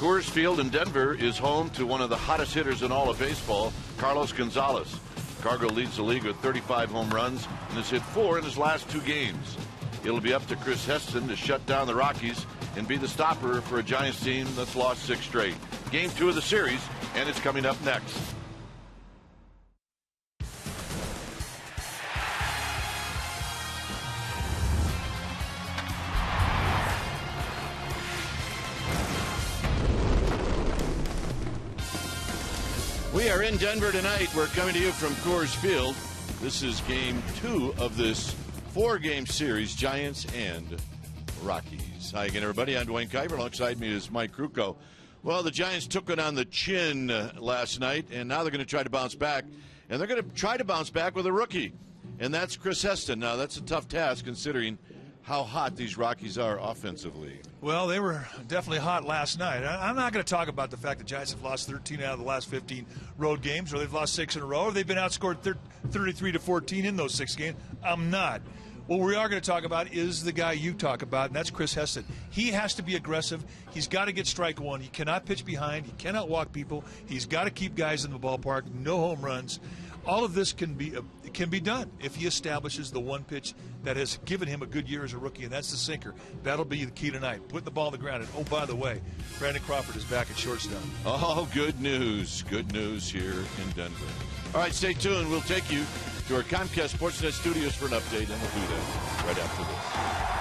Coors Field in Denver is home to one of the hottest hitters in all of baseball, Carlos Gonzalez. Cargo leads the league with 35 home runs and has hit 4 in his last 2 games. It'll be up to Chris Heston to shut down the Rockies and be the stopper for a Giants team that's lost 6 straight. Game 2 of the series, and it's coming up next. We are in Denver tonight. We're coming to you from Coors Field. This is game 2 of this 4-game series, Giants and Rockies. Hi again, everybody. I'm Dwayne Kuiper. Alongside me is Mike Krukow. Well, the Giants took it on the chin last night, and now they're going to try to bounce back. And they're going to try to bounce back with a rookie, and that's Chris Heston. Now, that's a tough task considering how hot these Rockies are offensively. Well, they were definitely hot last night. I'm not going to talk about the fact that Giants have lost 13 out of the last 15 road games, or they've lost 6 in a row, or they've been outscored 33-14 in those 6 games. I'm not. What we are going to talk about is the guy you talk about, and that's Chris Heston. He has to be aggressive. He's got to get strike one. He cannot pitch behind. He cannot walk people. He's got to keep guys in the ballpark. No home runs. All of this can be done if he establishes the one pitch that has given him a good year as a rookie, and that's the sinker. That'll be the key tonight. Put the ball on the ground. And, oh, by the way, Brandon Crawford is back at shortstop. Oh, good news. Good news here in Denver. All right, stay tuned. We'll take you to our Comcast Sportsnet studios for an update, and we'll do that right after this.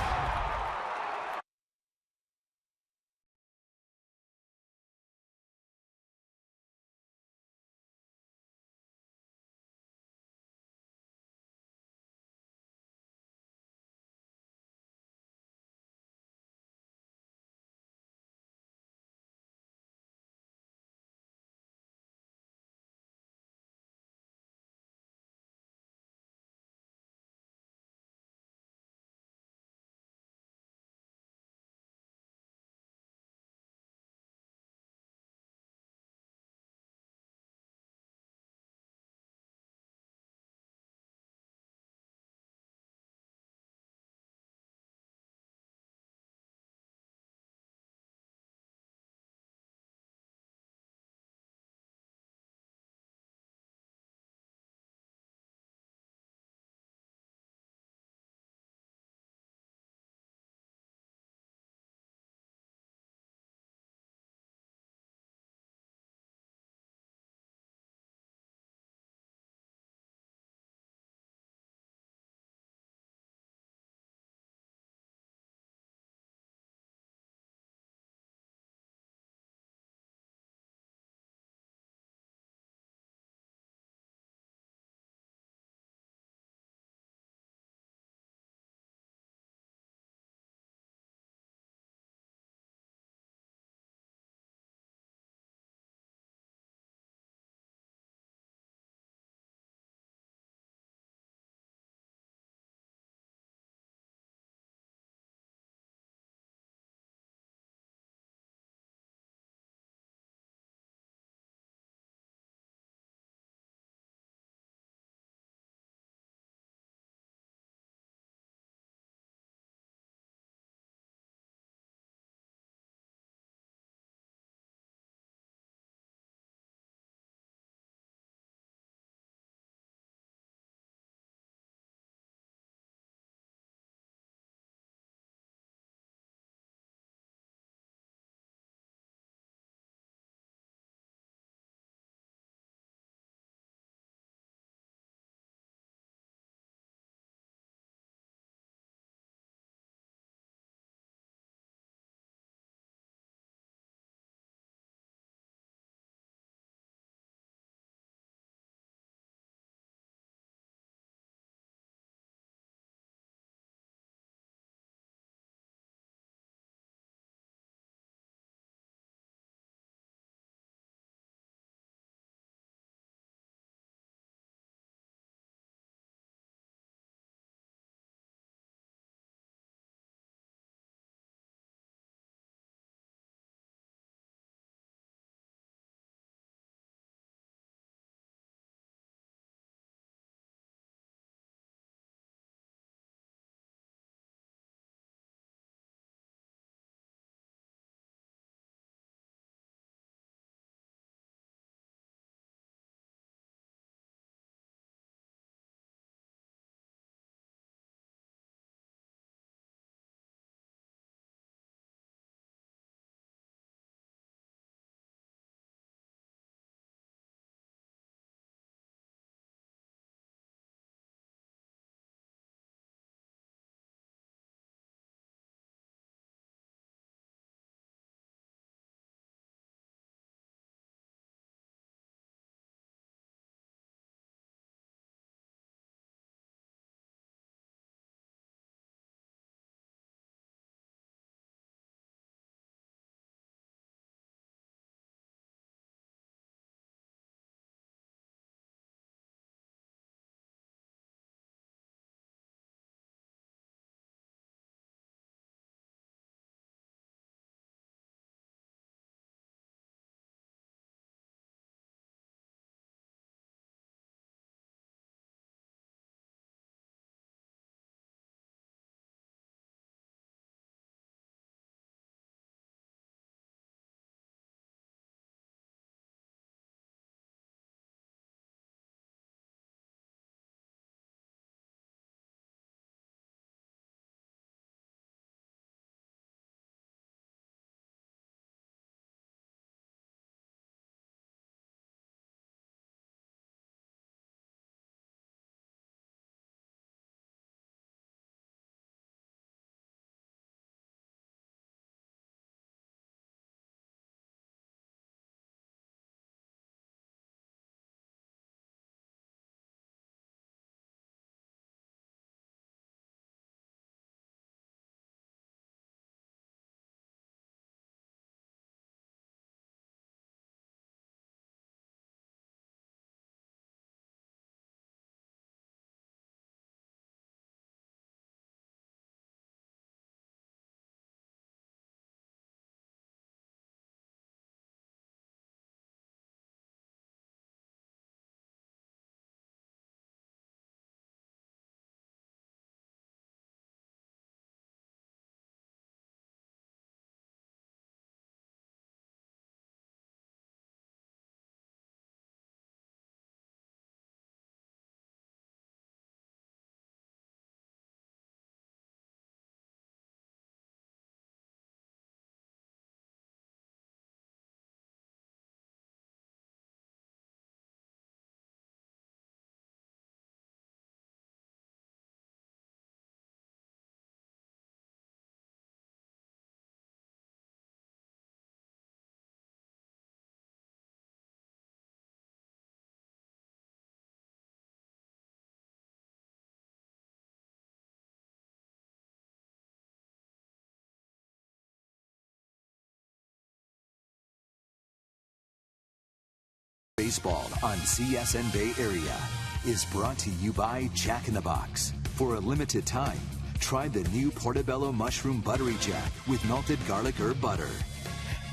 Baseball on CSN Bay Area is brought to you by Jack in the Box. For a limited time, try the new Portobello Mushroom Buttery Jack with melted garlic herb butter.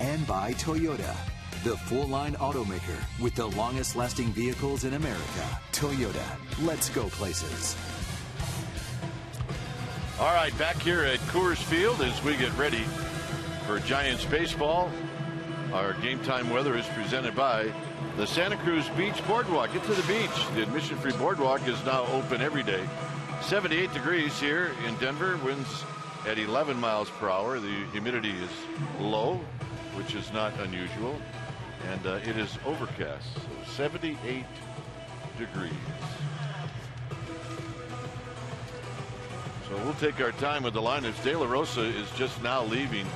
And by Toyota, the full-line automaker with the longest-lasting vehicles in America. Toyota, let's go places. All right, back here at Coors Field as we get ready for Giants baseball. Our game time weather is presented by the Santa Cruz Beach Boardwalk. Get to the beach. The admission-free boardwalk is now open every day. 78 degrees here in Denver. Winds at 11 miles per hour. The humidity is low, which is not unusual. And it is overcast. So 78 degrees. So we'll take our time with the lineups. De La Rosa is just now leaving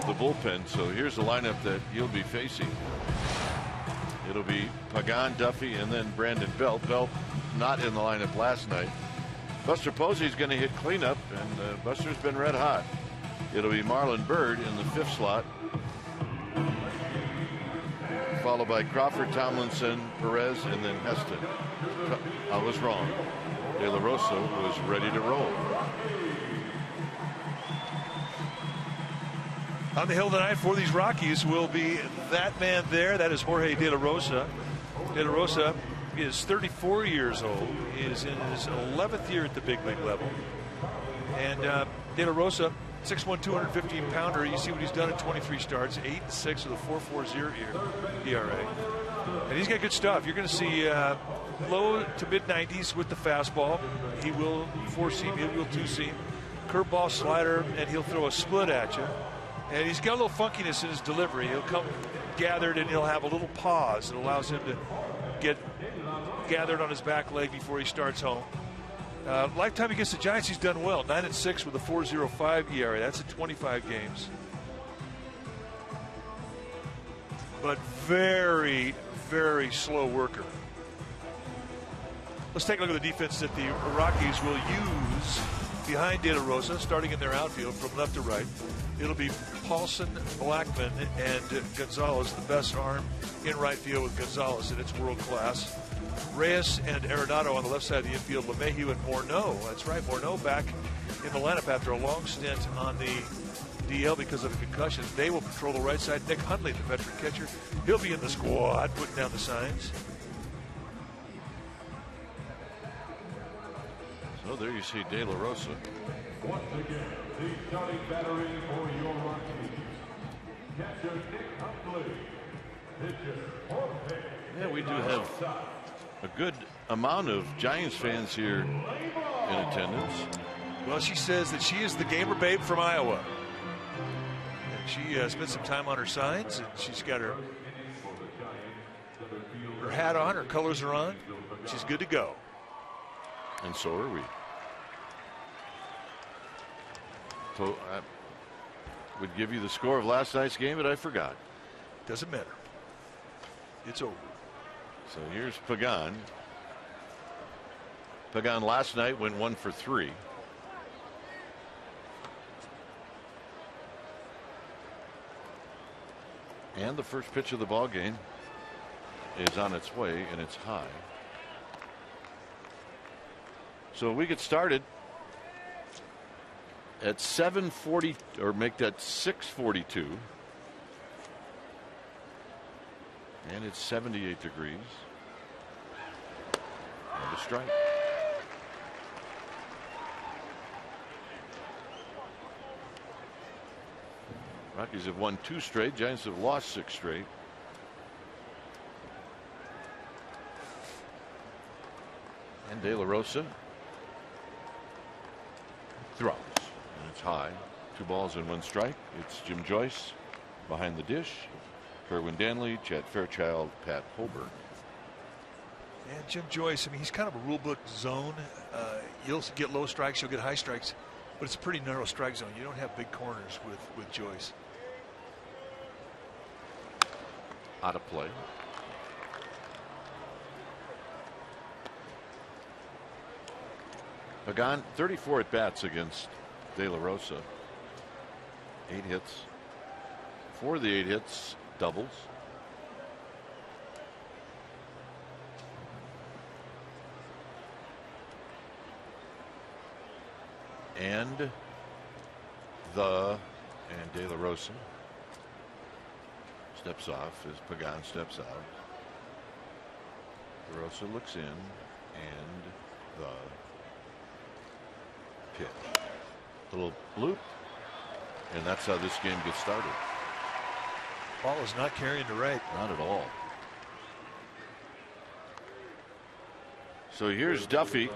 the bullpen. So here's the lineup that he'll be facing. It'll be Pagan, Duffy, and then Brandon Belt. Belt not in the lineup last night. Buster Posey's going to hit cleanup, and Buster's been red hot. It'll be Marlon Byrd in the 5th slot, followed by Crawford, Tomlinson, Perez, and then Heston. I was wrong. De La Rosa was ready to roll. On the hill tonight for these Rockies will be that man there. That is Jorge De La Rosa. De La Rosa is 34 years old. He is in his 11th year at the big league level. And De La Rosa, 6'1", 215-pounder. You see what he's done in 23 starts, 8-6 with a 4.40 ERA. And he's got good stuff. You're going to see low to mid-90s with the fastball. He will four-seam, he will two-seam, curveball, slider, and he'll throw a split at you. And he's got a little funkiness in his delivery. He'll come gathered and he'll have a little pause that allows him to get gathered on his back leg before he starts home. Lifetime against the Giants, he's done well. 9-6 with a 4.05 ERA. That's in 25 games. But very, very slow worker. Let's take a look at the defense that the Rockies will use behind De La Rosa, starting in their outfield from left to right. It'll be Paulson, Blackman, and Gonzalez, the best arm in right field with Gonzalez, and it's world class. Reyes and Arenado on the left side of the infield. LeMahieu and Morneau. That's right, Morneau back in the lineup after a long stint on the DL because of a concussion. They will patrol the right side. Nick Hundley, the veteran catcher, he'll be in the squad, putting down the signs. So there you see De La Rosa. Once again, the starting battery for your Rockies. Catcher Nick Hundley. Pitcher Jorge. Yeah, we do have a good amount of Giants fans here in attendance. Well, she says that she is the gamer babe from Iowa. And she spent some time on her signs, and she's got her hat on, her colors are on. She's good to go. And so are we. So I would give you the score of last night's game, but I forgot. Doesn't matter. It's over. So here's Pagan. Pagan last night went 1 for 3. And the first pitch of the ball game is on its way, and it's high. So we get started at 7:40, or make that 6:42. And it's 78 degrees. And a strike. Rockies have won 2 straight. Giants have lost 6 straight. And De La Rosa throws. And it's high. 2 balls and 1 strike. It's Jim Joyce behind the dish. Kerwin Danley, Chad Fairchild, Pat Holberg. And Jim Joyce, I mean, he's kind of a rule book zone. You'll get low strikes, you'll get high strikes, but it's a pretty narrow strike zone. You don't have big corners with Joyce. Out of play. Pagan 34 at bats against De La Rosa. 8 hits. 4 of the 8 hits doubles. And De La Rosa steps off as Pagan steps out. De La Rosa looks in, and the pitch. Little bloop, and that's how this game gets started. Ball is not carrying to right. Not at all. So here's Duffy.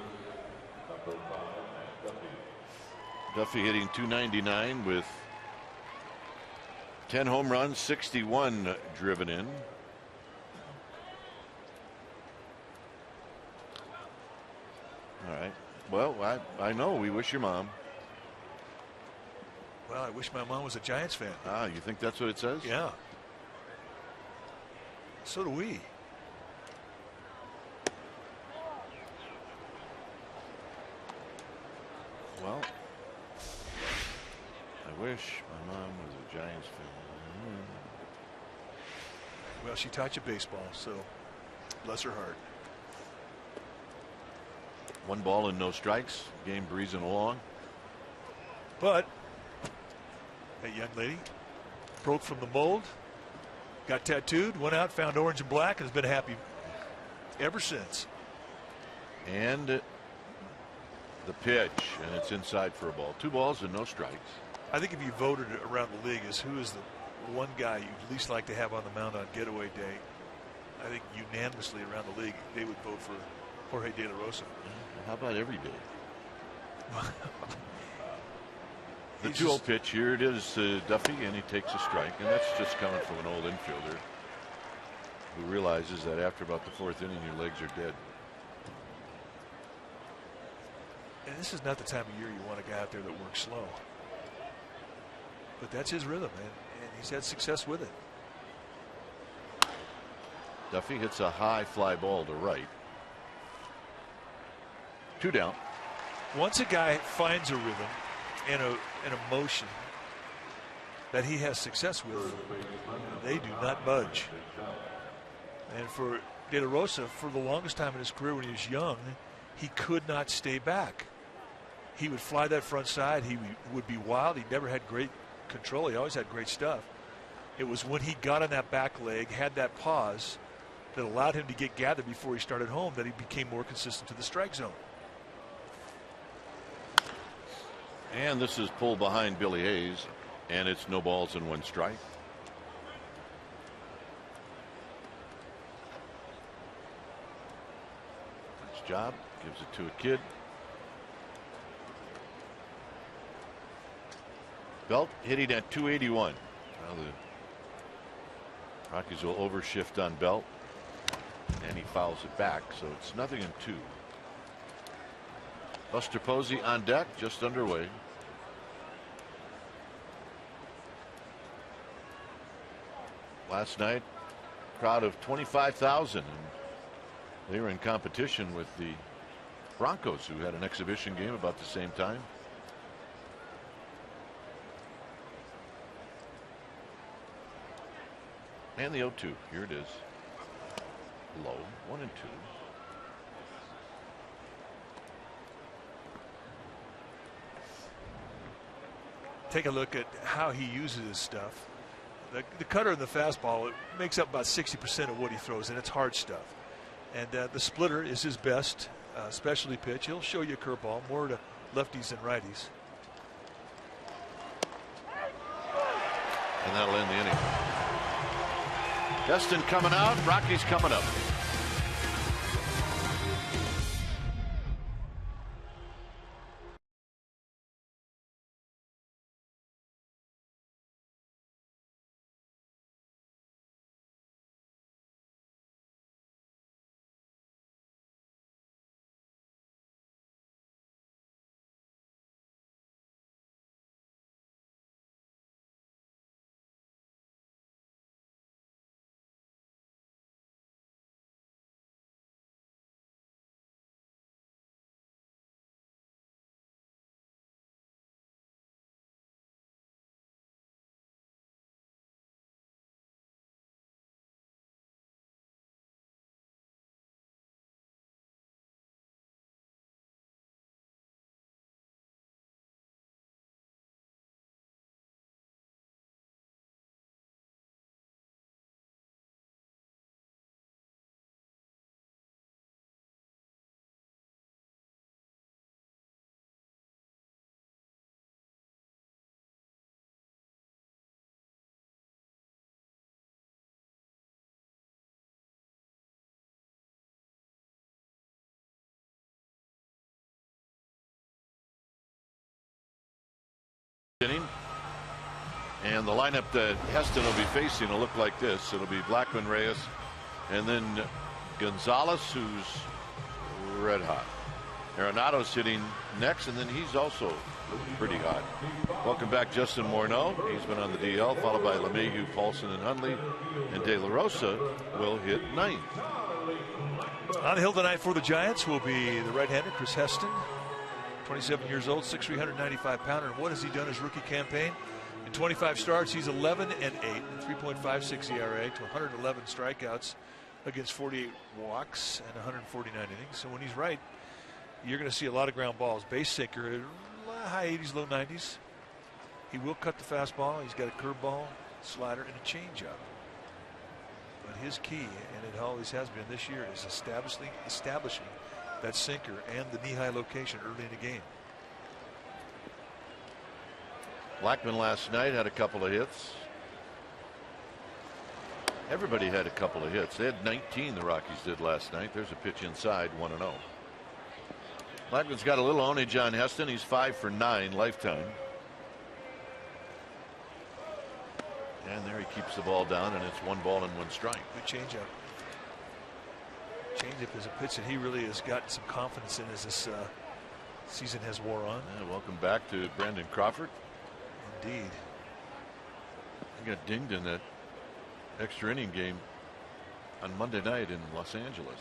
Duffy hitting .299 with 10 home runs, 61 driven in. All right. Well, I know. We wish your mom. Well, I wish my mom was a Giants fan. Ah, you think that's what it says? Yeah. So do we. Well, I wish my mom was a Giants fan. Well, she taught you baseball, so bless her heart. 1 ball and no strikes. Game breezing along. But that young lady broke from the mold, got tattooed, went out, found orange and black, and has been happy ever since. And the pitch, and it's inside for a ball. 2 balls and no strikes. I think if you voted around the league as who is the one guy you'd least like to have on the mound on getaway day, I think unanimously around the league they would vote for Jorge De La Rosa. How about every day? The 2-0 pitch, here it is, Duffy, and he takes a strike, and that's just coming from an old infielder who realizes that after about the 4th inning your legs are dead. And this is not the time of year you want a guy out there that works slow. But that's his rhythm, and he's had success with it. Duffy hits a high fly ball to right. 2 down. Once a guy finds a rhythm and a motion that he has success with, they do not budge. And for De La Rosa, for the longest time in his career when he was young, he could not stay back. He would fly that front side. He would be wild. He never had great control. He always had great stuff. It was when he got on that back leg, had that pause, that allowed him to get gathered before he started home, that he became more consistent to the strike zone. And this is pulled behind Billy Hayes, and it's no balls and 1 strike. Nice job. Gives it to a kid. Belt hitting at .281. Now the Rockies will overshift on Belt, and he fouls it back, so it's 0-2. Buster Posey on deck, just underway. Last night, crowd of 25,000, and they were in competition with the Broncos, who had an exhibition game about the same time. And the 0-2. Here it is. Low. 1-2. Take a look at how he uses his stuff. The cutter and the fastball, it makes up about 60% of what he throws, and it's hard stuff. And the splitter is his best specialty pitch. He'll show you a curveball, more to lefties than righties. And that'll end the inning. Destin coming out, Rockies coming up. inning. And the lineup that Heston will be facing will look like this. It'll be Blackman, Reyes, and then Gonzalez, who's red hot. Arenado's hitting next, and then he's also pretty hot. Welcome back, Justin Morneau. He's been on the DL, followed by LeMahieu, Paulson, and Hundley. And De La Rosa will hit ninth. On the hill tonight for the Giants will be the right-hander Chris Heston, 27 years old, 6'3", 195-pounder. And what has he done his rookie campaign? In 25 starts, he's 11-8, 3.56 ERA to 111 strikeouts against 48 walks and 149 innings. So when he's right, you're going to see a lot of ground balls. Base sinker, high 80s, low 90s. He will cut the fastball. He's got a curveball, slider, and a changeup. But his key, and it always has been this year, is establishing that sinker and the knee-high location early in the game. Blackman last night had a couple of hits. Everybody had a couple of hits. They had 19, the Rockies did last night. There's a pitch inside, 1-0. Blackman's got a little ownage on Heston. He's 5 for 9 lifetime. And there he keeps the ball down, and it's 1 ball and 1 strike. Good changeup. Changeup is a pitch that he really has gotten some confidence in as this season has wore on. Yeah, welcome back to Brandon Crawford. Indeed. He got dinged in that extra inning game on Monday night in Los Angeles.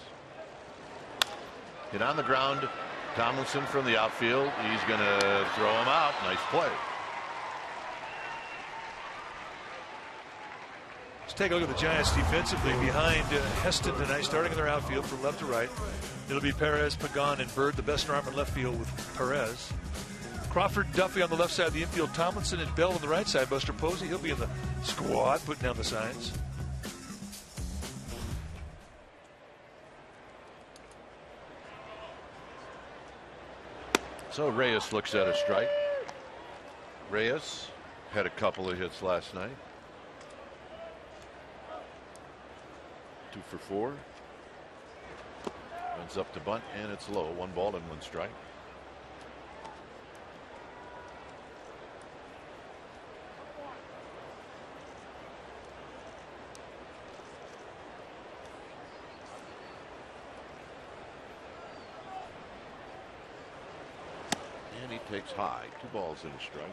Hit on the ground. Tomlinson from the outfield. He's going to throw him out. Nice play. Let's take a look at the Giants defensively behind Heston tonight, starting in their outfield from left to right. It'll be Perez, Pagan, and Bird, the best arm in left field with Perez. Crawford, Duffy on the left side of the infield. Tomlinson and Bell on the right side. Buster Posey, he'll be in the squad, putting down the signs. So Reyes looks at a strike. Reyes had a couple of hits last night. 2 for 4. Runs up to bunt, and it's low. 1 ball and 1 strike. And he takes high. 2 balls and a strike.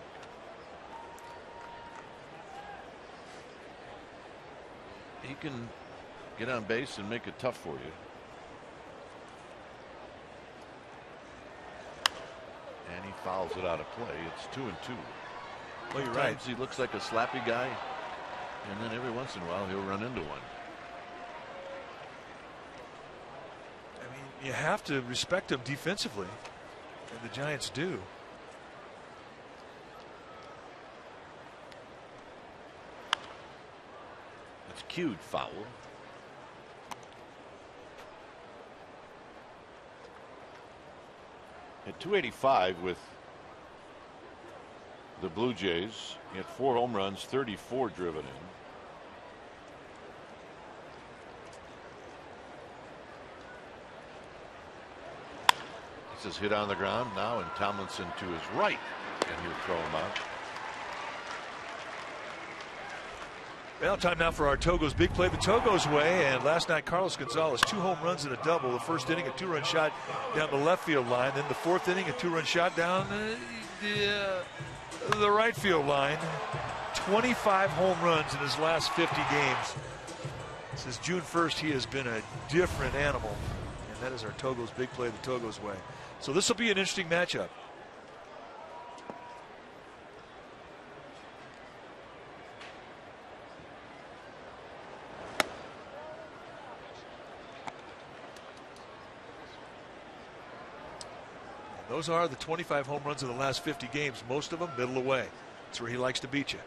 He can get on base and make it tough for you. And he fouls it out of play. It's 2-2. Well, you're Sometimes he looks like a slappy guy, and then every once in a while he'll run into one. I mean, you have to respect him defensively, and the Giants do. It's cued foul. At 285 with the Blue Jays, he had 4 home runs, 34 driven in. This is hit on the ground now, and Tomlinson to his right, and he'll throw him out. Well, time now for our Togo's big play the Togo's way. And last night, Carlos Gonzalez, 2 home runs and a double. The first inning, a 2-run shot down the left field line. Then the 4th inning, a 2-run shot down the right field line. 25 home runs in his last 50 games. Since June 1st, he has been a different animal. And that is our Togo's big play the Togo's way. So this will be an interesting matchup. Those are the 25 home runs in the last 50 games, most of them middle away. That's where he likes to beat you.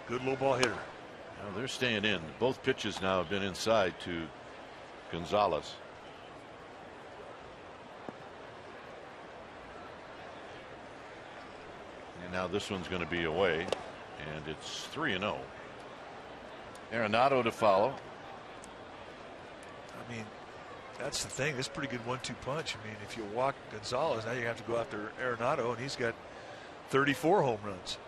Good low ball hitter. Now they're staying in. Both pitches now have been inside to Gonzalez. And now this one's going to be away, and it's 3-0. Arenado to follow. I mean, that's the thing. That's a pretty good 1-2 punch. I mean, if you walk Gonzalez, now you have to go after Arenado, and he's got 34 home runs.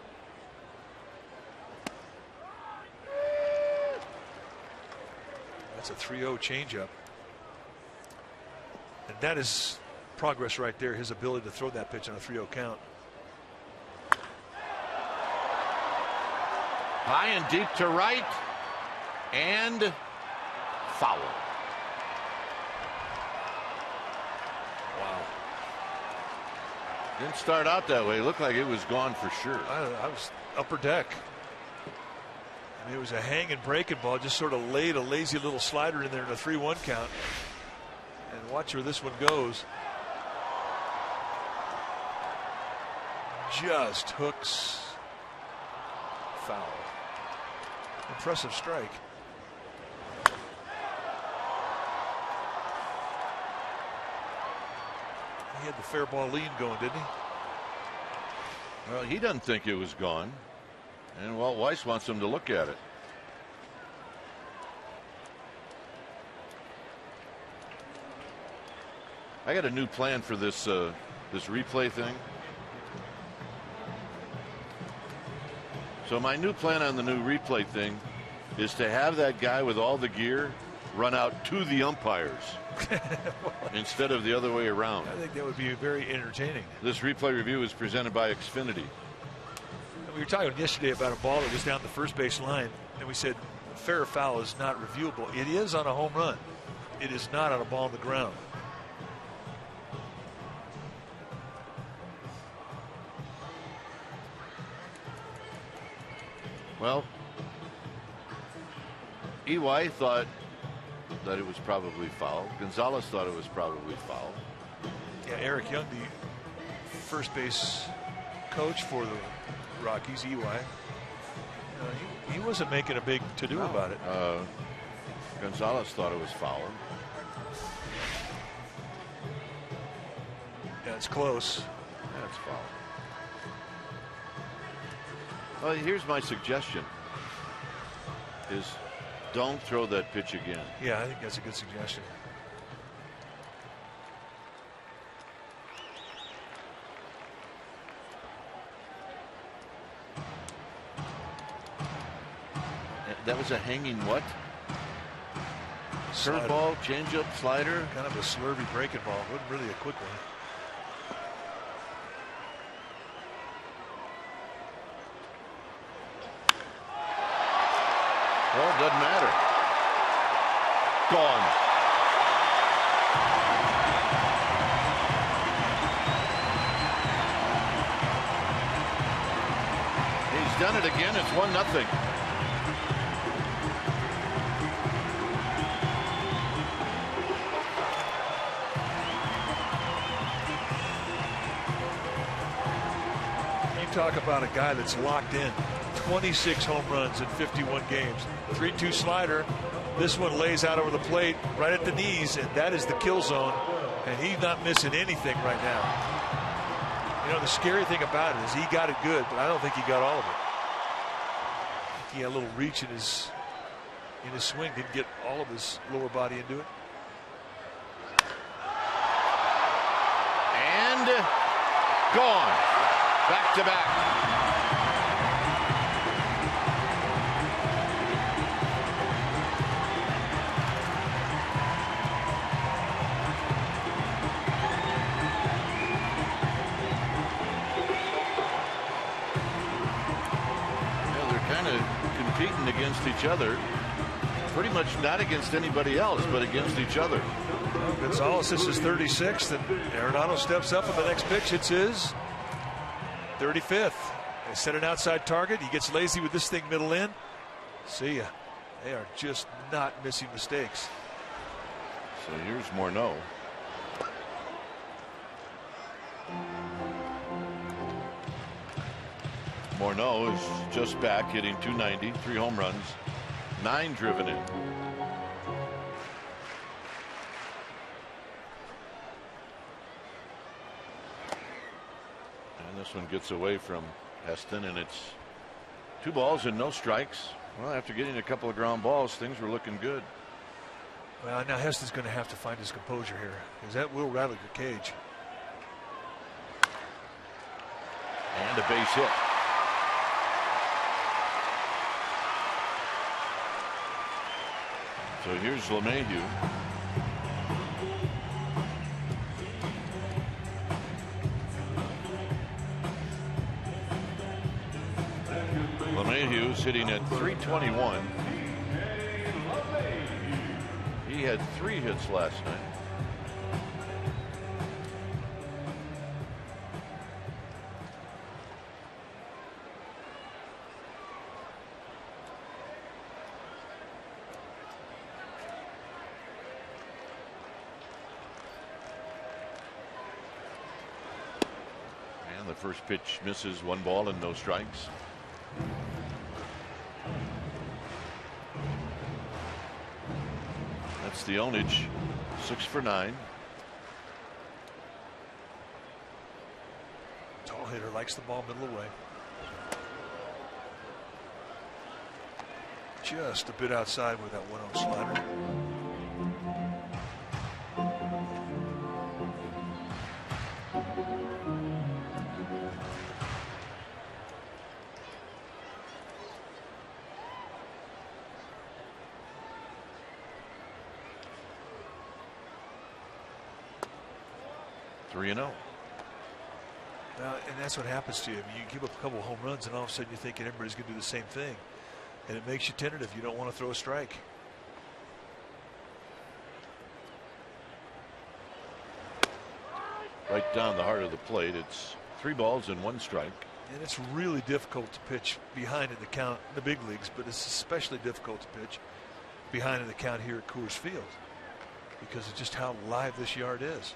That's a 3-0 changeup. And that is progress right there, his ability to throw that pitch on a 3-0 count. High and deep to right, and foul. Wow. Didn't start out that way. It looked like it was gone for sure. I was upper deck. I mean, it was a hanging breaking ball, just sort of laid a lazy little slider in there in a 3-1 count. And watch where this one goes. Just hooks. Foul. Impressive strike. He had the fair ball lean going, didn't he? Well, he doesn't think it was gone. And Walt Weiss wants him to look at it. I got a new plan for this this replay thing. So my new plan on the new replay thing is to have that guy with all the gear run out to the umpires instead of the other way around. I think that would be very entertaining. This replay review is presented by Xfinity. We were talking yesterday about a ball that was down the first base line, and we said fair or foul is not reviewable. It is on a home run. It is not on a ball on the ground. Well, EY thought that it was probably foul. Gonzalez thought it was probably foul. Yeah, Eric Young, the first base coach for the Rockies, EY, he wasn't making a big to-do about it. Gonzalez thought it was foul. Yeah, it's close. That's foul. Well, here's my suggestion: is don't throw that pitch again. Yeah, I think that's a good suggestion. That was a hanging what? Curveball, changeup, slider. Kind of a slurvy breaking ball. Wasn't really a quick one. Well, it doesn't matter. Gone. He's done it again. It's 1-0. You talk about a guy that's locked in. 26 home runs in 51 games. 3-2 slider. This one lays out over the plate right at the knees, and that is the kill zone. And he's not missing anything right now. You know, the scary thing about it is he got it good, but I don't think he got all of it. I think he had a little reach in his swing, didn't get all of his lower body into it. And gone. Back to back. Competing against each other, pretty much not against anybody else, but against each other. Well, Gonzalez, this is 36th, and Arenado steps up on the next pitch. It's his 35th. They set an outside target. He gets lazy with this thing middle in. See ya. They are just not missing mistakes. So here's Morneau. Morneau is just back, hitting .290, 3 home runs, 9 driven in. And this one gets away from Heston, and it's 2 balls and no strikes. Well, after getting a couple of ground balls, things were looking good. Well, now Heston's going to have to find his composure here, because that will rattle your cage. And a base hit. So here's LeMahieu. LeMahieu's hitting at .321. He had 3 hits last night. And the first pitch misses, 1 ball and no strikes. That's the Onage, 6 for 9. Tall hitter likes the ball middle away. Just a bit outside with that 1-0 slider. Now, and that's what happens to you. I mean, you give up a couple of home runs, and all of a sudden you're thinking everybody's going to do the same thing, and it makes you tentative. You don't want to throw a strike. Right down the heart of the plate. It's 3 balls and 1 strike. And it's really difficult to pitch behind in the count in the big leagues, but it's especially difficult to pitch behind in the count here at Coors Field because of just how live this yard is.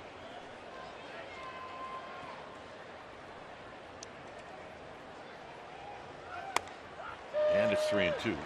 And it's 3-2.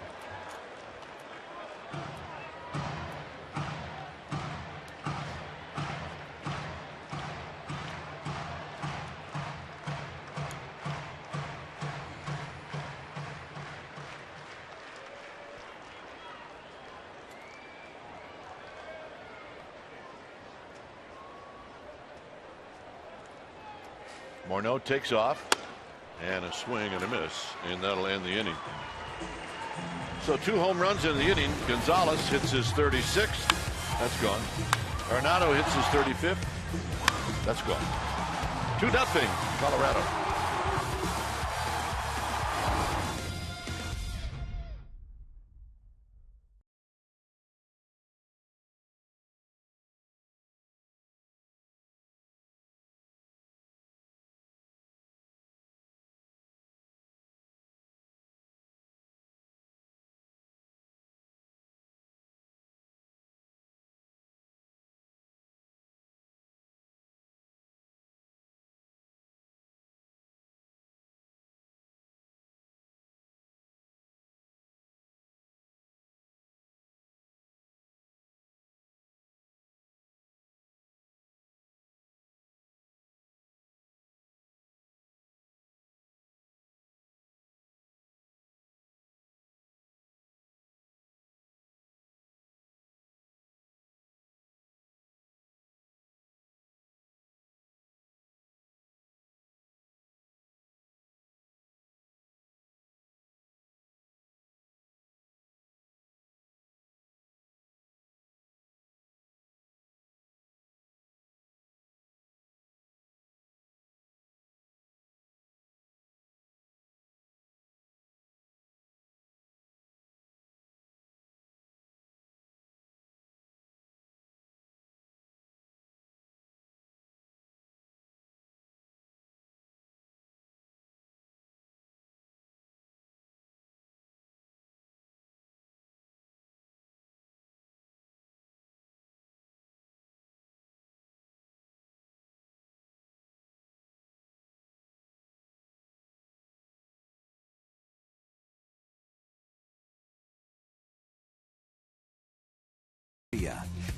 Morneau takes off, and a swing and a miss, and that'll end the inning. So 2 home runs in the inning. Gonzalez hits his 36th. That's gone. Arenado hits his 35th. That's gone. 2-0 Colorado.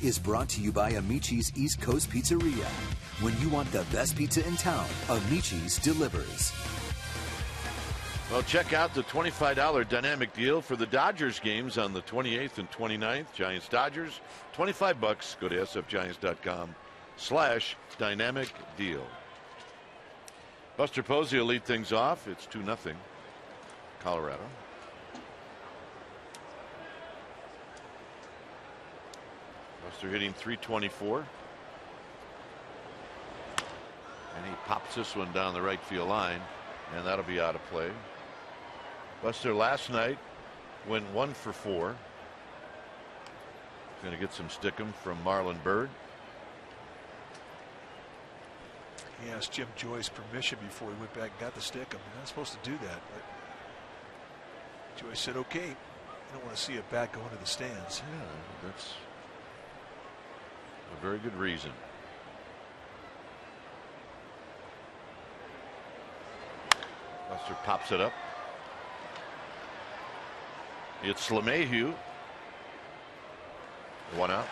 Is brought to you by Amici's East Coast Pizzeria. When you want the best pizza in town, Amici's delivers. Well, check out the $25 dynamic deal for the Dodgers games on the 28th and 29th. Giants Dodgers, $25. Go to sfgiants.com/dynamic deal. Buster Posey will lead things off. It's 2-0 Colorado. Buster hitting .324. And he pops this one down the right field line, and that'll be out of play. Buster last night went 1 for 4. Going to get some stickum from Marlon Byrd. He asked Jim Joyce permission before he went back and got the stickum. You're not supposed to do that, but Joyce said, okay. I don't want to see a bat go into the stands. Yeah, that's a very good reason. Buster pops it up. It's LeMahieu. 1 out.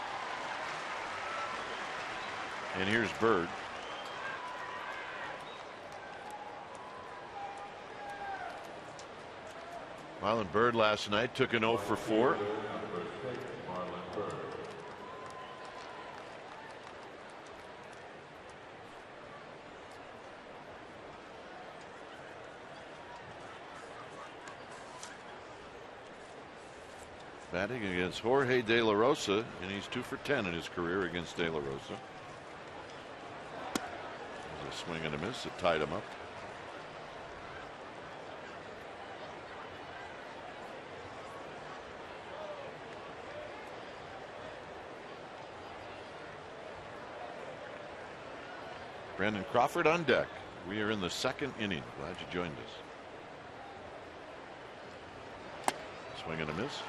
And here's Byrd. Marlon Byrd last night took an 0 for 4. Batting against Jorge De La Rosa, and he's 2 for 10 in his career against De La Rosa. There's a swing and a miss that tied him up. Brandon Crawford on deck. We are in the 2nd inning. Glad you joined us. Swing and a miss.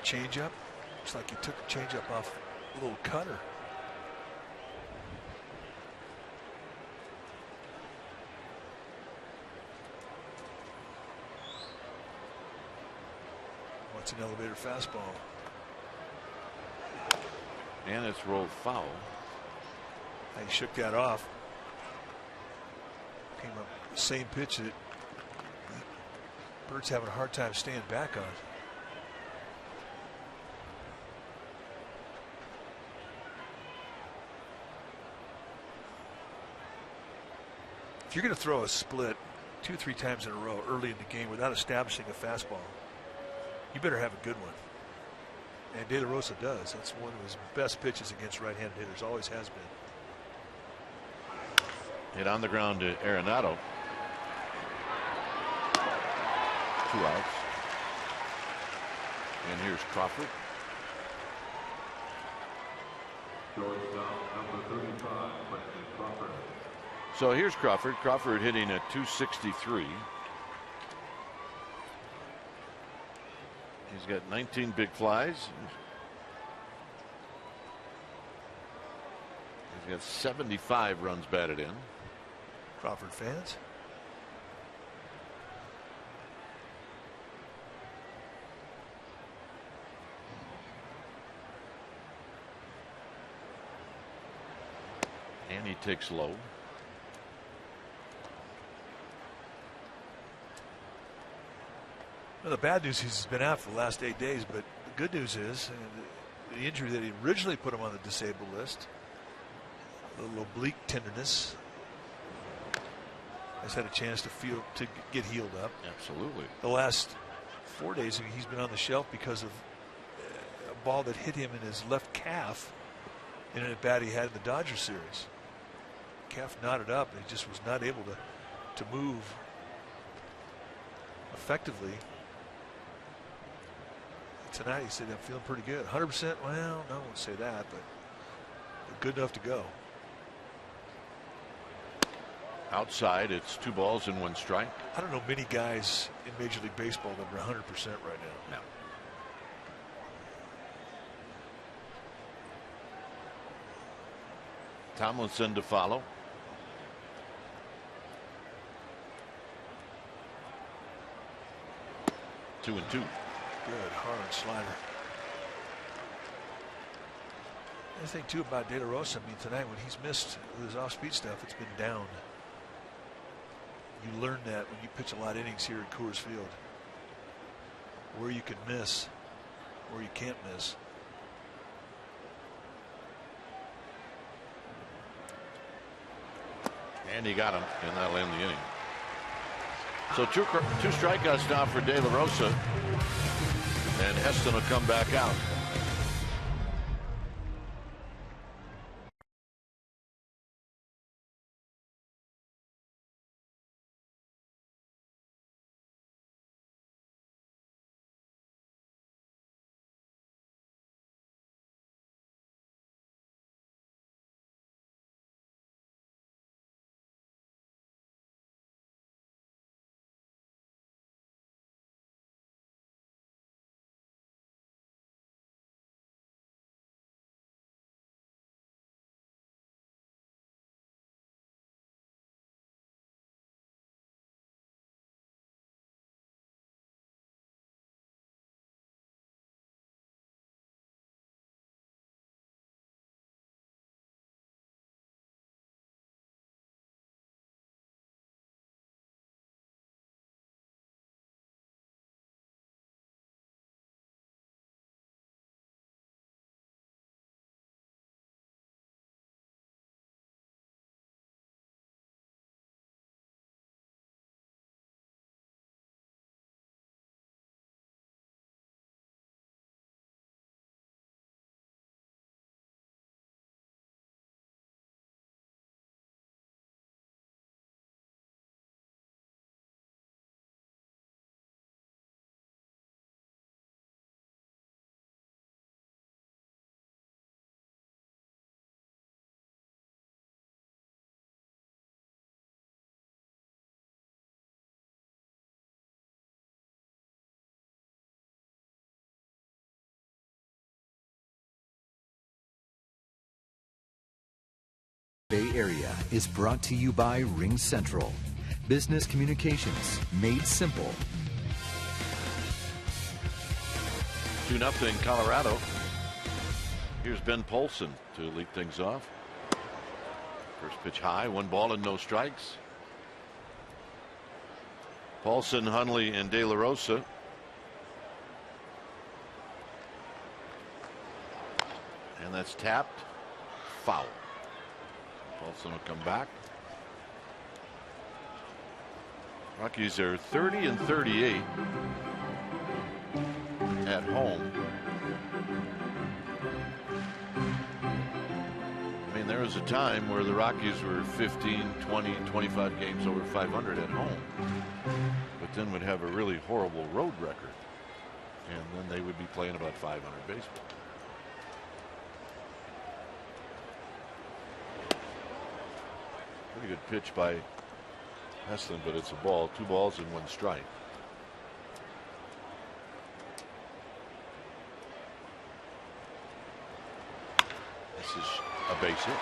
Change up. Looks like he took a change up off a little cutter. What's an elevator fastball? And it's rolled foul. He shook that off. Came up the same pitch that Bird's having a hard time staying back on. If you're going to throw a split 2-3 times in a row early in the game without establishing a fastball, you better have a good one. And De La Rosa does. That's one of his best pitches against right-handed hitters. Always has been. Hit on the ground to Arenado. 2 outs. And here's Crawford. So here's Crawford. Crawford hitting at .263. He's got 19 big flies. He's got 75 runs batted in. Crawford fans. And he takes low. Well, the bad news is he's been out for the last 8 days, but the good news is the injury that he originally put him on the disabled list, a little oblique tenderness, has had a chance to get healed up. Absolutely. The last 4 days he's been on the shelf because of a ball that hit him in his left calf in an at bat he had in the Dodgers series. Calf knotted up and he just was not able to move effectively. Tonight he said, I'm feeling pretty good. 100%? Well, no, I won't say that, but good enough to go. Outside, it's 2 balls and 1 strike. I don't know many guys in Major League Baseball that are 100% right now. No. Tomlinson to follow. Two and 2. Good hard slider. The thing too about De La Rosa, I mean, tonight when he's missed with his off-speed stuff, it's been down. You learn that when you pitch a lot of innings here at Coors Field, where you can miss, where you can't miss. And he got him, and that'll end the inning. So two strikeouts now for De La Rosa, and Heston will come back out. Bay Area is brought to you by Ring Central. Business communications made simple. 2-0 Colorado. Here's Ben Polson to lead things off. First pitch high, 1 ball and no strikes. Paulson, Hundley, and De La Rosa. And that's tapped. Foul. Paulson will come back. Rockies are 30-38 at home. I mean, there was a time where the Rockies were 15, 20, 25 games over 500 at home, but then would have a really horrible road record, and then they would be playing about 500 baseball. Pretty good pitch by Heslin, but it's a ball. 2 balls and 1 strike. This is a base hit.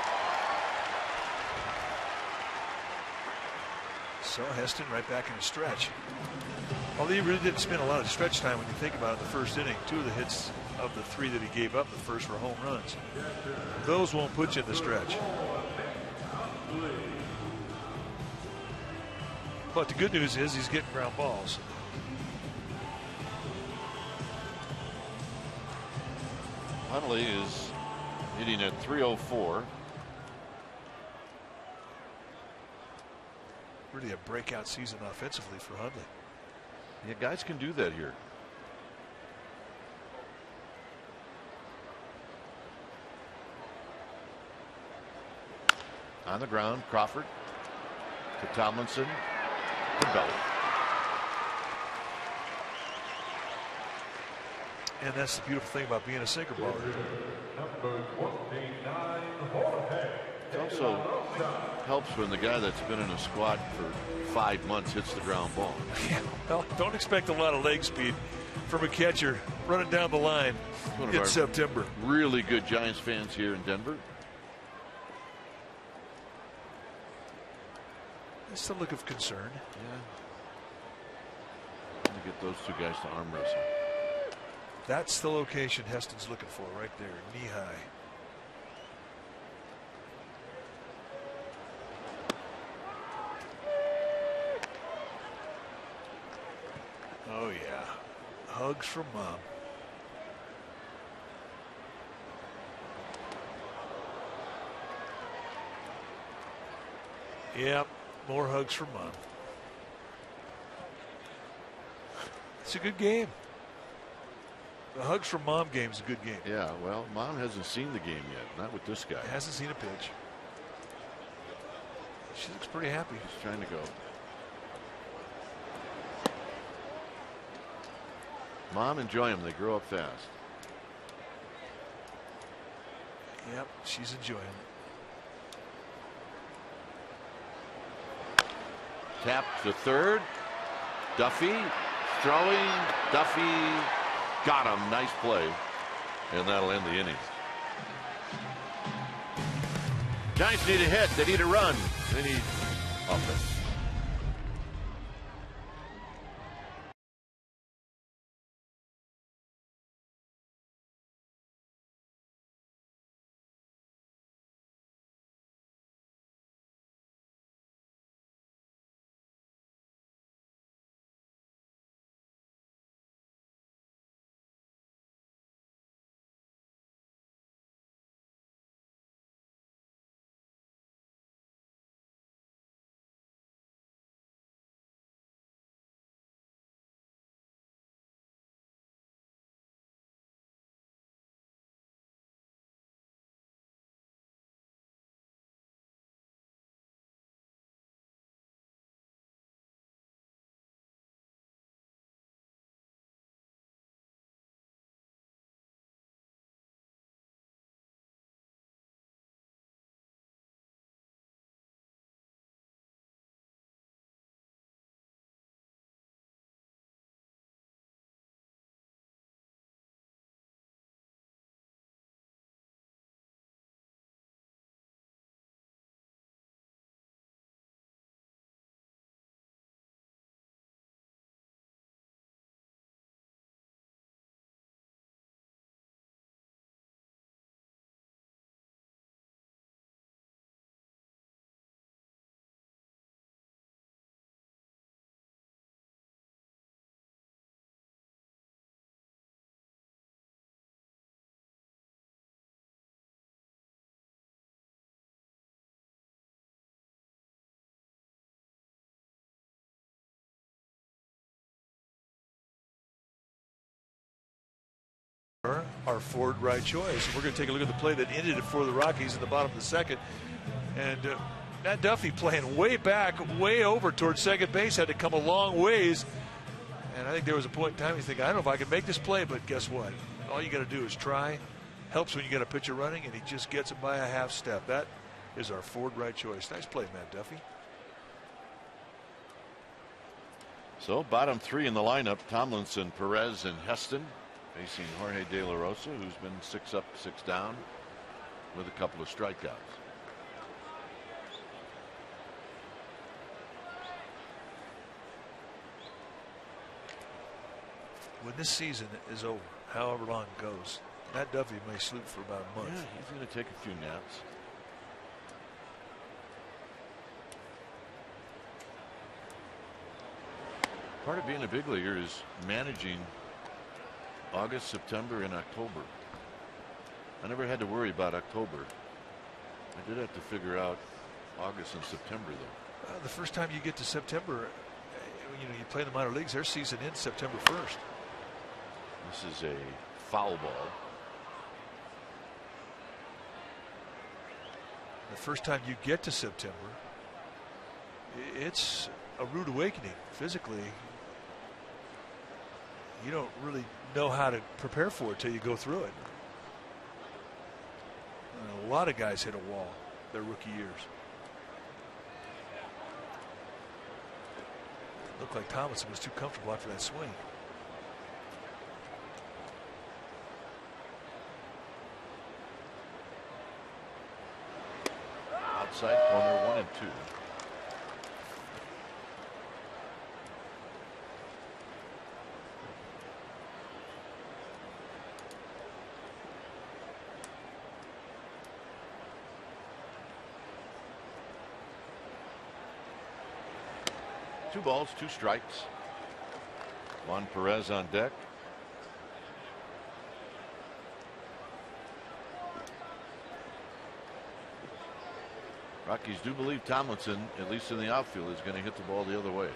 So Heston right back in the stretch. Although he really didn't spend a lot of stretch time when you think about it in the first inning. 2 of the hits of the 3 that he gave up in the first were home runs. Those won't put you in the stretch. But the good news is he's getting ground balls. Hundley is hitting at 304. Really a breakout season offensively for Hundley. Yeah, guys can do that here. On the ground, Crawford to Tomlinson to Belly. And that's the beautiful thing about being a sinker baller. It also helps when the guy that's been in a squat for 5 months hits the ground ball. Yeah, well, don't expect a lot of leg speed from a catcher running down the line in September. Really good Giants fans here in Denver. That's a look of concern. Yeah. Trying to get those 2 guys to arm wrestle. That's the location Heston's looking for right there, knee high. Oh yeah, hugs from Mom. Yep, more hugs from Mom. It's a good game. The hugs from Mom game is a good game. Yeah, well, Mom hasn't seen the game yet. Not with this guy. Hasn't seen a pitch. She looks pretty happy. He's trying to go. Mom, enjoy them. They grow up fast. Yep, she's enjoying it. Tap to third. Duffy throwing. Duffy got him. Nice play. And that'll end the inning. Giants need a hit. They need a run. They need offense. our forward right choice. And we're going to take a look at the play that ended it for the Rockies in the bottom of the second. And Matt Duffy playing way back, way over towards second base, had to come a long ways. And I think there was a point in time you think, I don't know if I can make this play, but guess what? All you got to do is try. Helps when you get a pitcher running, and he just gets it by a half step. That is our forward right choice. Nice play, Matt Duffy. So bottom three in the lineup: Tomlinson, Perez, and Heston, facing Jorge De La Rosa, who's been 6 up, 6 down with a couple of strikeouts. When this season is over, however long it goes, Matt Duffy may sleep for about a month. Yeah, he's going to take a few naps. Part of being a big leaguer is managing August, September, and October. I never had to worry about October. I did have to figure out August and September, though. The first time you get to September, you play in the minor leagues, their season ends September 1st. This is a foul ball. The first time you get to September, it's a rude awakening physically. You don't really know how to prepare for it till you go through it. And a lot of guys hit a wall their rookie years. Looked like Tomlinson was too comfortable after that swing. Outside corner, 1 and 2. Two balls, 2 strikes. Juan Perez on deck. Rockies do believe Tomlinson, at least in the outfield, is going to hit the ball the other way.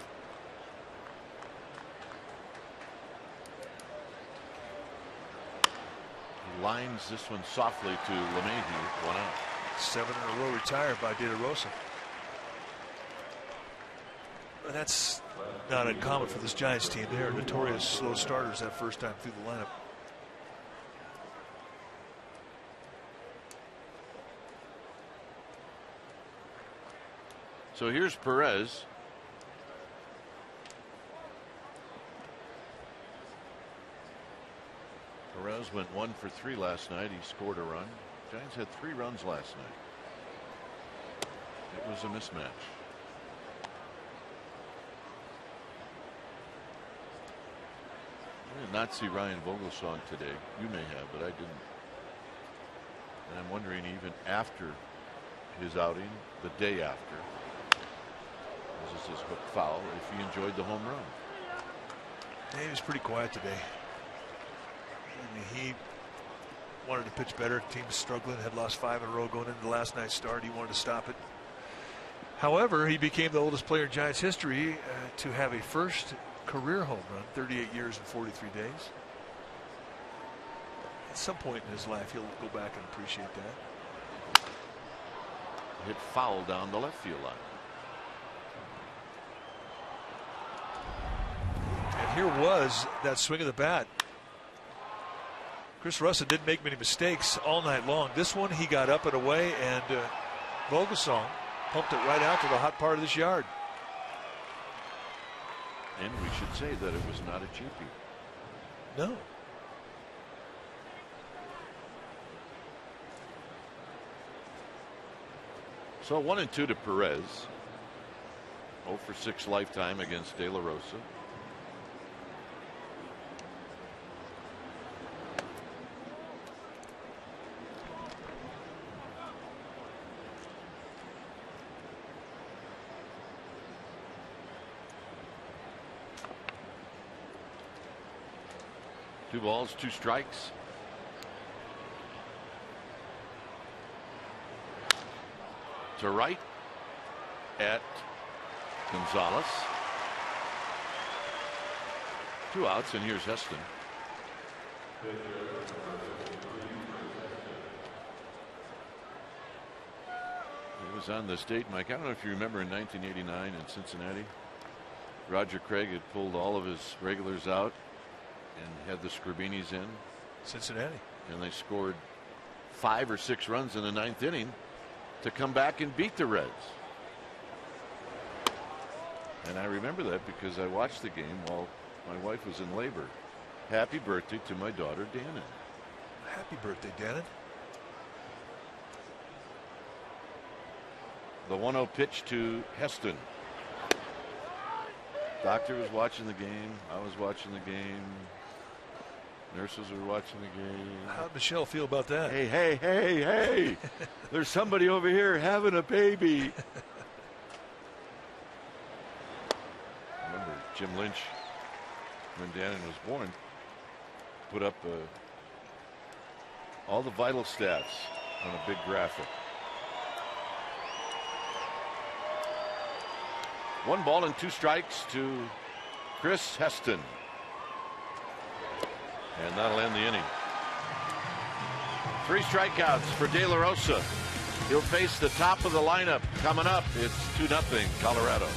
He lines this one softly to LeMahieu, 1 out. 7 in a row retired by De La Rosa. But that's not uncommon for this Giants team. They are notorious slow starters that first time through the lineup. So here's Perez. Perez went 1 for 3 last night. He scored a run. Giants had 3 runs last night. It was a mismatch. I did not see Ryan Vogelsong today. You may have, but I didn't. And I'm wondering, even after his outing, the day after, this is his hook foul, if he enjoyed the home run. Yeah, he was pretty quiet today. I mean, he wanted to pitch better. The team was struggling, had lost 5 in a row going into last night's start. He wanted to stop it. However, he became the oldest player in Giants history to have a first career home run, 38 years and 43 days. At some point in his life, he'll go back and appreciate that. Hit foul down the left field line. And here was that swing of the bat. Chris Russell didn't make many mistakes all night long. This one, he got up and away, and Vogelsong pumped it right out to the hot part of this yard. And we should say that it was not a cheapie. No. So 1 and 2 to Perez. 0 for 6 lifetime against De La Rosa. Two balls, 2 strikes. To right at Gonzalez. 2 outs, and here's Heston. It was on the state mic. I don't know if you remember in 1989 in Cincinnati, Roger Craig had pulled all of his regulars out and had the Scribinis in Cincinnati, and they scored 5 or 6 runs in the 9th inning to come back and beat the Reds. And I remember that because I watched the game while my wife was in labor. Happy birthday to my daughter, Dannon. Happy birthday, Dannon. The 1-0 pitch to Heston. Doctor was watching the game. I was watching the game. Nurses were watching the game. How'd Michelle feel about that? Hey, hey, hey, hey. There's somebody over here having a baby. Remember Jim Lynch, when Dannon was born, put up all the vital stats on a big graphic. 1 ball and 2 strikes to Chris Heston. And that'll end the inning. 3 strikeouts for De La Rosa. He'll face the top of the lineup coming up. It's 2-0 Colorado.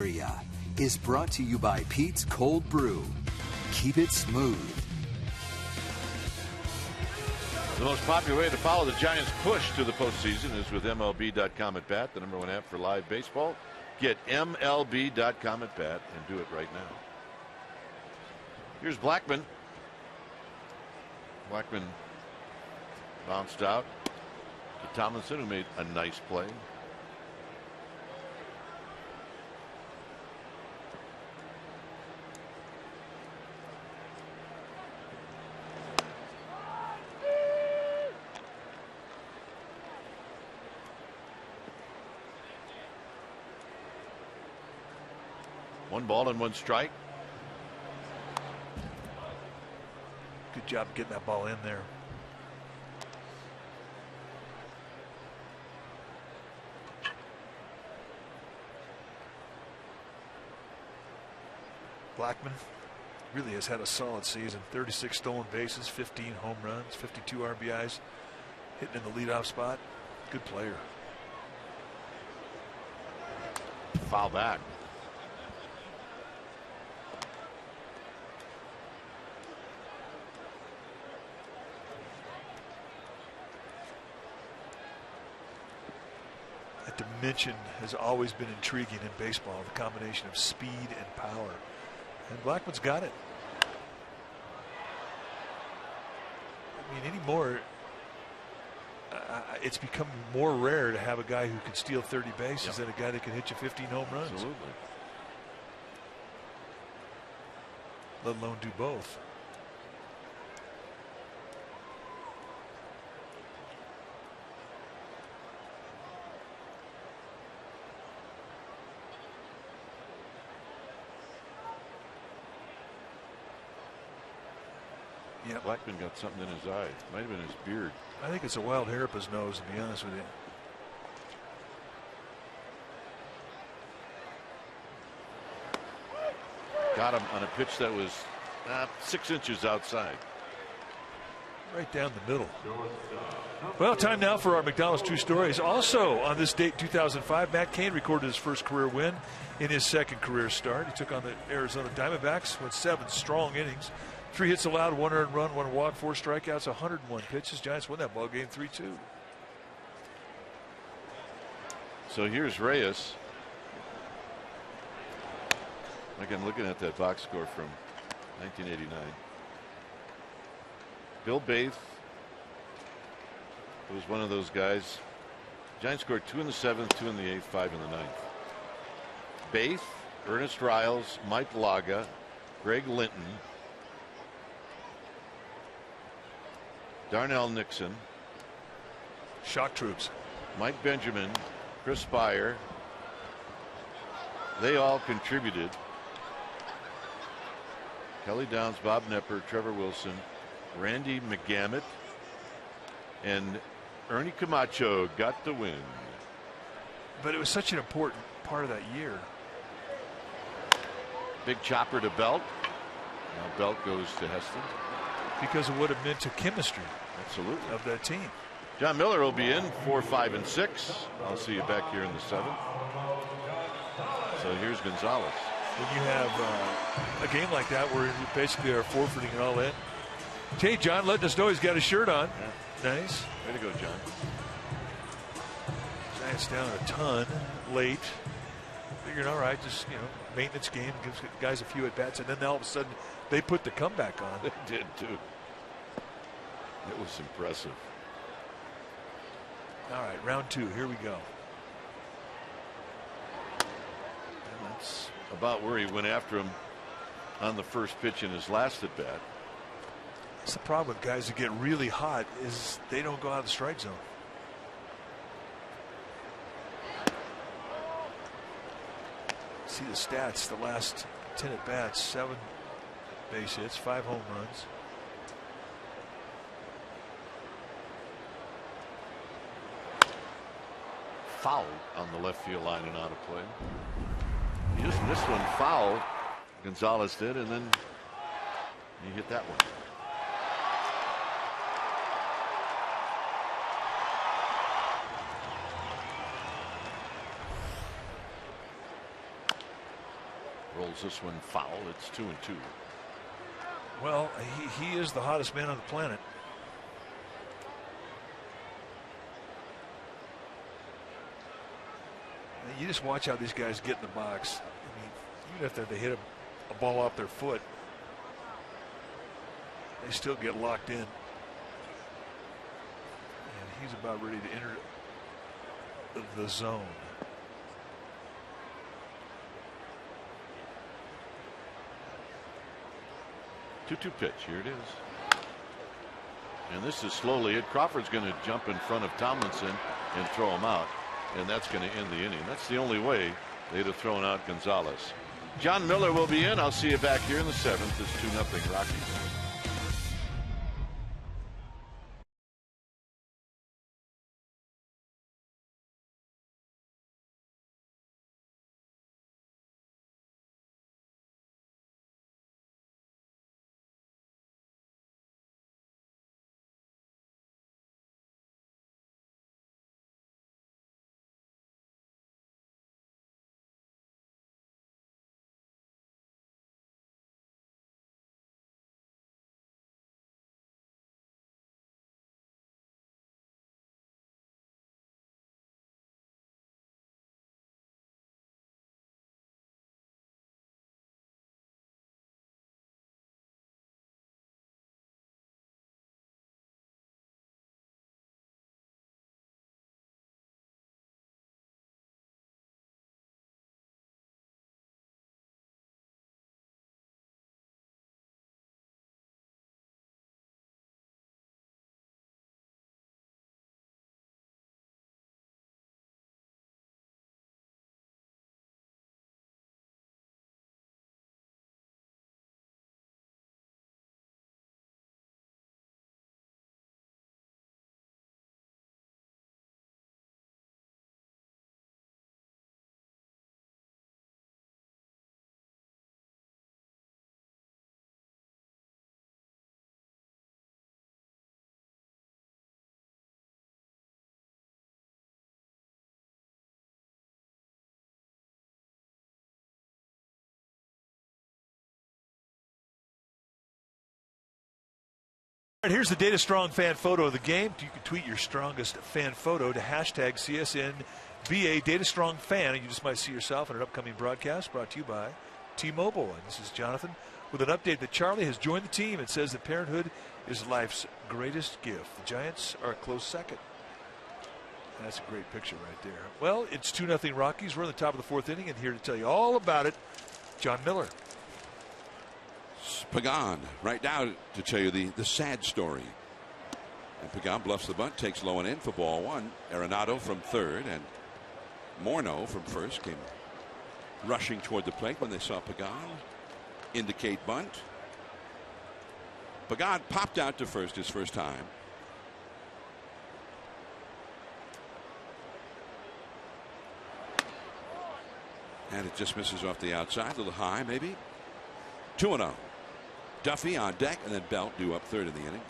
Area is brought to you by Pete's Cold Brew. Keep it smooth. The most popular way to follow the Giants' push to the postseason is with MLB.com at bat, the #1 app for live baseball. Get MLB.com at bat and do it right now. Here's Blackman. Blackman bounced out to Tomlinson, who made a nice play. One ball and 1 strike. Good job getting that ball in there. Blackman really has had a solid season. 36 stolen bases, 15 home runs, 52 RBIs, hitting in the leadoff spot. Good player. Foul back. That dimension has always been intriguing in baseball, the combination of speed and power. And Blackman's got it. I mean, anymore, it's become more rare to have a guy who can steal 30 bases than a guy that can hit you 15 home runs. Absolutely. let alone do both. Yeah, Blackman got something in his eye. Might have been his beard. I think it's a wild hair up his nose, to be honest with you. Got him on a pitch that was 6 inches outside. Right down the middle. Well, time now for our McDonald's True Stories. Also on this date, 2005, Matt Cain recorded his first career win in his second career start. He took on the Arizona Diamondbacks, went 7 strong innings. 3 hits allowed, 1 earned run, 1 walk, 4 strikeouts, 101 pitches. Giants won that ball game 3-2. So here's Reyes. Like I'm looking at that box score from 1989. Bill Baith was one of those guys. Giants scored 2 in the 7th, 2 in the 8th, 5 in the 9th. Baith, Ernest Riles, Mike Laga, Greg Linton, Darnell Nixon, Shock troops, Mike Benjamin, Chris Spire. They all contributed. Kelly Downs, Bob Knepper, Trevor Wilson, Randy McGammett, and Ernie Camacho got the win. But it was such an important part of that year. Big chopper to Belt. Now Belt goes to Heston. Because of what it meant to chemistry. Absolutely. Of that team. John Miller will be in 4, 5, and 6. I'll see you back here in the 7th. So here's Gonzalez. When you have a game like that where you basically are forfeiting it all in. Hey, John, letting us know he's got his shirt on. Yeah. Nice. Way to go, John. Giants down a ton late. Figured, all right, just, maintenance game, gives guys a few at bats, and then all of a sudden they put the comeback on. They did, too. It was impressive. All right, round 2. Here we go. And that's about where he went after him on the first pitch in his last at bat. That's the problem with guys that get really hot is they don't go out of the strike zone. See the stats, the last 10 at bats, 7 base hits, 5 home runs. Foul on the left field line and out of play. He just missed one foul. Gonzalez did, and then he hit that one. Rolls this one foul. It's 2-2. Well, he is the hottest man on the planet. You just watch how these guys get in the box. I mean, even if they hit a ball off their foot, they still get locked in. And he's about ready to enter the zone. Two pitch. Here it is. And this is slowly it. Crawford's going to jump in front of Tomlinson and throw him out. And that's going to end the inning. That's the only way they'd have thrown out Gonzalez. John Miller will be in. I'll see you back here in the 7th. It's 2-0 Rockies. All right, here's the Data Strong fan photo of the game. You can tweet your strongest fan photo to hashtag CSNBA Data Strong Fan, and you just might see yourself in an upcoming broadcast brought to you by T-Mobile. And this is Jonathan with an update that Charlie has joined the team and says that parenthood is life's greatest gift. The Giants are a close second. That's a great picture right there. Well, it's 2-0 Rockies. We're in the top of the fourth inning, and here to tell you all about it, John Miller. Pagan right now to tell you the sad story. And Pagan bluffs the bunt, takes low and in for ball one. Arenado from third and Morneau from first came rushing toward the plate when they saw Pagan indicate bunt. Pagan popped out to first his first time. And it just misses off the outside, a little high maybe. 2-0. Duffy on deck, and then Belt due up third in the inning.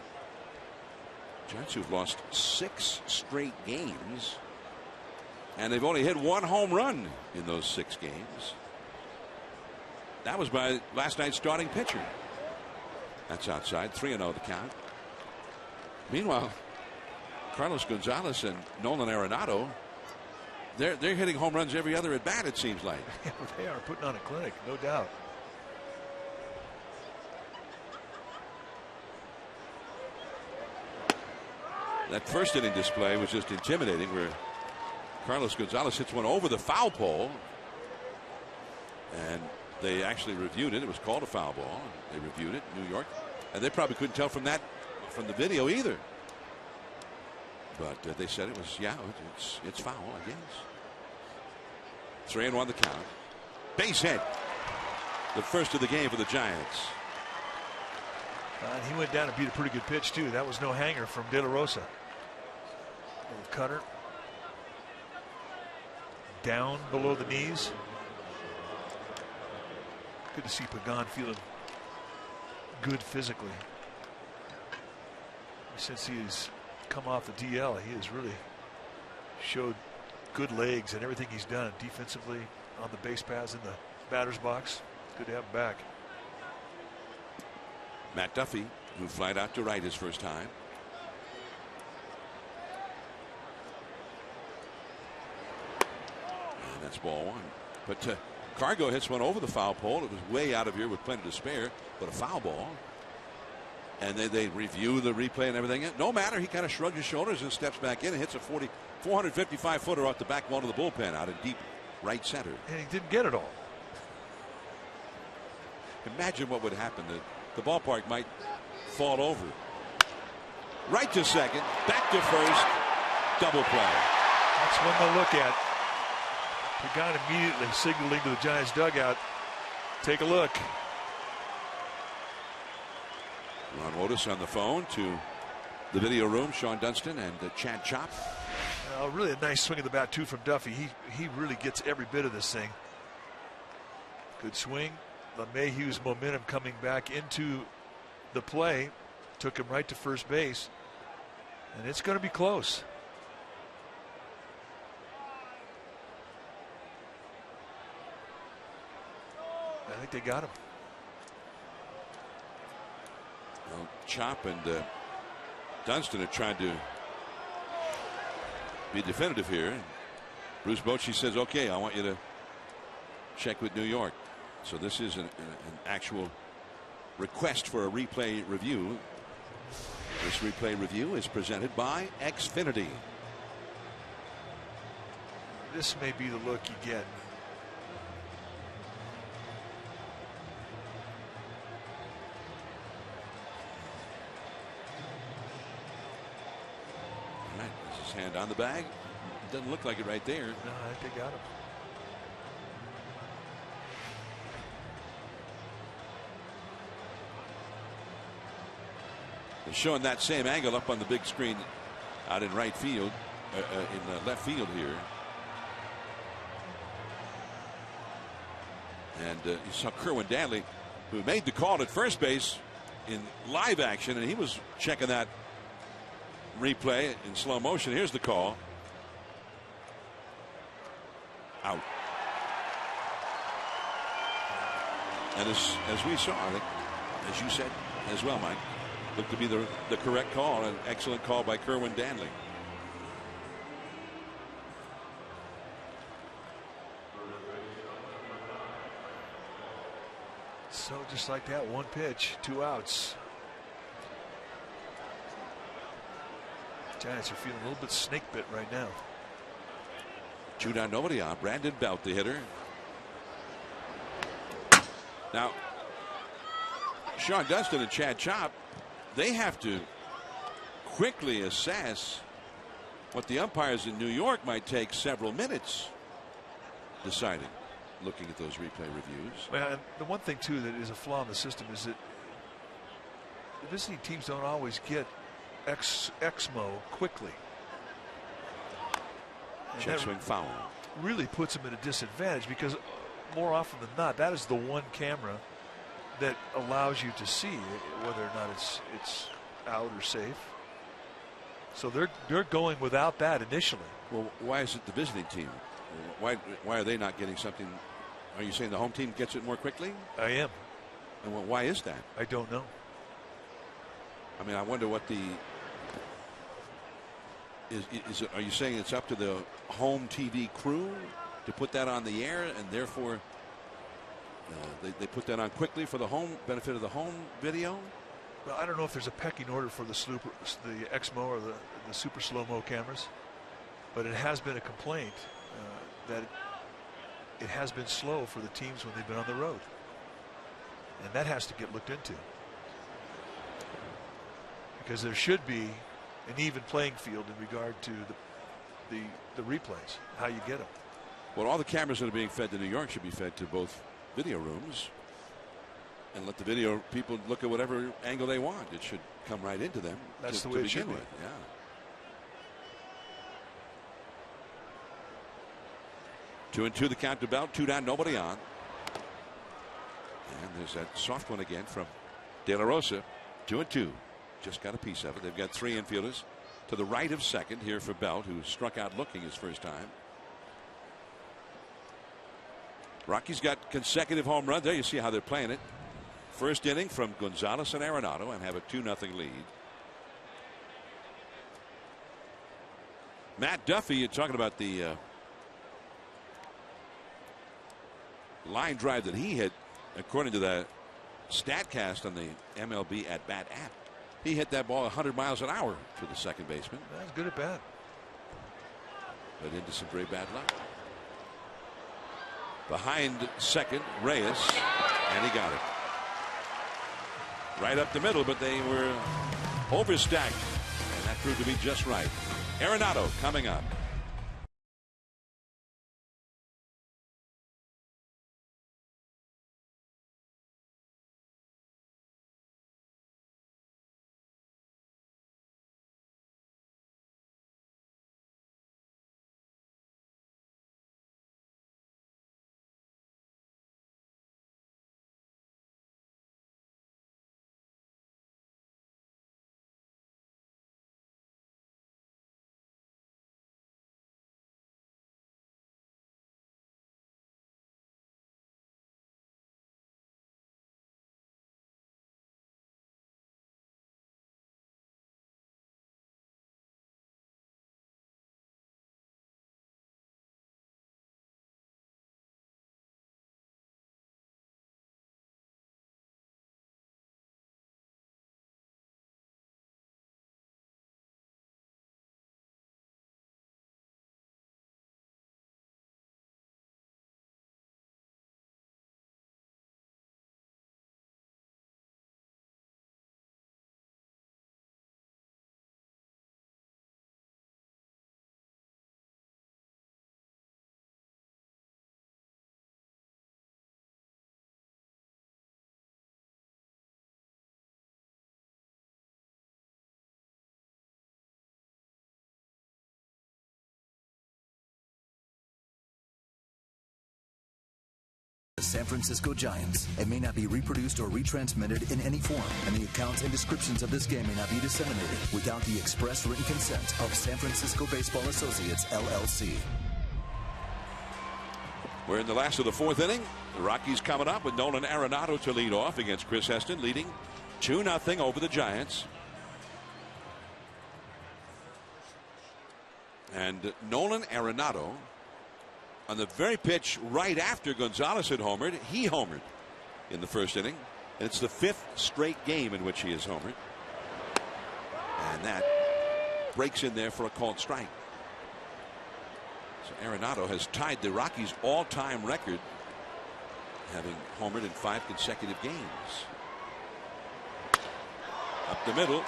Giants who've lost 6 straight games, and they've only hit 1 home run in those 6 games. That was by last night's starting pitcher. That's outside. 3-0 the count. Meanwhile, Carlos Gonzalez and Nolan Arenado, they're hitting home runs every other at bat, it seems like. They are putting on a clinic, no doubt. That first inning display was just intimidating, where Carlos Gonzalez hits one over the foul pole, and they actually reviewed it. It was called a foul ball. They reviewed it in New York, and they probably couldn't tell from the video either. But they said it was, yeah, it's foul, I guess. 3-1 the count. Base hit. The first of the game for the Giants. And he went down and beat a pretty good pitch too. That was no hanger from De La Rosa. Little cutter. Down below the knees. Good to see Pagan feeling good physically. Since he's come off the DL, he has really showed good legs and everything he's done defensively, on the base paths, in the batter's box. Good to have him back. Matt Duffy, who flied out to right his first time. And that's ball one. But Cargo hits one over the foul pole. It was way out of here with plenty to spare, but a foul ball. And they review the replay and everything. No matter, he kind of shrugs his shoulders and steps back in and hits a 455 footer off the back wall of the bullpen out in deep right center. And he didn't get it all. Imagine what would happen. The ballpark might fall over. Right to second, back to first, double play. That's one to look at. Pagan immediately signaling to the Giants dugout. Take a look. Ron Wotus on the phone to the video room. Sean Dunston and Chad Chop. Really a nice swing of the bat too from Duffy. He really gets every bit of this thing. Good swing. LeMahieu's momentum coming back into the play took him right to first base, and it's going to be close. I think they got him. Well, Chop and Dunston are trying to be definitive here. Bruce Bochy says, okay, I want you to check with New York. So this is an actual request for a replay review. This replay review is presented by Xfinity. This may be the look you get. All right, this is hand on the bag. It doesn't look like it right there. No, I think they got him. They're showing that same angle up on the big screen out in right field, in the left field here. And you saw Kerwin Danley, who made the call at first base in live action, and he was checking that replay in slow motion. Here's the call. Out. And as we saw, I think, as you said as well, Mike, looked to be the correct call. An excellent call by Kerwin Danley. So just like that, one pitch, 2 outs. Giants are feeling a little bit snake bit right now. 2 down, nobody on. Brandon Belt, the hitter. Now, Sean Dunston and Chad Chopp, they have to quickly assess what the umpires in New York might take several minutes deciding, looking at those replay reviews. Well, and the one thing, too, that is a flaw in the system is that the visiting teams don't always get XMO quickly. And check swing foul. Really puts them at a disadvantage because more often than not, that is the one camera that allows you to see whether or not it's out or safe. So they're going without that initially. Well, why is it the visiting team? Why are they not getting something? Are you saying the home team gets it more quickly? I am. And why is that? I don't know. I mean, I wonder what the is it, are you saying it's up to the home TV crew to put that on the air, and therefore they put that on quickly for the home benefit of the home video? Well, I don't know if there's a pecking order for the XMO or the super slow-mo cameras, but it has been a complaint that it has been slow for the teams when they've been on the road, and that has to get looked into because there should be an even playing field in regard to the replays, how you get them. Well, all the cameras that are being fed to New York should be fed to both video rooms, and let the video people look at whatever angle they want. It should come right into them. That's the way it should be. Yeah. Two and two, the count to Belt. 2 down, nobody on. And there's that soft one again from De La Rosa. 2-2. Just got a piece of it. They've got 3 infielders to the right of second here for Belt, who struck out looking his first time. Rockies got consecutive home runs. There you see how they're playing it. First inning from Gonzalez and Arenado, and have a 2-0 lead. Matt Duffy, you're talking about the line drive that he hit, according to the StatCast on the MLB at bat app. He hit that ball 100 miles an hour to the second baseman. That's good at bat. But into some very bad luck. Behind second, Reyes, and he got it. Right up the middle, but they were overstacked, and that proved to be just right. Arenado coming up. The San Francisco Giants. It may not be reproduced or retransmitted in any form, and the accounts and descriptions of this game may not be disseminated without the express written consent of San Francisco Baseball Associates, LLC. We're in the last of the 4th inning. The Rockies coming up with Nolan Arenado to lead off against Chris Heston, leading 2-0 over the Giants. And Nolan Arenado, on the very pitch right after Gonzalez had homered, he homered in the first inning. And it's the 5th straight game in which he has homered. And that breaks in there for a called strike. So Arenado has tied the Rockies' all-time record, having homered in 5 consecutive games. Up the middle,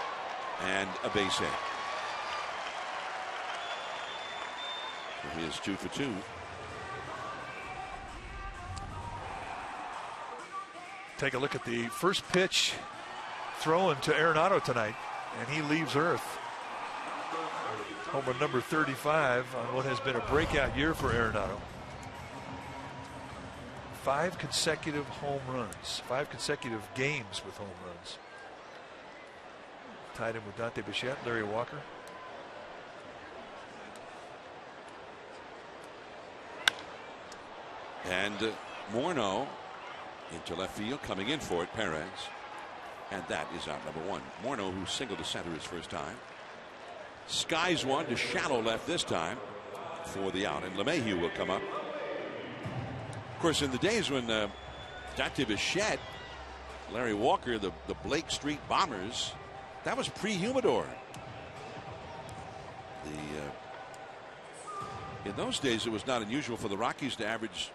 and a base hit. So he is 2 for 2. Take a look at the first pitch thrown to Arenado tonight, and he leaves Earth. Homer number 35 on what has been a breakout year for Arenado. 5 consecutive home runs, 5 consecutive games with home runs. Tied in with Dante Bichette, Larry Walker. And Morneau into left field, coming in for it, Perez. And that is out number 1. Morneau, who singled to center his first time. Skies one to shallow left this time for the out. And LeMahieu will come up. Of course, in the days when Dante Bichette, Larry Walker, the Blake Street Bombers, that was pre-Humidor. In those days, it was not unusual for the Rockies to average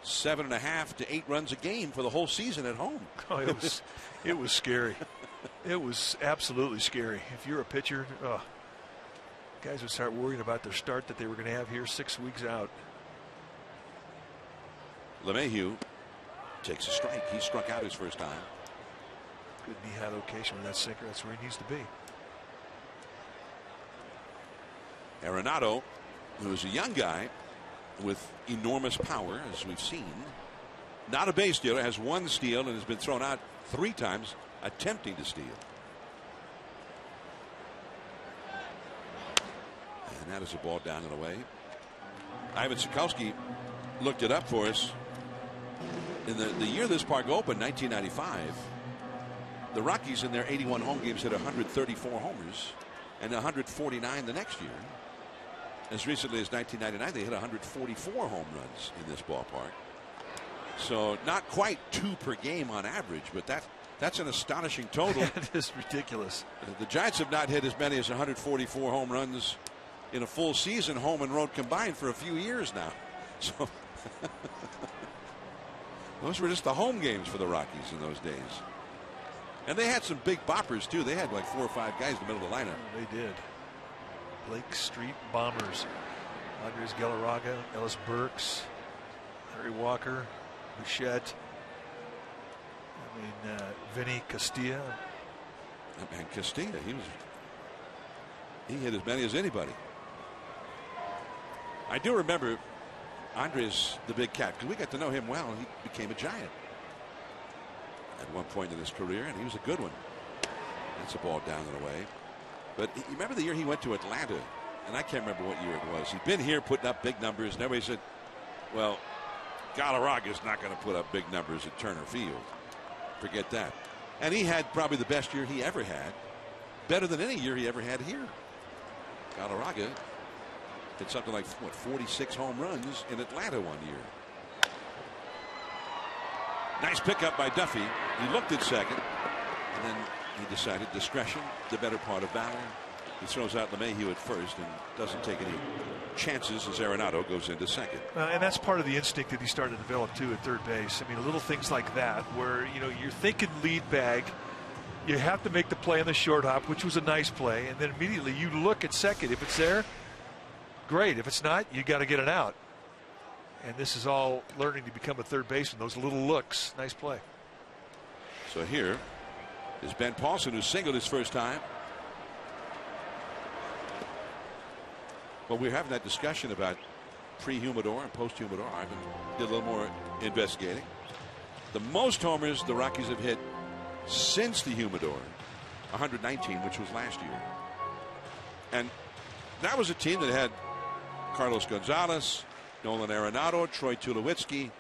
7.5 to 8 runs a game for the whole season at home. Oh, it was scary. It was absolutely scary. If you're a pitcher, guys would start worrying about their start that they were going to have here 6 weeks out. LeMahieu takes a strike. He struck out his first time. Good knee-high location with that sinker. That's where he needs to be. Arenado, who is a young guy with enormous power, as we've seen. Not a base stealer, has 1 steal and has been thrown out 3 times attempting to steal. And that is a ball down and away. Ivan Sikowski looked it up for us. In the year this park opened, 1995, the Rockies in their 81 home games hit 134 homers and 149 the next year. As recently as 1999, they hit 144 home runs in this ballpark. So not quite 2 per game on average, but that's an astonishing total. It is ridiculous. The Giants have not hit as many as 144 home runs in a full season, home and road combined, for a few years now. So those were just the home games for the Rockies in those days. And they had some big boppers too. They had like 4 or 5 guys in the middle of the lineup. They did. Blake Street Bombers. Andres Galarraga, Ellis Burks, Larry Walker, Bichette. Vinny Castilla. And Castilla, he hit as many as anybody. I do remember Andres the Big Cat, because we got to know him well. He became a Giant at one point in his career, and he was a good one. That's a ball down and away. But you remember the year he went to Atlanta, and I can't remember what year it was. He'd been here putting up big numbers, and everybody said, well, Galarraga's not going to put up big numbers at Turner Field. Forget that. And he had probably the best year he ever had, better than any year he ever had here. Galarraga did something like, 46 home runs in Atlanta one year. Nice pickup by Duffy. He looked at second, and then he decided discretion, the better part of valor. He throws out LeMahieu at first and doesn't take any chances as Arenado goes into second. And that's part of the instinct that he started to develop too at third base. I mean, little things like that where, you're thinking lead bag. You have to make the play on the short hop, which was a nice play, and then immediately you look at second. If it's there, great. If it's not, you got to get it out. And this is all learning to become a third baseman. Those little looks. Nice play. So here is Ben Paulson, who singled his first time. Well, we're having that discussion about pre-Humidor and post-Humidor. Ivan did a little more investigating. The most homers the Rockies have hit since the Humidor, 119, which was last year. And that was a team that had Carlos Gonzalez, Nolan Arenado, Troy Tulowitzki,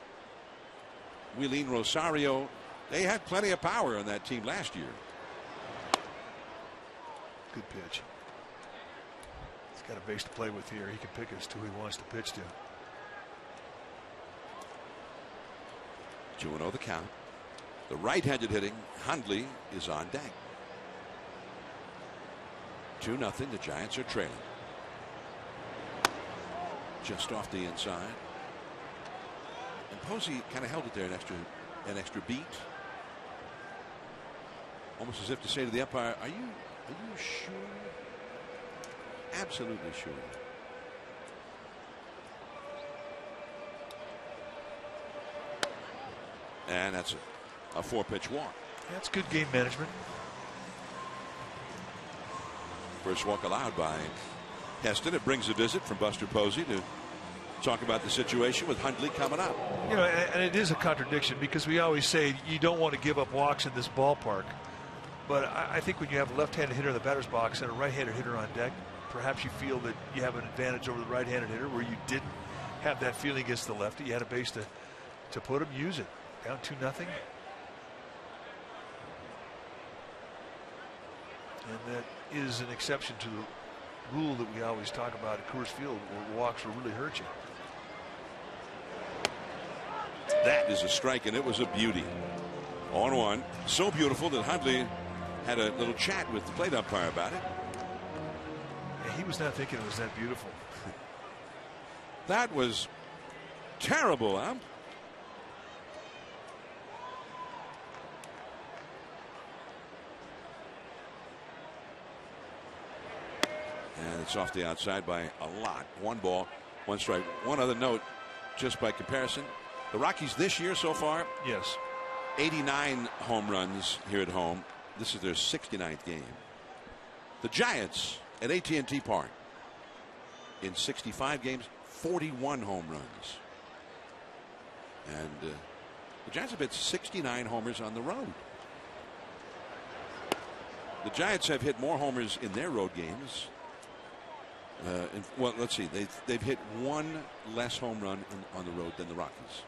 Wilin Rosario. They had plenty of power on that team last year. Good pitch. He's got a base to play with here. He can pick as to who he wants to pitch to. 2-0 the count. The right-handed hitting Hundley is on deck. 2-0. The Giants are trailing. Just off the inside. And Posey kind of held it there an extra beat. Almost as if to say to the umpire, are you sure? Absolutely sure. And that's a 4-pitch walk. That's good game management. First walk allowed by Heston. It brings a visit from Buster Posey to talk about the situation with Hundley coming up. You know, and it is a contradiction because we always say you don't want to give up walks in this ballpark. But I think when you have a left-handed hitter in the batter's box and a right-handed hitter on deck, perhaps you feel that you have an advantage over the right-handed hitter where you didn't have that feeling against the lefty. You had a base to put him, use it. Down 2-0. And that is an exception to the rule that we always talk about at Coors Field, where walks will really hurt you. That is a strike, and it was a beauty. 0-1. So beautiful that Hundley had a little chat with the plate umpire about it. Yeah, he was not thinking it was that beautiful. That was terrible, huh? And it's off the outside by a lot. 1 ball, 1 strike. One other note, just by comparison, the Rockies this year so far, yes, 89 home runs here at home. This is their 69th game. The Giants at AT&T Park in 65 games, 41 home runs. And the Giants have hit 69 homers on the road. The Giants have hit more homers in their road games. Well, let's see. They've hit 1 less home run on the road than the Rockies.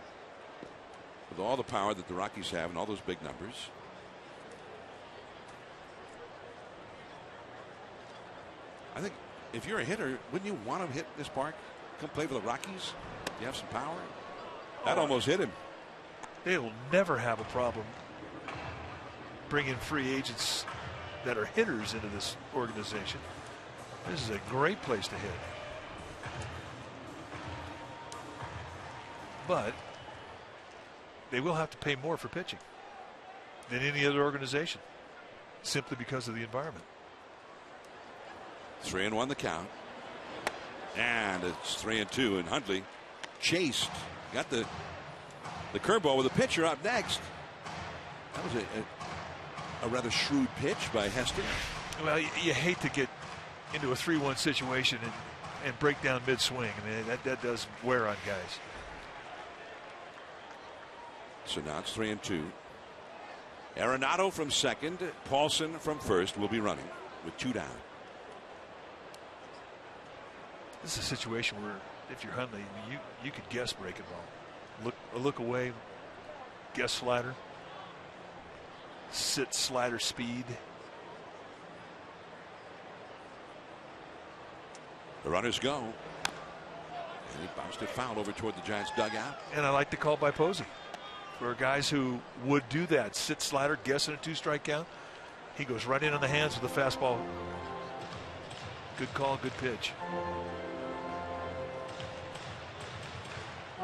With all the power that the Rockies have and all those big numbers. I think if you're a hitter, wouldn't you want to hit this park? Come play for the Rockies? You have some power? That almost hit him. They'll never have a problem bringing free agents that are hitters into this organization. This is a great place to hit. But they will have to pay more for pitching than any other organization simply because of the environment. 3-1 the count. And it's 3-2, and Hundley chased. Got the curveball with the pitcher up next. That was a rather shrewd pitch by Heston. Well, you hate to get into a 3-1 situation and break down mid-swing. I mean, that does wear on guys. So now it's 3-2. Arenado from second. Paulson from first will be running with 2 down. This is a situation where if you're Hundley, you could guess breaking ball. Look away, guess slider, sit slider speed. The runners go. And he bounced it foul over toward the Giants dugout. And I like the call by Posey. For guys who would do that, sit slider, guessing a 2-strike count, he goes right in on the hands with the fastball. Good call, good pitch.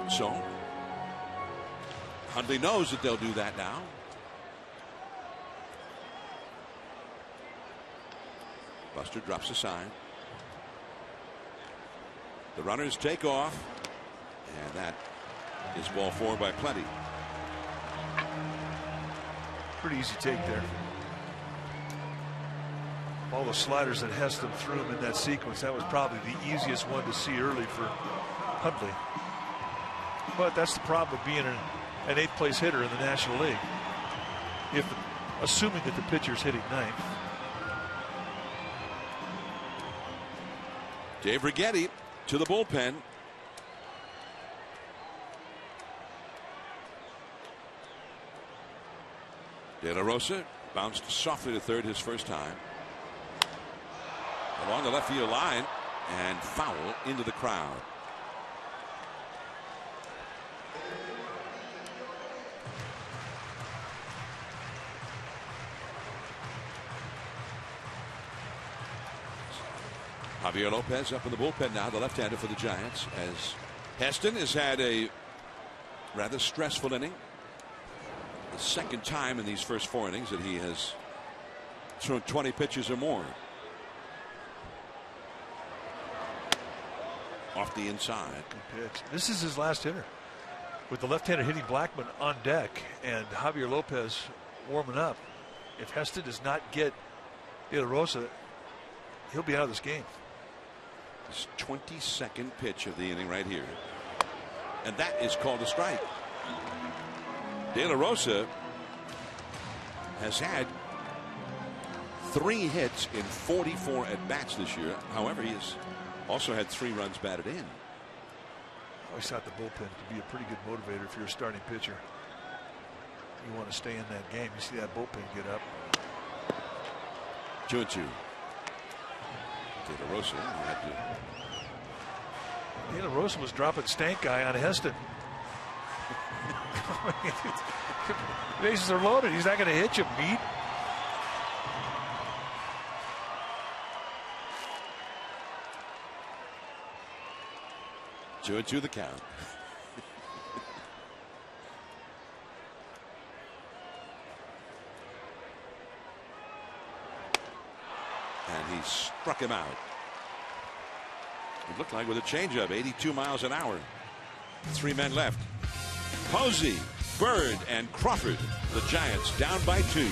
So Hundley knows that they'll do that now. Buster drops a sign. The runners take off, and that is ball 4 by plenty. Pretty easy take there. All the sliders that Heston threw him in that sequence, that was probably the easiest one to see early for Hundley. But that's the problem with being an 8th place hitter in the National League. Assuming that the pitcher's hitting 9th. Dave Righetti to the bullpen. De La Rosa bounced softly to third his first time. along the left field line and foul into the crowd. Javier Lopez up in the bullpen now, the left-hander for the Giants, as Heston has had a rather stressful inning. The second time in these first 4 innings that he has thrown 20 pitches or more. Off the inside. Good pitch. This is his last hitter, with the left-hander hitting Blackman on deck and Javier Lopez warming up. If Heston does not get De La Rosa, he'll be out of this game. His 22nd pitch of the inning right here, and that is called a strike. De La Rosa has had 3 hits in 44 at bats this year. However, he has also had 3 runs batted in. I always thought the bullpen could be a pretty good motivator if you're a starting pitcher. You want to stay in that game. You see that bullpen get up. 2-2. De La Rosa had to. De La Rosa was dropping stank guy on Heston. Bases are loaded. He's not going to hit you, meat. Two and two the count. And he struck him out. It looked like with a changeup, 82 miles an hour. 3 men left. Posey, Bird, and Crawford. The Giants down by 2.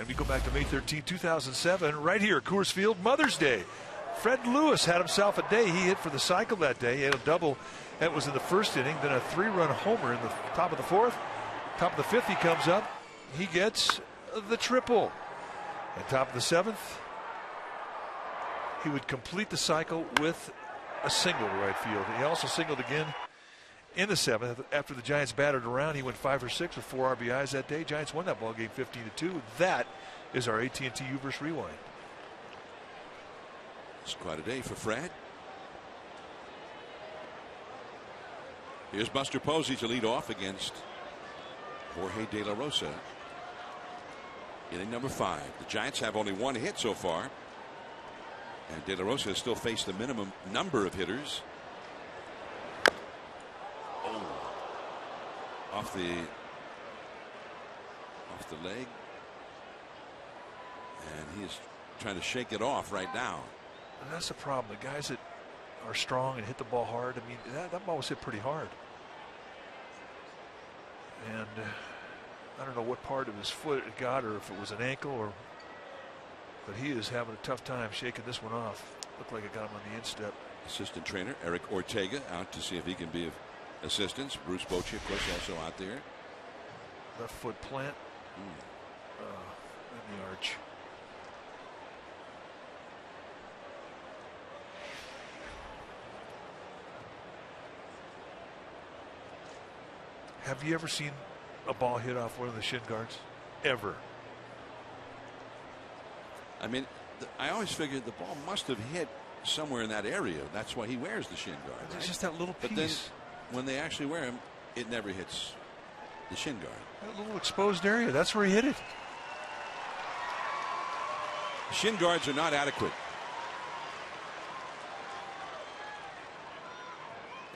We go back to May 13, 2007, right here at Coors Field, Mother's Day. Fred Lewis had himself a day. He hit for the cycle that day. He had a double. That was in the first inning. Then a 3-run homer in the top of the 4th. Top of the 5th, he comes up. He gets the triple. At top of the 7th, he would complete the cycle with a single to right field. He also singled again in the 7th. After the Giants battered around, he went 5 for 6 with 4 RBIs that day. Giants won that ball game 15-2. That is our AT&T Uverse Rewind. It's quite a day for Fred. Here's Buster Posey to lead off against Jorge De La Rosa. Inning number 5. The Giants have only 1 hit so far. And De La Rosa has still faced the minimum number of hitters. Off the leg, and he's trying to shake it off right now. And that's the problem. The guys that are strong and hit the ball hard, I mean, that ball was hit pretty hard. And I don't know what part of his foot it got, or if it was an ankle, but he is having a tough time shaking this one off. Looked like it got him on the instep. Assistant trainer Eric Ortega out to see if he can be of assistance. Bruce Bochy, of course, also out there. Left foot plant. In the arch. Have you ever seen a ball hit off one of the shin guards? Ever? I mean, I always figured the ball must have hit somewhere in that area. That's why he wears the shin guard. It's right? just that little piece. But then when they actually wear him, it never hits the shin guard. That little exposed area, that's where he hit it. Shin guards are not adequate.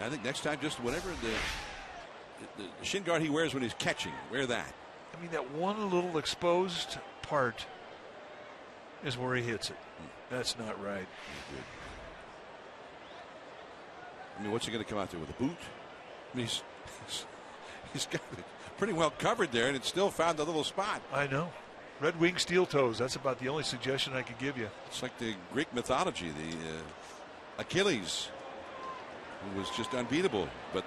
I think next time, just whatever the shin guard he wears when he's catching, wear that. I mean, that one little exposed part is where he hits it. That's not right. I mean, what's he going to come out there with, a boot? I mean, he's got it pretty well covered there, and it still found a little spot. I know. Red wing steel toes. That's about the only suggestion I could give you. It's like the Greek mythology, the Achilles, who was just unbeatable, but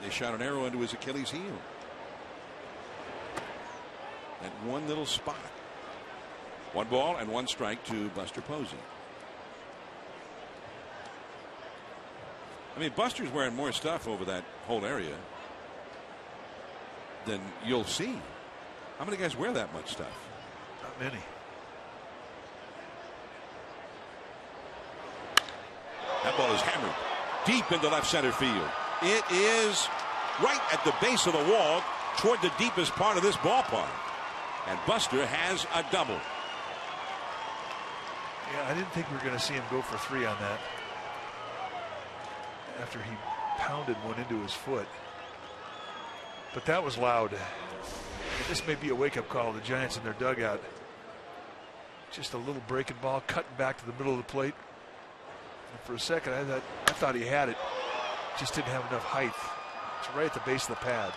they shot an arrow into his Achilles heel. That one little spot. 1 ball and 1 strike to Buster Posey. I mean, Buster's wearing more stuff over that whole area than you'll see. How many guys wear that much stuff? Not many. That ball is hammered deep into left center field. It is right at the base of the wall toward the deepest part of this ballpark. And Buster has a double. Yeah, I didn't think we were going to see him go for 3 on that after he pounded one into his foot. But that was loud. This may be a wake-up call to the Giants in their dugout. Just a little breaking ball, cutting back to the middle of the plate. And for a second, I thought he had it. Just didn't have enough height. It's right at the base of the pad.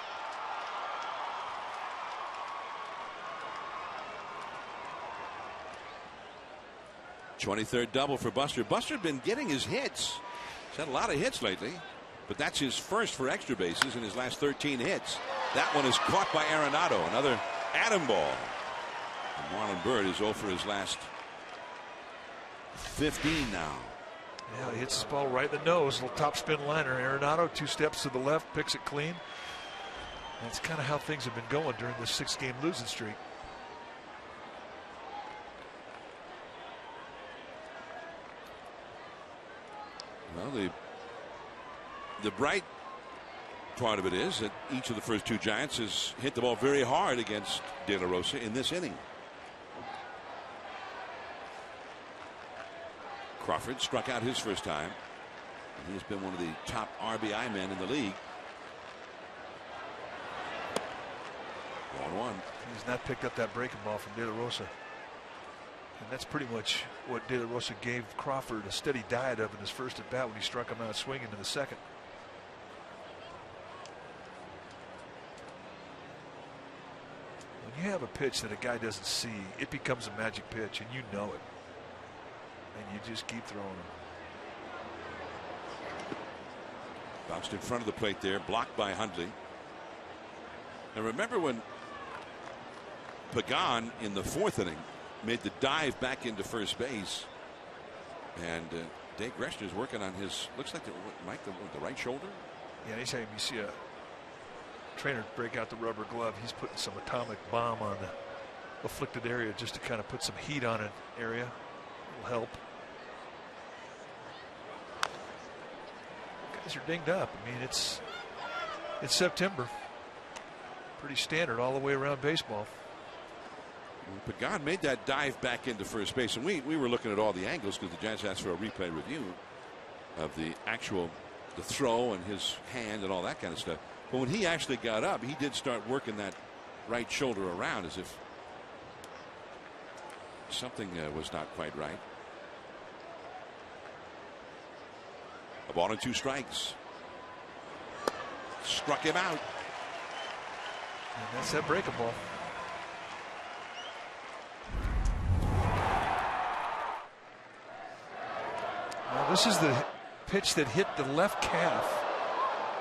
'23rd double for Buster. Buster's been getting his hits. He's had a lot of hits lately, but that's his first for extra bases in his last 13 hits. That one is caught by Arenado. Another atom ball. And Marlon Byrd is 0 for his last 15 now. Yeah, he hits this ball right in the nose. Little top spin liner. Arenado 2 steps to the left, picks it clean. That's kind of how things have been going during this 6-game losing streak. Well, the bright part of it is that each of the first 2 Giants has hit the ball very hard against De La Rosa in this inning. Crawford struck out his first time. He's been one of the top RBI men in the league. 1-1. He's not picked up that breaking ball from De La Rosa. And that's pretty much what De La Rosa gave Crawford a steady diet of in his first at bat when he struck him out swinging in the second. When you have a pitch that a guy doesn't see, it becomes a magic pitch, and you know it. And you just keep throwing them. Bounced in front of the plate there, blocked by Hundley. And remember when Pagan in the 4th inning made the dive back into first base, and Dave Greshner's working on his, looks like the right shoulder. Yeah, anytime you see a trainer break out the rubber glove, he's putting some atomic bomb on the afflicted area just to kind of put some heat on an area. It'll help. Guys are dinged up. I mean, it's September. Pretty standard all the way around baseball. Pagan made that dive back into first base, and we were looking at all the angles because the Giants asked for a replay review of the throw and his hand and all that kind of stuff. But when he actually got up, he did start working that right shoulder around as if something was not quite right. A ball and 2 strikes. Struck him out. And that's that breaking ball. Now this is the pitch that hit the left calf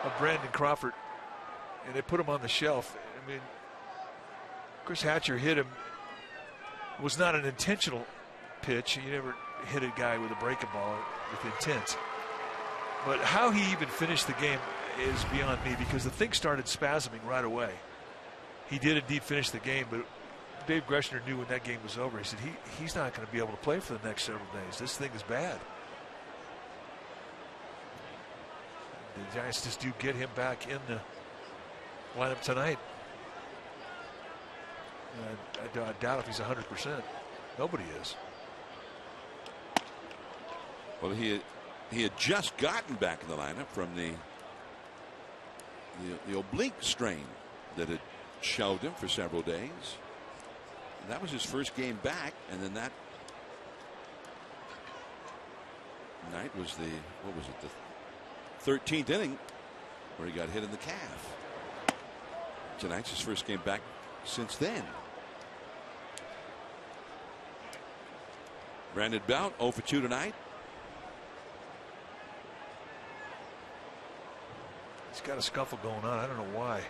of Brandon Crawford, and they put him on the shelf. I mean, Chris Hatcher hit him. It was not an intentional pitch. You never hit a guy with a breaking ball with intent. But how he even finished the game is beyond me, because the thing started spasming right away. He did indeed finish the game, but Dave Greshner knew when that game was over. He said he's not going to be able to play for the next several days. This thing is bad. The Giants just do get him back in the lineup tonight. I doubt if he's 100%. Nobody is. Well, he had just gotten back in the lineup from the oblique strain that had shelved him for several days. And that was his first game back, and then that night was the 13th inning where he got hit in the calf. Tonight's his first game back since then. Brandon Belt 0 for 2 tonight. He's got a scuffle going on. I don't know why.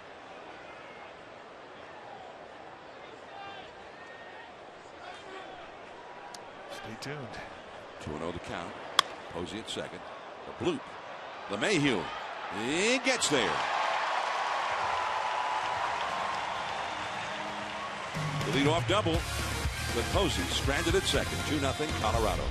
Stay tuned. 2-0 the count. Posey at second. The bloop. LeMahieu. He gets there. The leadoff double. But Posey stranded at second. 2-0 Colorado.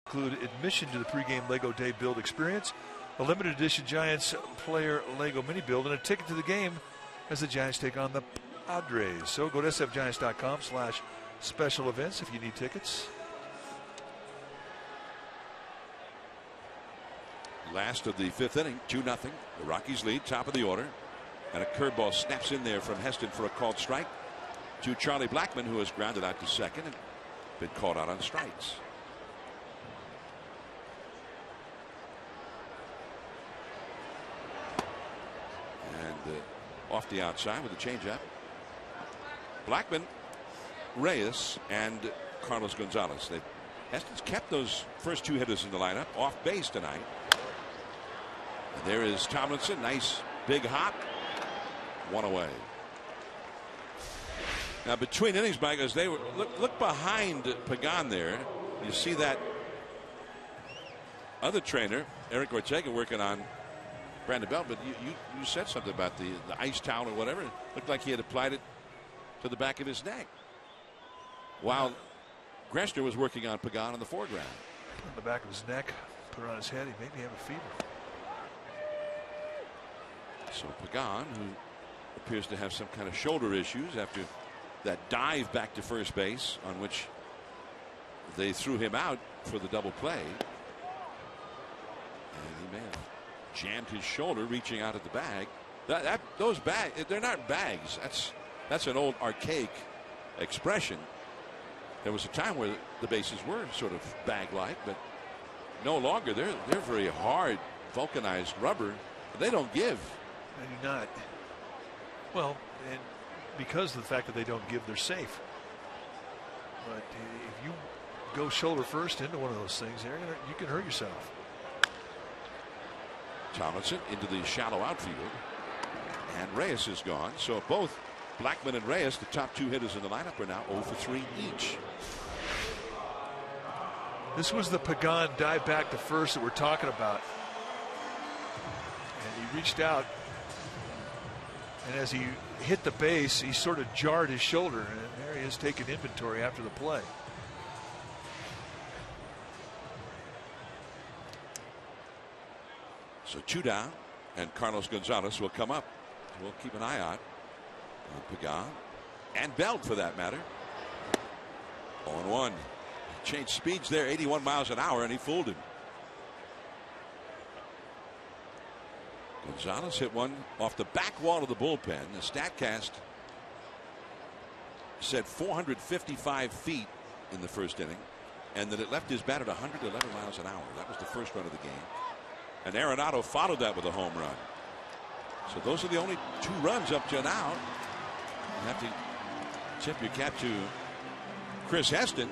Include admission to the pregame Lego Day Build experience, a limited edition Giants player Lego mini build, and a ticket to the game as the Giants take on the Padres. So go to sfgiants.com/special events if you need tickets. Last of the 5th inning, 2-0. The Rockies lead, top of the order. And a curveball snaps in there from Heston for a called strike to Charlie Blackmon, who has grounded out to second and been called out on strikes. And off the outside with a changeup. Blackmon, Reyes, and Carlos Gonzalez. Heston's kept those first 2 hitters in the lineup off base tonight. And there is Tomlinson. Nice big hop. 1 away. Now between innings, Mike, as they were look behind Pagan there, you see that other trainer, Eric Ortega, working on Brandon Belt. But you said something about the ice towel or whatever. It looked like he had applied it to the back of his neck, while Greshner was working on Pagan in the foreground. On the back of his neck, put it on his head. He made me have a fever. So Pagan, who appears to have some kind of shoulder issues after that dive back to first base on which they threw him out for the double play. And he may have jammed his shoulder reaching out at the bag. Those bags, they're not bags. That's an old archaic expression. There was a time where the bases were sort of bag-like, but no longer. They're very hard, vulcanized rubber. They don't give. They do not. Well, and because of the fact that they don't give, they're safe. But if you go shoulder first into one of those things, you can hurt yourself. Tomlinson into the shallow outfield, and Reyes is gone. So both Blackmon and Reyes, the top two hitters in the lineup, are now 0 for 3 each. This was the Pagan dive back to first that we're talking about. And he reached out, and as he hit the base, he sort of jarred his shoulder, and there he is taking inventory after the play. So 2 down, and Carlos Gonzalez will come up. We'll keep an eye on Pagan and Belt for that matter. 0-1. Changed speeds there, 81 miles an hour, and he fooled him. Gonzalez hit one off the back wall of the bullpen. The StatCast said 455 feet in the first inning, and that it left his bat at 111 miles an hour. That was the first run of the game. And Arenado followed that with a home run. So those are the only 2 runs up to now. You have to tip your cap to Chris Heston,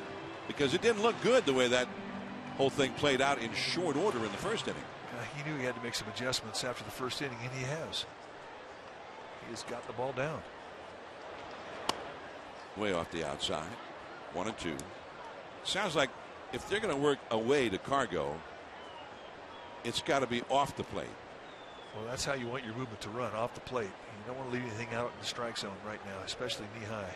because it didn't look good the way that whole thing played out in short order in the first inning. He knew he had to make some adjustments after the first inning, and he has. He has got the ball down. Way off the outside. 1-2. Sounds like if they're going to work away to Cargo, it's got to be off the plate. Well, that's how you want your movement to run, off the plate. You don't want to leave anything out in the strike zone right now, especially knee high.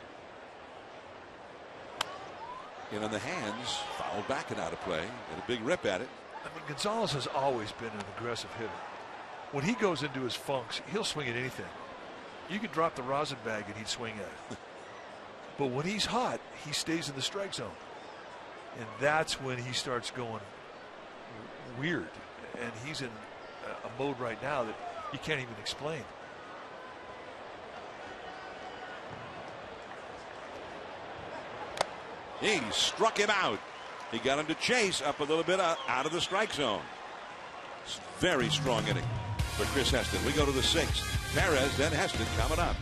In on the hands, fouled back and out of play. Get a big rip at it. I mean, Gonzalez has always been an aggressive hitter. When he goes into his funks, he'll swing at anything. You could drop the rosin bag and he'd swing at it. But when he's hot, he stays in the strike zone. And that's when he starts going weird. And he's in a mode right now that you can't even explain. He struck him out. He got him to chase up a little bit out of the strike zone. It's very strong inning for Chris Heston. We go to the 6th. Perez, then Heston coming up.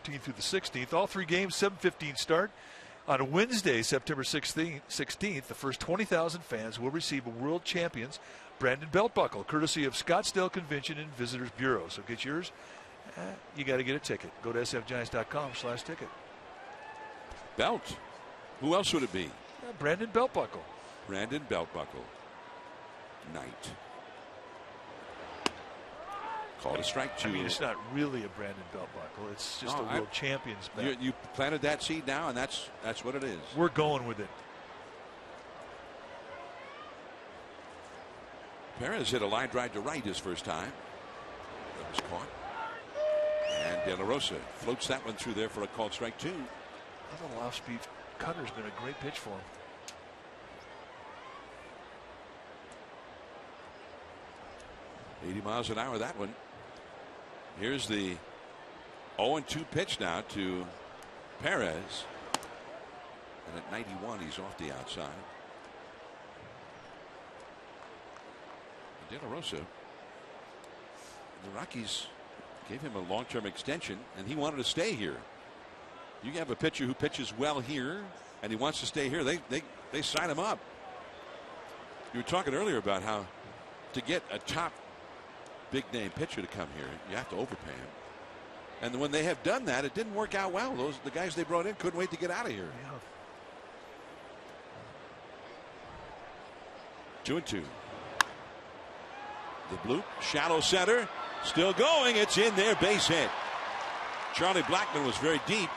Through the 16th, all 3 games, 7:15 start. On Wednesday, September 16th, the first 20,000 fans will receive a World Champions Brandon belt buckle, courtesy of Scottsdale Convention and Visitors Bureau. So get yours. You got to get a ticket. Go to sfgiants.com/ticket. Belt. Who else would it be? Brandon belt buckle. Brandon belt buckle. Knight. Called a strike 2. I mean, it's not really a Brandon belt buckle. It's just a World Champions belt. You planted that seed now, and that's what it is. We're going with it. Perez hit a line drive to right his first time. That was caught. And De La Rosa floats that one through there for a called strike 2. That little off-speed cutter's been a great pitch for him. $80 miles an hour, that one. Here's the 0-2 pitch now to Perez. And at 91, he's off the outside. De La Rosa, the Rockies gave him a long-term extension, and he wanted to stay here. You have a pitcher who pitches well here, and he wants to stay here. They sign him up. You were talking earlier about how to get a top big-name pitcher to come here, you have to overpay him. And when they have done that, it didn't work out well. The guys they brought in couldn't wait to get out of here. Yeah. 2-2. The bloop, shallow center, still going. It's in there, base hit. Charlie Blackmon was very deep,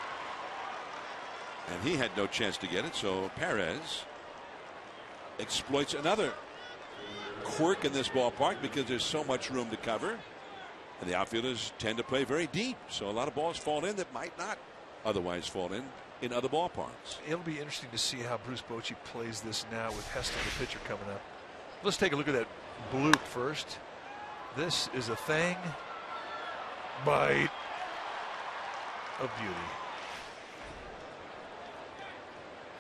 and he had no chance to get it. So Perez exploits another quirk in this ballpark because there's so much room to cover, and the outfielders tend to play very deep. So a lot of balls fall in that might not otherwise fall in other ballparks. It'll be interesting to see how Bruce Bochy plays this now with Heston, the pitcher, coming up. Let's take a look at that bloop first. This is a thing bite of beauty.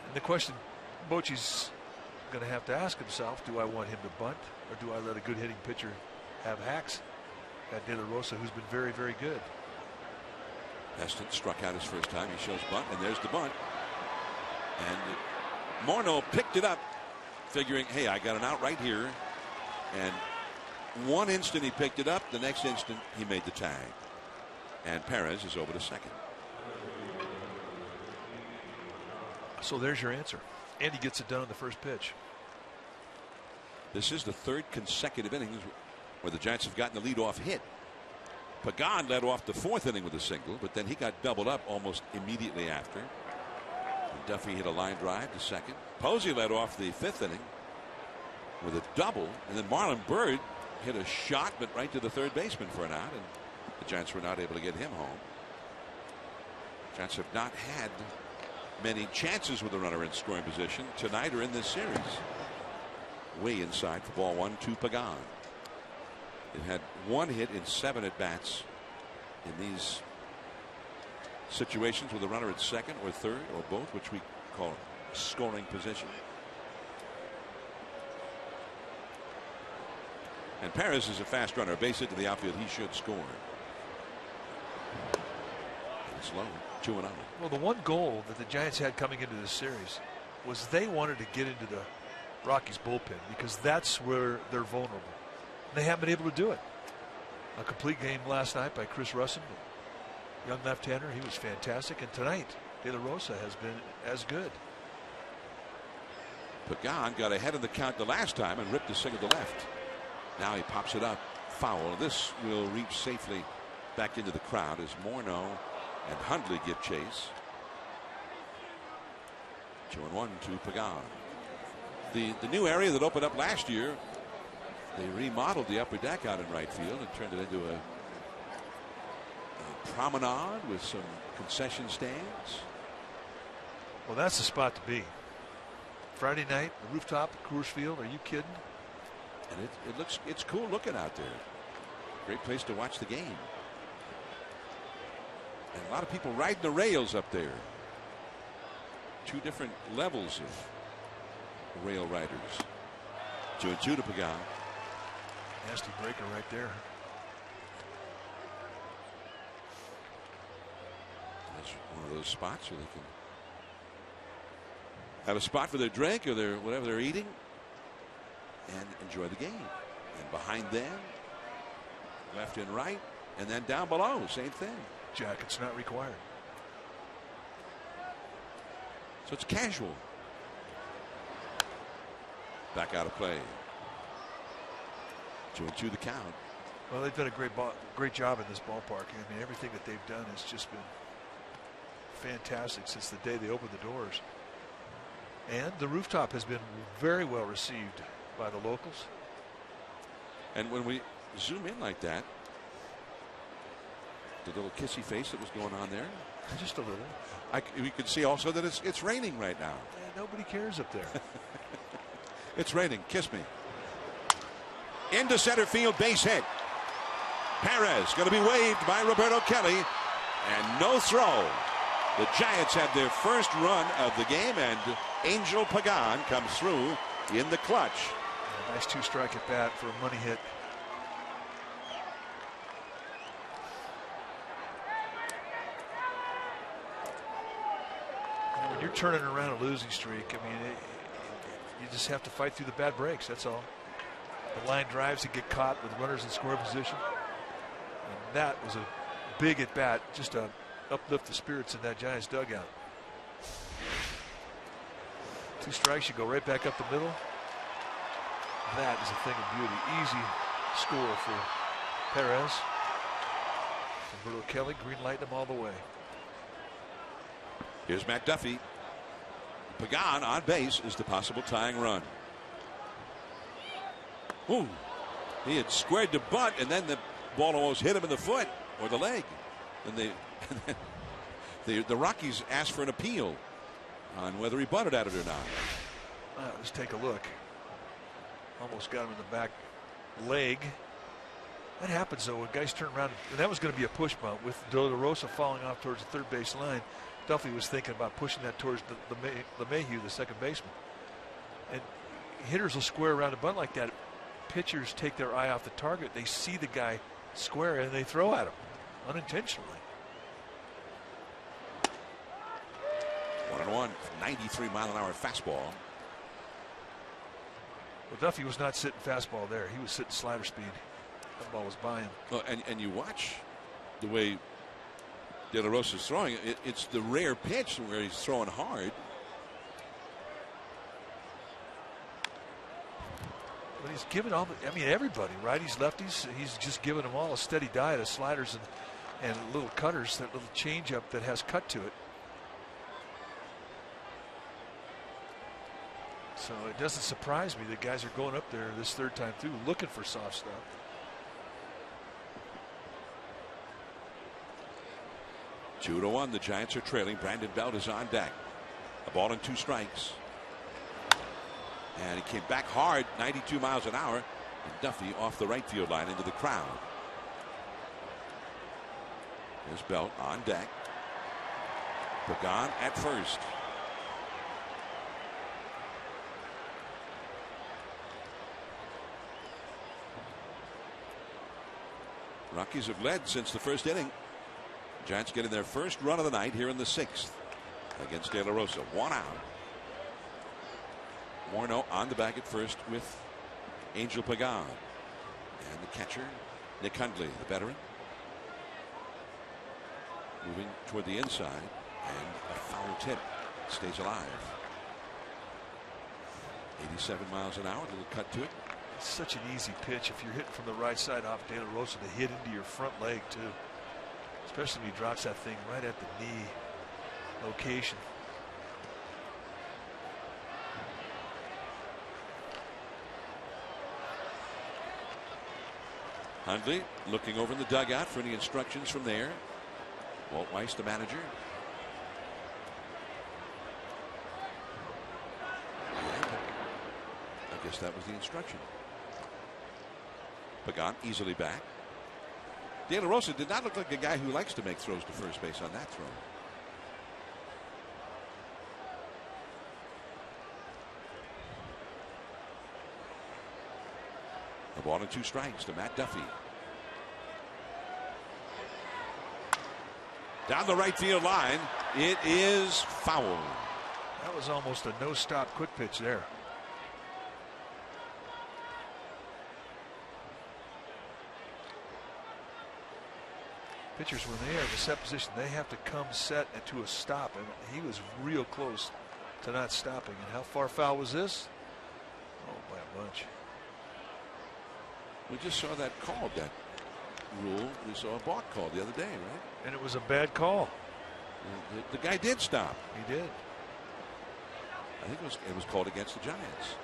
And the question Bochy's going to have to ask himself, do I want him to bunt, or do I let a good hitting pitcher have hacks? Got De La Rosa, who's been very, very good. Heston struck out his first time. He shows bunt, and there's the bunt. And Morneau picked it up, figuring, hey, I got an out right here. And one instant he picked it up, the next instant he made the tag. And Perez is over to second. So there's your answer. And he gets it done on the first pitch. This is the third consecutive innings where the Giants have gotten the leadoff hit. Pagan led off the fourth inning with a single, but then he got doubled up almost immediately after. And Duffy hit a line drive to second. Posey led off the fifth inning with a double, and then Marlon Byrd hit a shot, but right to the third baseman for an out, and the Giants were not able to get him home. Giants have not had many chances with a runner in scoring position tonight or in this series. Way inside for ball one to Pagan. It had one hit in 7 at bats in these situations with a runner at second or third or both, which we call scoring position. And Perez is a fast runner. Base hit to the outfield, he should score. And it's low, 2-0. Well, the one goal that the Giants had coming into this series was they wanted to get into the Rockies bullpen because that's where they're vulnerable. And they haven't been able to do it. A complete game last night by Chris Russin, young left-hander. He was fantastic. And tonight, De La Rosa has been as good. Pagan got ahead of the count the last time and ripped a single to left. Now he pops it up foul. This will reach safely back into the crowd as Morneau and Hundley give chase. 2-1 to Pagan. The new area that opened up last year, they remodeled the upper deck out in right field and turned it into a promenade with some concession stands. Well, that's the spot to be. Friday night, the rooftop at Coors Field. Are you kidding? And it's cool looking out there. Great place to watch the game. And a lot of people riding the rails up there. 2 different levels of rail riders. 2-2 to Pagan. Nasty breaker right there. That's one of those spots where they can have a spot for their drink or their whatever they're eating and enjoy the game. And behind them, left and right, and then down below, same thing. Jackets not required. So it's casual. Back out of play. 2-2 the count. Well, they've done a great job in this ballpark. I mean, everything that they've done has just been fantastic since the day they opened the doors. And the rooftop has been very well received by the locals. And when we zoom in like that, the little kissy face that was going on there, just a little. We can see also that it's raining right now. Nobody cares up there. It's raining. Kiss me. Into center field, base hit. Perez going to be waved by Roberto Kelly, and no throw. The Giants have their first run of the game, and Angel Pagan comes through in the clutch. A nice 2-strike at bat for a money hit. When you're turning around a losing streak, I mean, you just have to fight through the bad breaks. That's all. The line drives to get caught with runners in scoring position. And that was a big at bat, just to uplift the spirits in that Giants dugout. 2 strikes, you go right back up the middle. That is a thing of beauty. Easy score for Perez. Roberto Kelly green lighting him all the way. Here's Matt Duffy. Pagan on base is the possible tying run. Ooh, he had squared the butt, and then the ball almost hit him in the foot or the leg. And the Rockies asked for an appeal on whether he butted at it or not. Let's take a look. Almost got him in the back leg. That happens though when guys turn around, and that was going to be a push bunt with De La Rosa falling off towards the third base line. Duffy was thinking about pushing that towards LeMahieu, the second baseman. And hitters will square around a bunt like that. Pitchers take their eye off the target. They see the guy square and they throw at him unintentionally. 1-1, 93-mile-an-hour fastball. Well, Duffy was not sitting fastball there. He was sitting slider speed. That ball was by him. Well, and you watch the way De La Rosa is throwing. It's the rare pitch where he's throwing hard. But he's given all the, I mean, everybody, righties, lefties, he's just given them all a steady diet of sliders and little cutters, that little changeup that has cut to it. So it doesn't surprise me that guys are going up there this third time through looking for soft stuff. Two to 1, the Giants are trailing. Brandon Belt is on deck. A ball and 2 strikes. And he came back hard, 92 miles an hour. And Duffy off the right field line into the crowd. There's Belt on deck. Pagan at first. Rockies have led since the first inning. Giants getting their first run of the night here in the 6th against De La Rosa. 1 out. Morneau on the bag at first with Angel Pagan. And the catcher, Nick Hundley, the veteran. Moving toward the inside. And a foul tip. Stays alive. 87 miles an hour. A little cut to it. It's such an easy pitch if you're hitting from the right side off De La Rosa to hit into your front leg, too. Especially when he drops that thing right at the knee location. Hundley looking over in the dugout for any instructions from there. Walt Weiss, the manager. And I guess that was the instruction. Pagan easily back. De La Rosa did not look like a guy who likes to make throws to first base on that throw. A ball and 2 strikes to Matt Duffy. Down the right field line. It is foul. That was almost a no-stop quick pitch there. Pitchers, when they are in the set position, they have to come set and to a stop, and he was real close to not stopping. And how far foul was this? Oh, by a bunch. We just saw that called, that rule. We saw a balk called the other day, right? And it was a bad call. The guy did stop. He did. I think it was called against the Giants.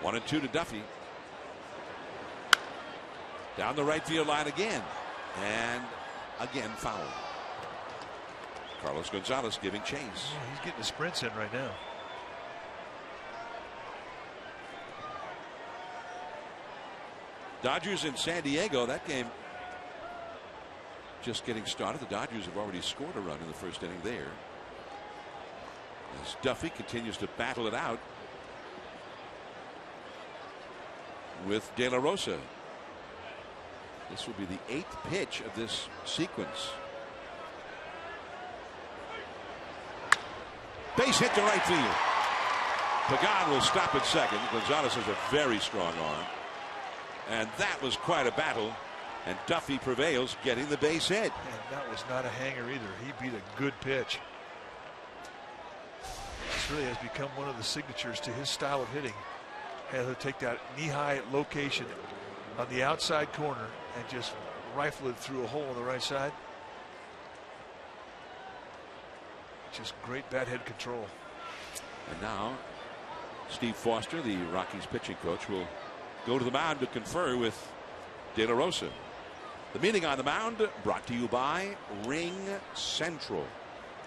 1-2 to Duffy. Down the right field line again. And again foul. Carlos Gonzalez giving chase. Yeah, he's getting the sprints in right now. Dodgers in San Diego. That game just getting started. The Dodgers have already scored a run in the first inning there. As Duffy continues to battle it out with De La Rosa. This will be the 8th pitch of this sequence. Base hit to right field. Pagan will stop at second. Gonzalez has a very strong arm. And that was quite a battle. And Duffy prevails, getting the base hit. And that was not a hanger either. He beat a good pitch. This really has become one of the signatures to his style of hitting. He'll take that knee-high location on the outside corner and just rifle it through a hole on the right side. Just great bat head control. And now Steve Foster, the Rockies pitching coach, will go to the mound to confer with De La Rosa. The meeting on the mound brought to you by Ring Central.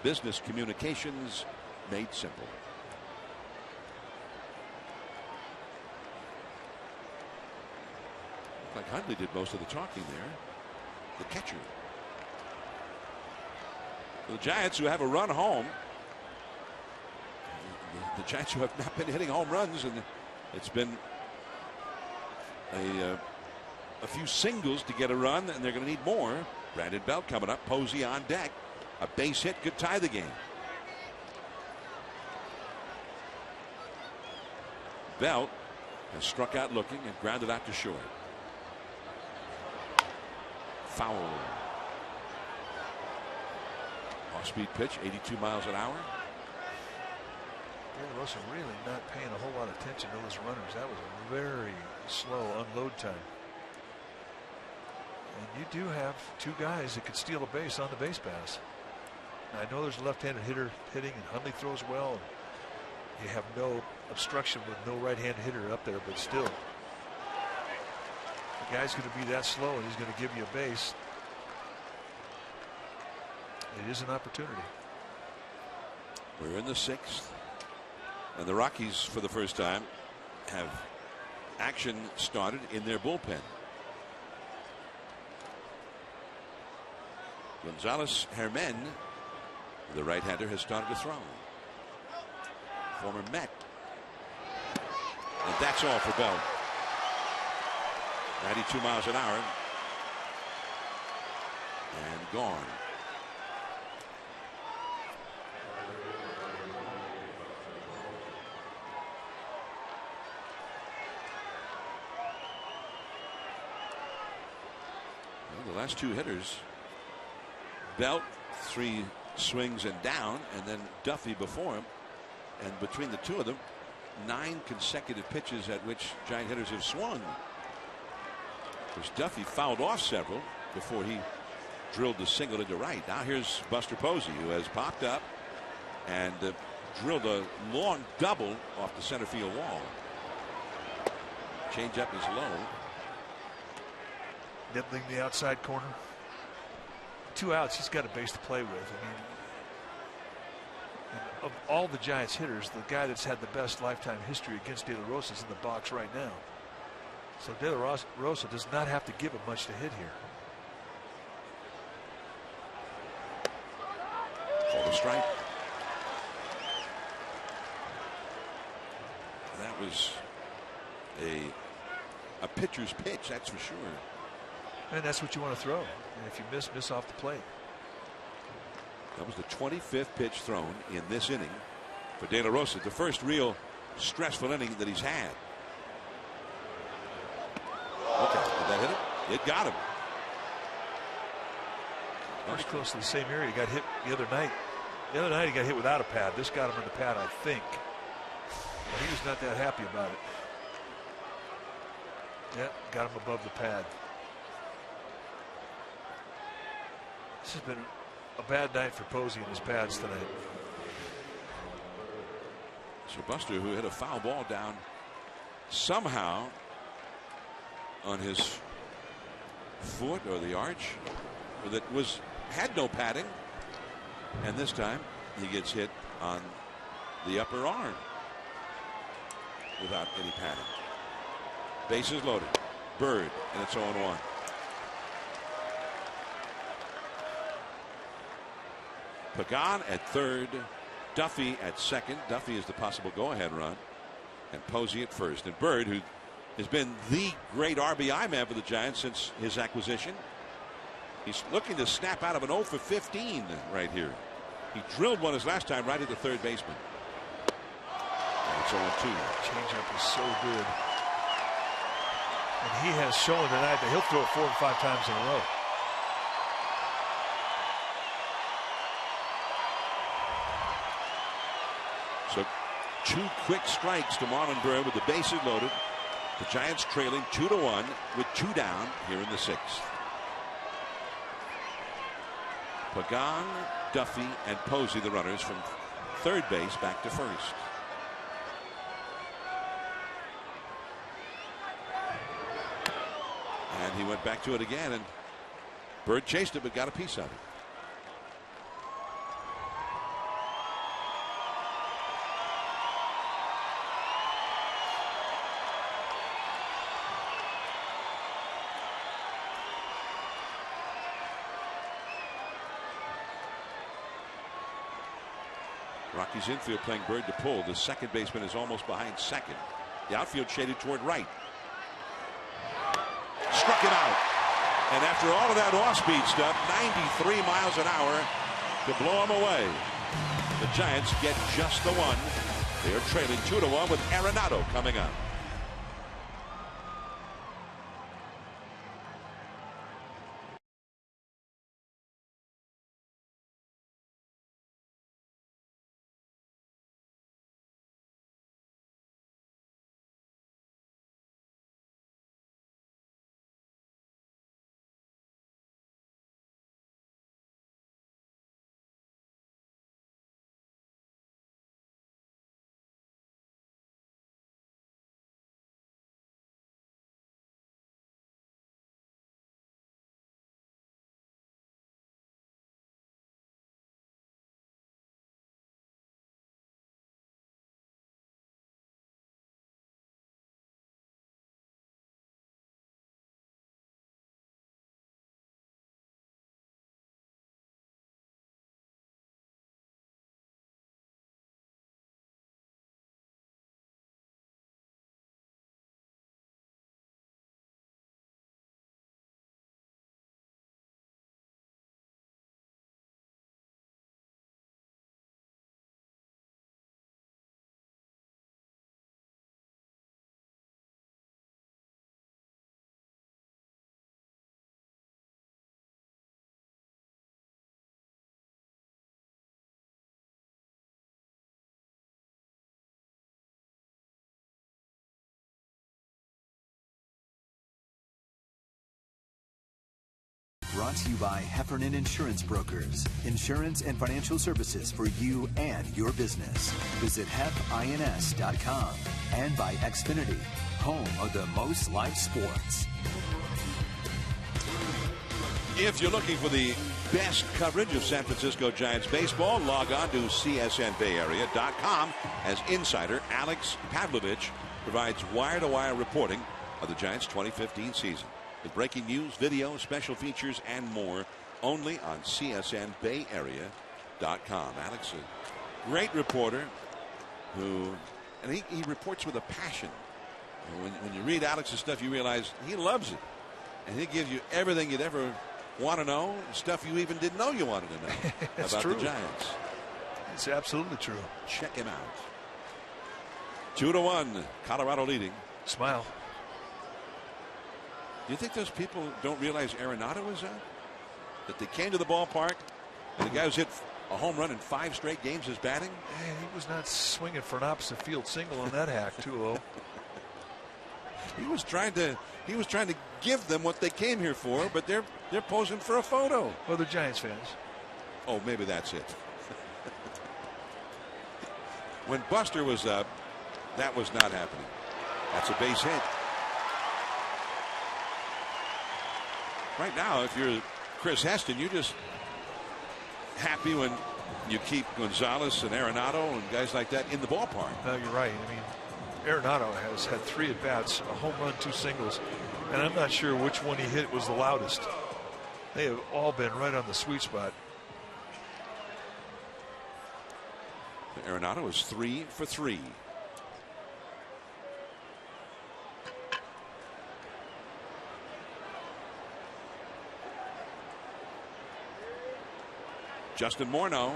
Business communications made simple. Like Hundley did most of the talking there. The catcher. The Giants, who have a run home. The Giants, who have not been hitting home runs, and it's been a few singles to get a run, and they're going to need more. Brandon Belt coming up. Posey on deck. A base hit could tie the game. Belt has struck out looking and grounded out to short. Foul. Off-speed pitch, 82 miles an hour. De La Rosa really not paying a whole lot of attention to those runners. That was a very slow unload time. And you do have two guys that could steal a base on the base pass. Now, I know there's a left-handed hitter hitting, and Hundley throws well. And you have no obstruction with no right-handed hitter up there, but still. The guy's going to be that slow, and he's going to give you a base. It is an opportunity. We're in the 6th. And the Rockies, for the first time, have action started in their bullpen. Gonzalez Hermen, the right-hander, has started to throw. Former Met. And that's all for Bell. 92 miles an hour. And gone. Well, the last two hitters, Belt 3 swings and down, and then Duffy before him. And between the two of them, 9 consecutive pitches at which Giant hitters have swung. Because Duffy fouled off several before he drilled the single into right. Now here's Buster Posey, who has popped up and drilled a long double off the center field wall. Changeup is low. Nibbling the outside corner. 2 outs, he's got a base to play with. I mean, of all the Giants hitters, the guy that's had the best lifetime history against De La Rosa is in the box right now. So De La Rosa does not have to give him much to hit here. For the strike. That was a pitcher's pitch, that's for sure. And that's what you want to throw. And if you miss off the plate. That was the 25th pitch thrown in this inning for De La Rosa. The first real stressful inning that he's had. Okay, did that hit him? It got him. Pretty close to the same area. He got hit the other night. The other night he got hit without a pad. This got him in the pad, I think. But he was not that happy about it. Yeah, got him above the pad. This has been a bad night for Posey and his pads tonight. So Buster, who hit a foul ball down somehow on his foot or the arch that had no padding, and this time he gets hit on the upper arm without any padding. Bases loaded. Bird, and it's 0-1. Pagan at third, Duffy at second. Duffy is the possible go-ahead run, and Posey at first. And Bird, who has been the great RBI man for the Giants since his acquisition, he's looking to snap out of an 0 for 15 right here. He drilled one his last time right at the third baseman. And it's 0-2. Changeup is so good. And he has shown tonight that he'll throw it 4 and 5 times in a row. So 2 quick strikes to Marlon Bird with the bases loaded. The Giants trailing 2-1 with 2 down here in the 6th. Pagan, Duffy, and Posey, the runners from third base back to first. And he went back to it again, and Bird chased it but got a piece of it. Rockies infield playing Bird to pull. The second baseman is almost behind second. The outfield shaded toward right. Struck him out. And after all of that off-speed stuff, 93 miles an hour to blow him away. The Giants get just the one. They are trailing 2-1 with Arenado coming up. Brought to you by Heffernan Insurance Brokers. Insurance and financial services for you and your business. Visit hefins.com. And by Xfinity, home of the most live sports. If you're looking for the best coverage of San Francisco Giants baseball, log on to csnbayarea.com as insider Alex Pavlovich provides wire-to-wire reporting of the Giants' 2015 season. With breaking news, video, special features, and more, only on csnbayarea.com. Alex, a great reporter and he reports with a passion. When you read Alex's stuff, you realize he loves it. And he gives you everything you'd ever want to know, stuff you even didn't know you wanted to know about true. the Giants. It's absolutely true. Check him out. 2-1, Colorado leading. Smile. Do you think those people don't realize Arenado was out? That they came to the ballpark and the guy who's hit a home run in 5 straight games is batting? Man, he was not swinging for an opposite field single on that hack, 2-0. He was trying to give them what they came here for, but they're posing for a photo. Well, they're Giants fans. Oh, maybe that's it. When Buster was up, that was not happening. That's a base hit. Right now, if you're Chris Heston, you're just happy when you keep Gonzalez and Arenado and guys like that in the ballpark. No, you're right. I mean, Arenado has had 3 at-bats, a home run, 2 singles, and I'm not sure which one he hit was the loudest. They have all been right on the sweet spot. Arenado is 3 for 3. Justin Morneau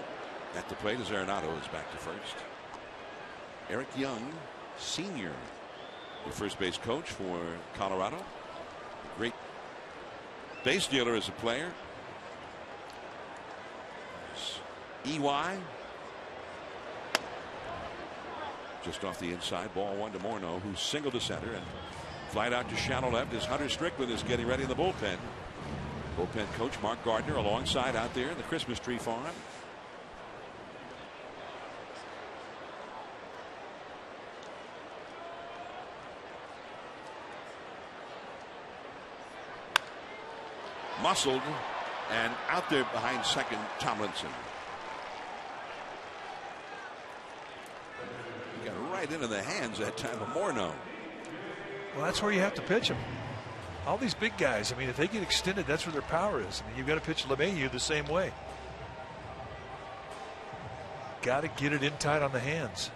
at the plate as Arenado is back to first. Eric Young, senior, the first base coach for Colorado. Great base dealer as a player. EY. Just off the inside, ball 1 to Morneau, who singled to center and flied out to shallow left as Hunter Strickland is getting ready in the bullpen. Bullpen coach Mark Gardner alongside out there in the Christmas tree farm. Muscled and out there behind second, Tomlinson. He got right into the hands that time of Morneau. Well, that's where you have to pitch them. All these big guys, I mean, if they get extended, that's where their power is. I mean, you've got to pitch LeMahieu the same way. Got to get it in tight on the hands.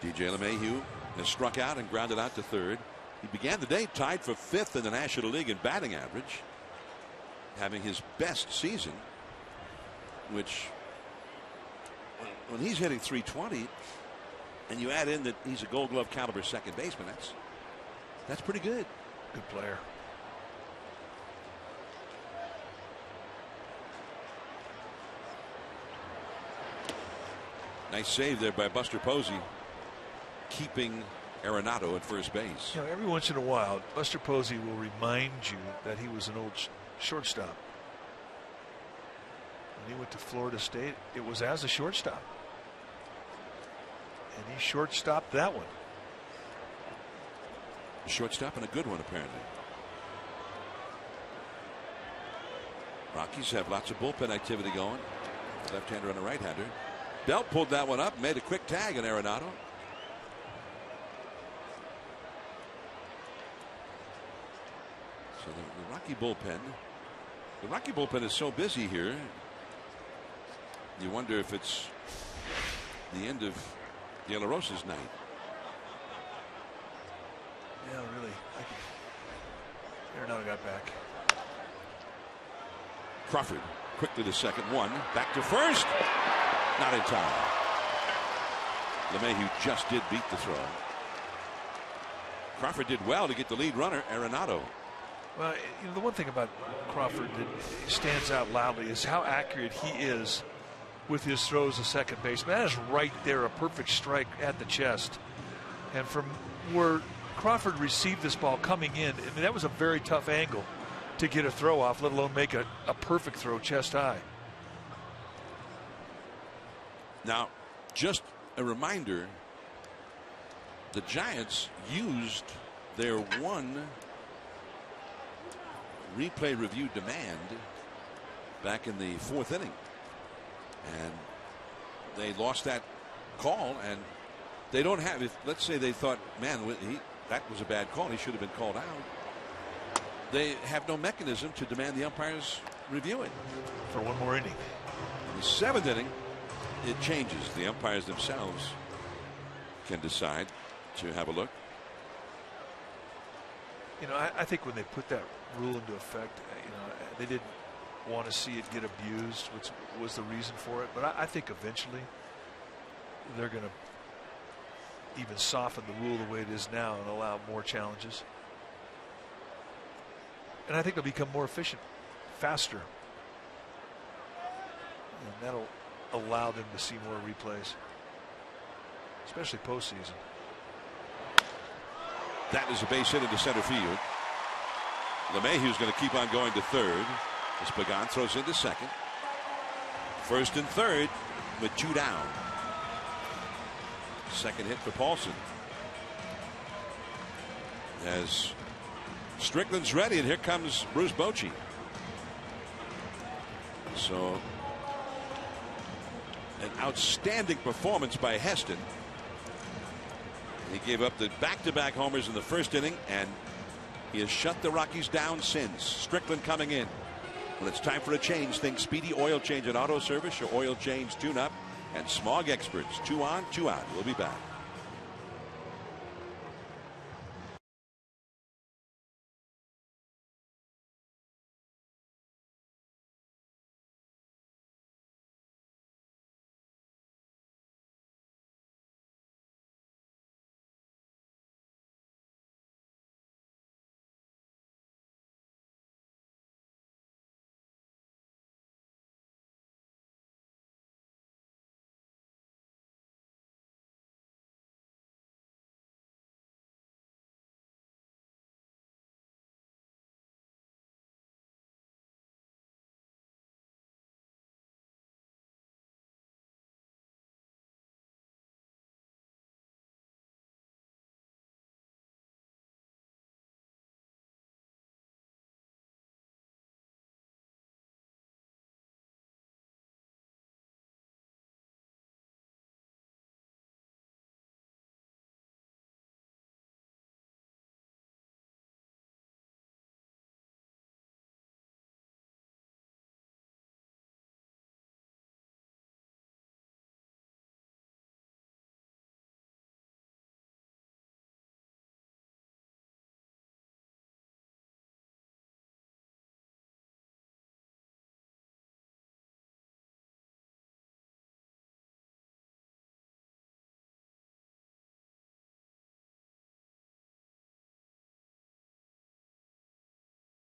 DJ LeMahieu has struck out and grounded out to third. He began the day tied for 5th in the National League in batting average, having his best season, which when he's hitting .320 and you add in that he's a Gold Glove caliber second baseman, that's pretty good. Good player. Nice save there by Buster Posey, keeping Arenado at first base. You know, every once in a while, Buster Posey will remind you that he was an old shortstop. When he went to Florida State, it was as a shortstop. And he shortstopped that one. A shortstop and a good one, apparently. Rockies have lots of bullpen activity going. Left-hander and a right-hander. Belt pulled that one up, made a quick tag on Arenado. So the Rocky bullpen is so busy here. You wonder if it's the end of De La Rosa's night. Yeah, really. Arenado got back. Crawford quickly to second, 1 back to first, not in time. LeMahieu just did beat the throw. Crawford did well to get the lead runner, Arenado. Well, you know, the one thing about Crawford that stands out loudly is how accurate he is with his throws to second base. That is right there, a perfect strike at the chest. And from where Crawford received this ball coming in, I mean, that was a very tough angle to get a throw off, let alone make a perfect throw chest high. Now, just a reminder, the Giants used their 1 replay review demand back in the 4th inning. And they lost that call, and they don't have, if let's say they thought, man, that was a bad call, he should have been called out. They have no mechanism to demand the umpires review it. For 1 more inning. In the 7th inning, it changes. The umpires themselves can decide to have a look. You know, I think when they put that rule into effect, you know, They didn't want to see it get abused, which was the reason for it. But I think eventually they're going to even soften the rule the way it is now and allow more challenges. And I think they'll become more efficient, faster. And that'll allow them to see more replays, especially postseason. That is a base hit into center field. LeMahieu's going to keep on going to third as Pagan throws into second. First and third with 2 down. Second hit for Paulson. As Strickland's ready, and here comes Bruce Bochy. So an outstanding performance by Heston. He gave up the back-to-back homers in the first inning, and he has shut the Rockies down since. Strickland coming in. When it's time for a change, think Speedy Oil Change and Auto Service, your oil change tune-up, and Smog Experts. 2 on, 2 out. We'll be back.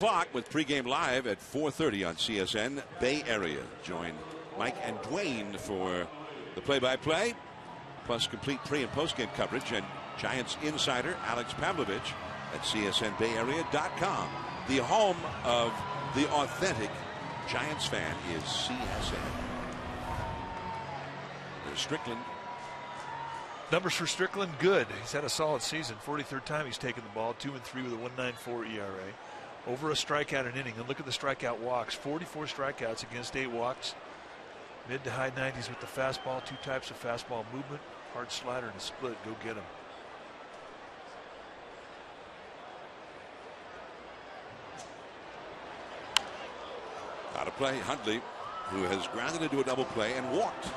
Clock with pregame live at 4:30 on CSN Bay Area. Join Mike and Dwayne for the play-by-play, plus complete pre- and postgame coverage, and Giants insider Alex Pavlovich at CSNBayArea.com. The home of the authentic Giants fan is CSN. There's Strickland. Numbers for Strickland, good. He's had a solid season. 43rd time he's taken the ball. 2-3 with a 1.94 ERA. Over a strikeout an inning. And look at the strikeout walks. 44 strikeouts against 8 walks. Mid to high 90s with the fastball. 2 types of fastball movement. Hard slider and a split. Go get him. Out of play, Huntley, who has grounded into a double play and walked.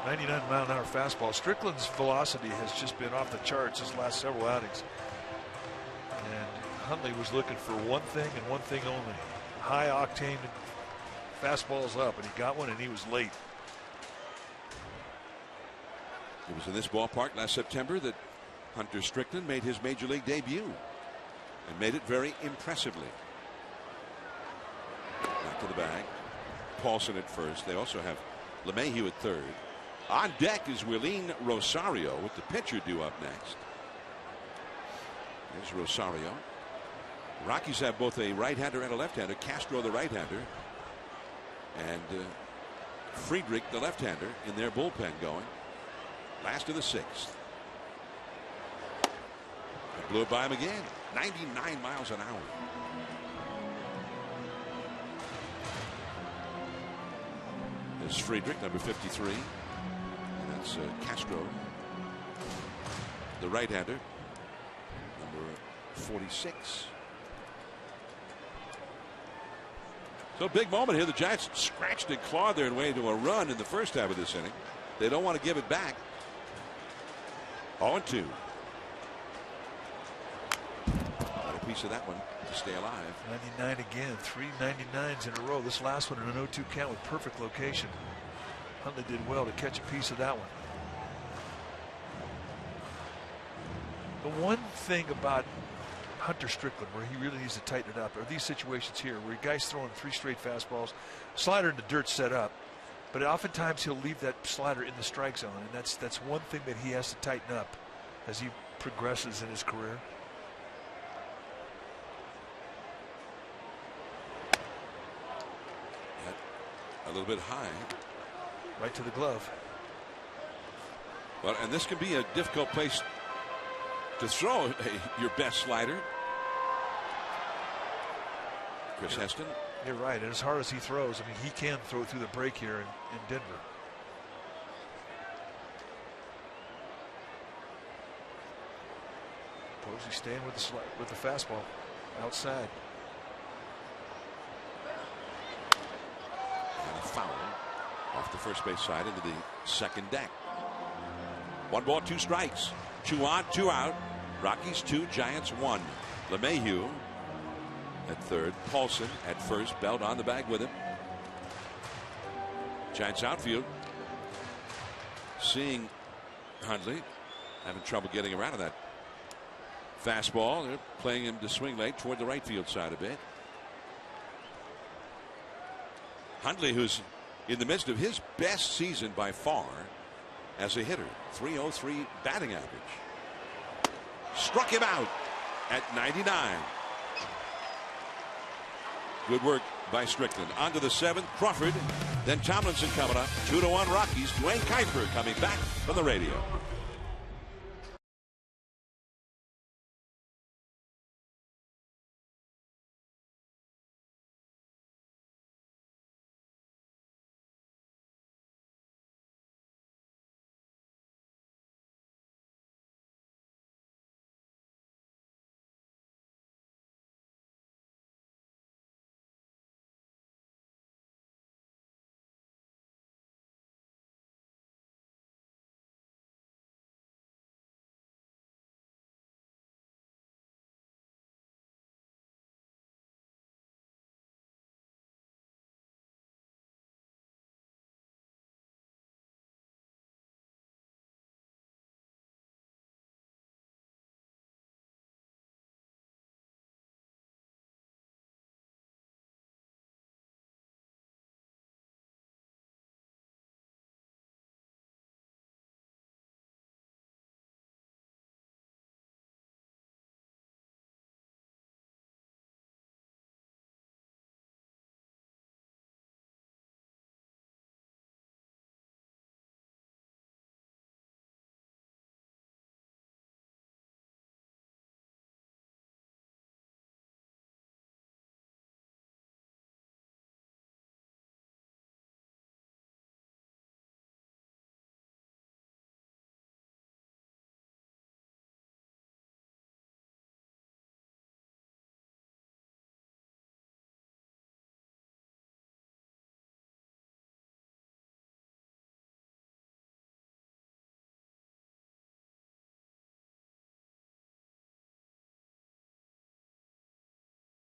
99-mile-an-hour fastball. Strickland's velocity has just been off the charts his last several outings. And Huntley was looking for one thing and one thing only. High octane fastballs up, and he got one, and he was late. It was in this ballpark last September that Hunter Strickland made his major league debut and made it very impressively. Back to the bag. Paulson at first. They also have LeMahieu at third. On deck is Willeen Rosario with the pitcher due up next. There's Rosario. Rockies have both a right-hander and a left-hander. Castro the right-hander and Friedrich the left-hander in their bullpen going. Last of the 6th. It blew it by him again. 99 miles an hour. There's Friedrich, number 53. And that's Castro, the right-hander, number 46. So big moment here. The Giants scratched and clawed their way to a run in the first half of this inning. They don't want to give it back. 0-2. piece of that one to stay alive. 99 again, 3 99s in a row. This last one in an 0-2 count with perfect location. Huntley did well to catch a piece of that one. The one thing about Hunter Strickland where he really needs to tighten it up are these situations here where a guy's throwing 3 straight fastballs, slider in the dirt set up, but oftentimes he'll leave that slider in the strike zone, and that's one thing that he has to tighten up as he progresses in his career. A little bit high. Right to the glove. Well, and this can be a difficult place to throw your best slider. Chris Heston. You're right. And as hard as he throws, I mean, he can throw through the break here in Denver. Posey staying with the fastball outside. And a foul off the first base side into the second deck. 1 ball, 2 strikes. 2 on, 2 out. Rockies 2, Giants 1. LeMahieu at third. Paulson at first. Belt on the bag with him. Giants outfield seeing Hundley having trouble getting around to that fastball. They're playing him to swing late toward the right field side a bit. Hundley, who's in the midst of his best season by far as a hitter. .303 batting average. Struck him out at 99. Good work by Strickland. On to the 7th. Crawford. Then Tomlinson coming up. 2-1 Rockies. Dwayne Kuiper coming back from the radio.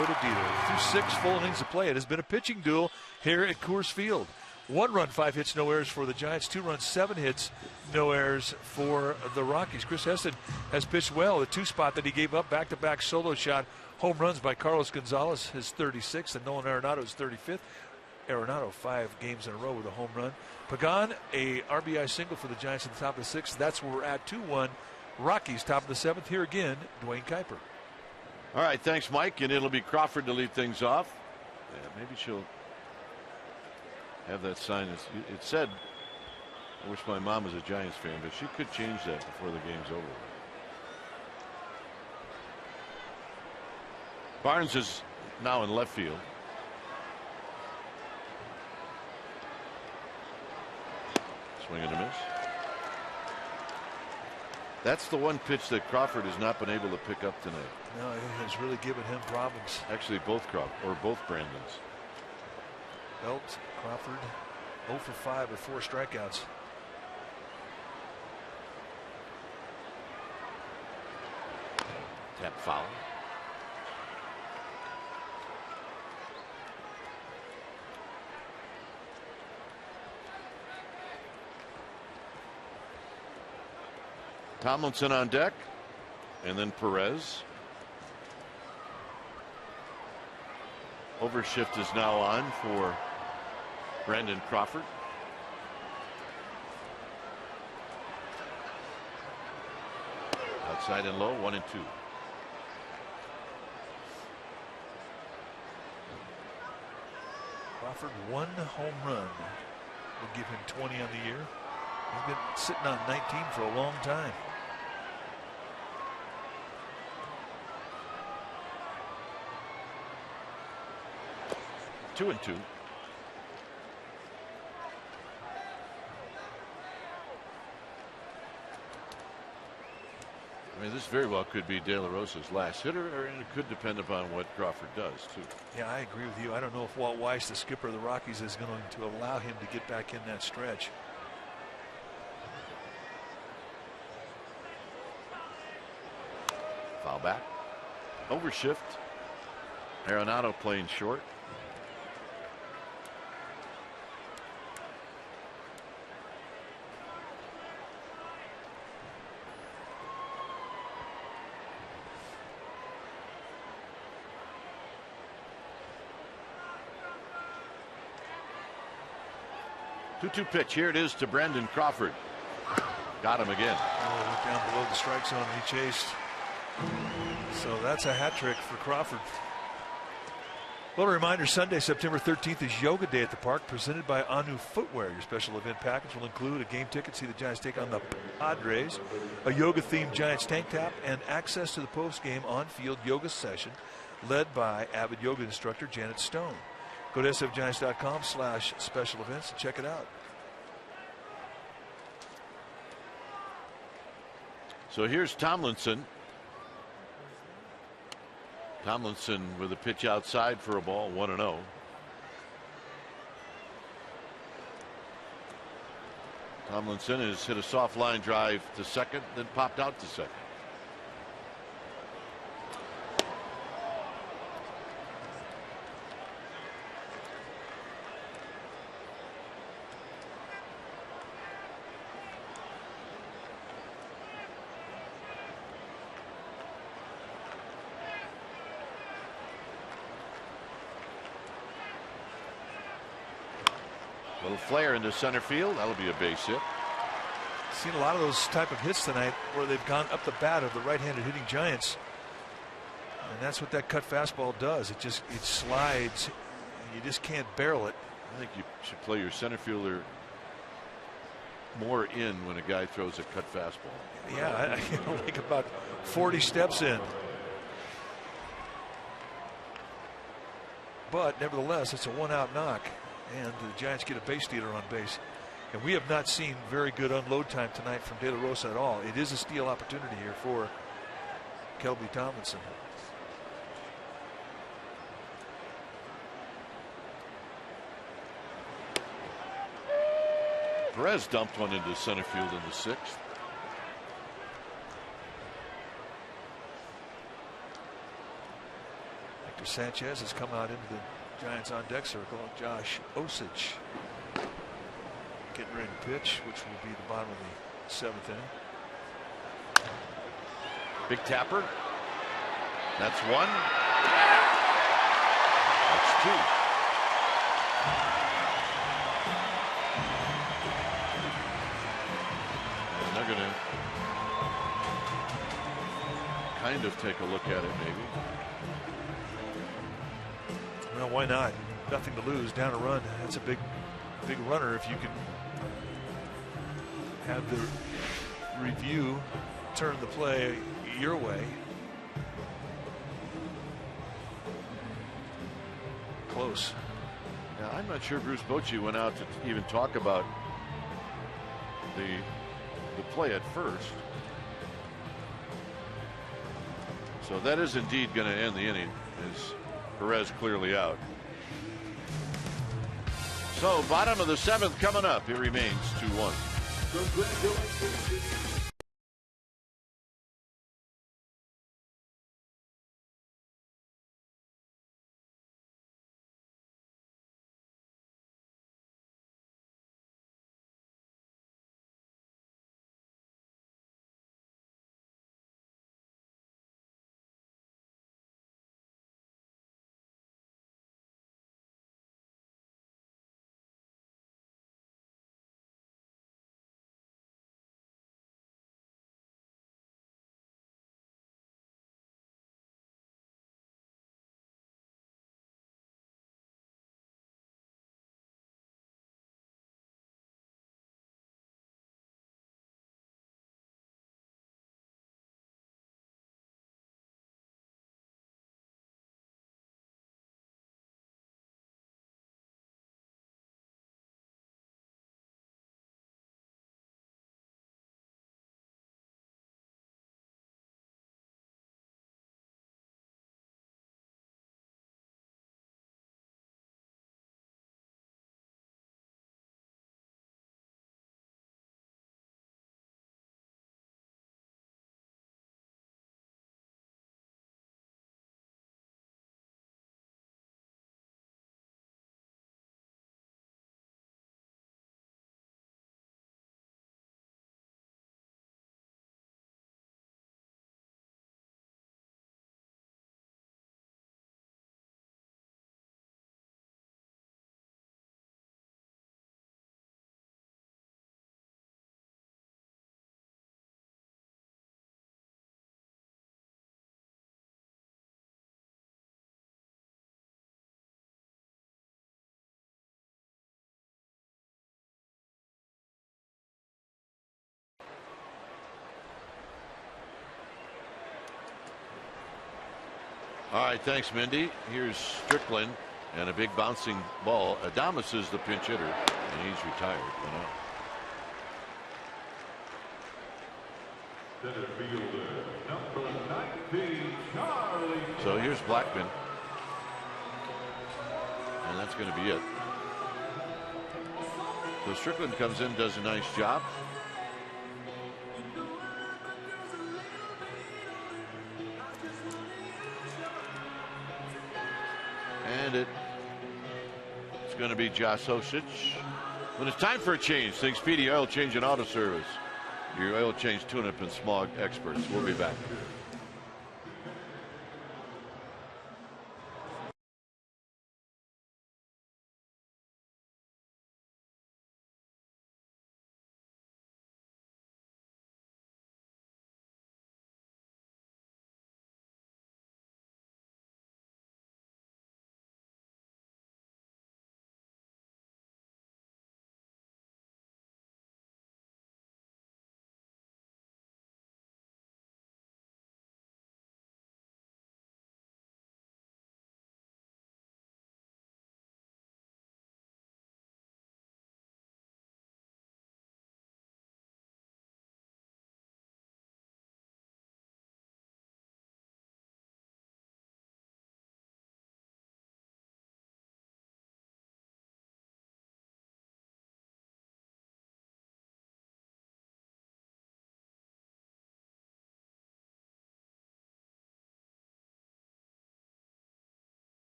Through 6 full innings of play, it has been a pitching duel here at Coors Field. 1 run, 5 hits, no errors for the Giants. 2 runs, 7 hits, no errors for the Rockies. Chris Heston has pitched well. The 2 spot that he gave up, back-to-back solo shot, home runs by Carlos Gonzalez, his 36th, and Nolan Arenado's 35th. Arenado 5 games in a row with a home run. Pagan, a RBI single for the Giants at the top of the 6th. That's where we're at. 2-1. Rockies top of the 7th. Here again, Dwayne Kuiper. All right, thanks, Mike. And it'll be Crawford to lead things off. Yeah, maybe she'll have that sign. It said, I wish my mom was a Giants fan, but she could change that before the game's over. Barnes is now in left field. Swing and a miss. That's the one pitch that Crawford has not been able to pick up tonight. No, it has really given him problems. Actually, both Crawford or both Brandons. Belt, Crawford, 0 for 5 with 4 strikeouts. Tap foul. Tomlinson on deck, and then Perez. Overshift is now on for Brandon Crawford. Outside and low, 1-2. Crawford, 1 home run will give him 20 on the year. He's been sitting on 19 for a long time. Two and two. I mean, this very well could be De La Rosa's last hitter, and it could depend upon what Crawford does, too. Yeah, I agree with you. I don't know if Walt Weiss, the skipper of the Rockies, is going to allow him to get back in that stretch. Foul back. Overshift. Arenado playing short. Two-two pitch. Here it is to Brandon Crawford. Got him again. Oh, went down below the strike zone and he chased. So that's a hat trick for Crawford. Well, a reminder, Sunday, September 13th is Yoga Day at the park, presented by Anu Footwear. Your special event package will include a game ticket to see the Giants take on the Padres, a yoga-themed Giants tank top, and access to the post-game on-field yoga session led by avid yoga instructor Janet Stone. Go to sfgiants.com/special events and check it out. So here's Tomlinson. Tomlinson with a pitch outside for a ball, 1-0. Tomlinson has hit a soft line drive to second, then popped out to second. Little flare into center field. That'll be a base hit. Seen a lot of those type of hits tonight where they've gone up the bat of the right-handed hitting Giants, and that's what that cut fastball does. It slides, and you just can't barrel it. I think you should play your center fielder more in when a guy throws a cut fastball. Yeah, I like about 40 steps in. But nevertheless, it's a one-out knock, and the Giants get a base stealer on base. And we have not seen very good unload time tonight from De La Rosa at all. It is a steal opportunity here for Kelby Tomlinson. Perez dumped one into center field in the sixth. Hector Sanchez has come out into the Giants on deck circle. Josh Osich getting ready to pitch, which will be the bottom of the seventh inning. Big tapper. That's one. That's two. And they're going to kind of take a look at it, maybe. Well, why not? Nothing to lose. Down a run. That's a big runner if you can have the review turn the play your way. Close. Now, I'm not sure Bruce Bochy went out to even talk about the play at first. So that is indeed going to end the inning, as Perez clearly out. So bottom of the seventh coming up. It remains 2-1. Congratulations. All right, thanks, Mindy. Here's Strickland and a big bouncing ball. Adames is the pinch hitter, and he's retired. So here's Blackman, and that's going to be it. So Strickland comes in, does a nice job. And it's going to be Josh Osich. When it's time for a change, think Speedy Oil Change and Auto Service. Your oil change, tune-up, and smog experts. We'll be back.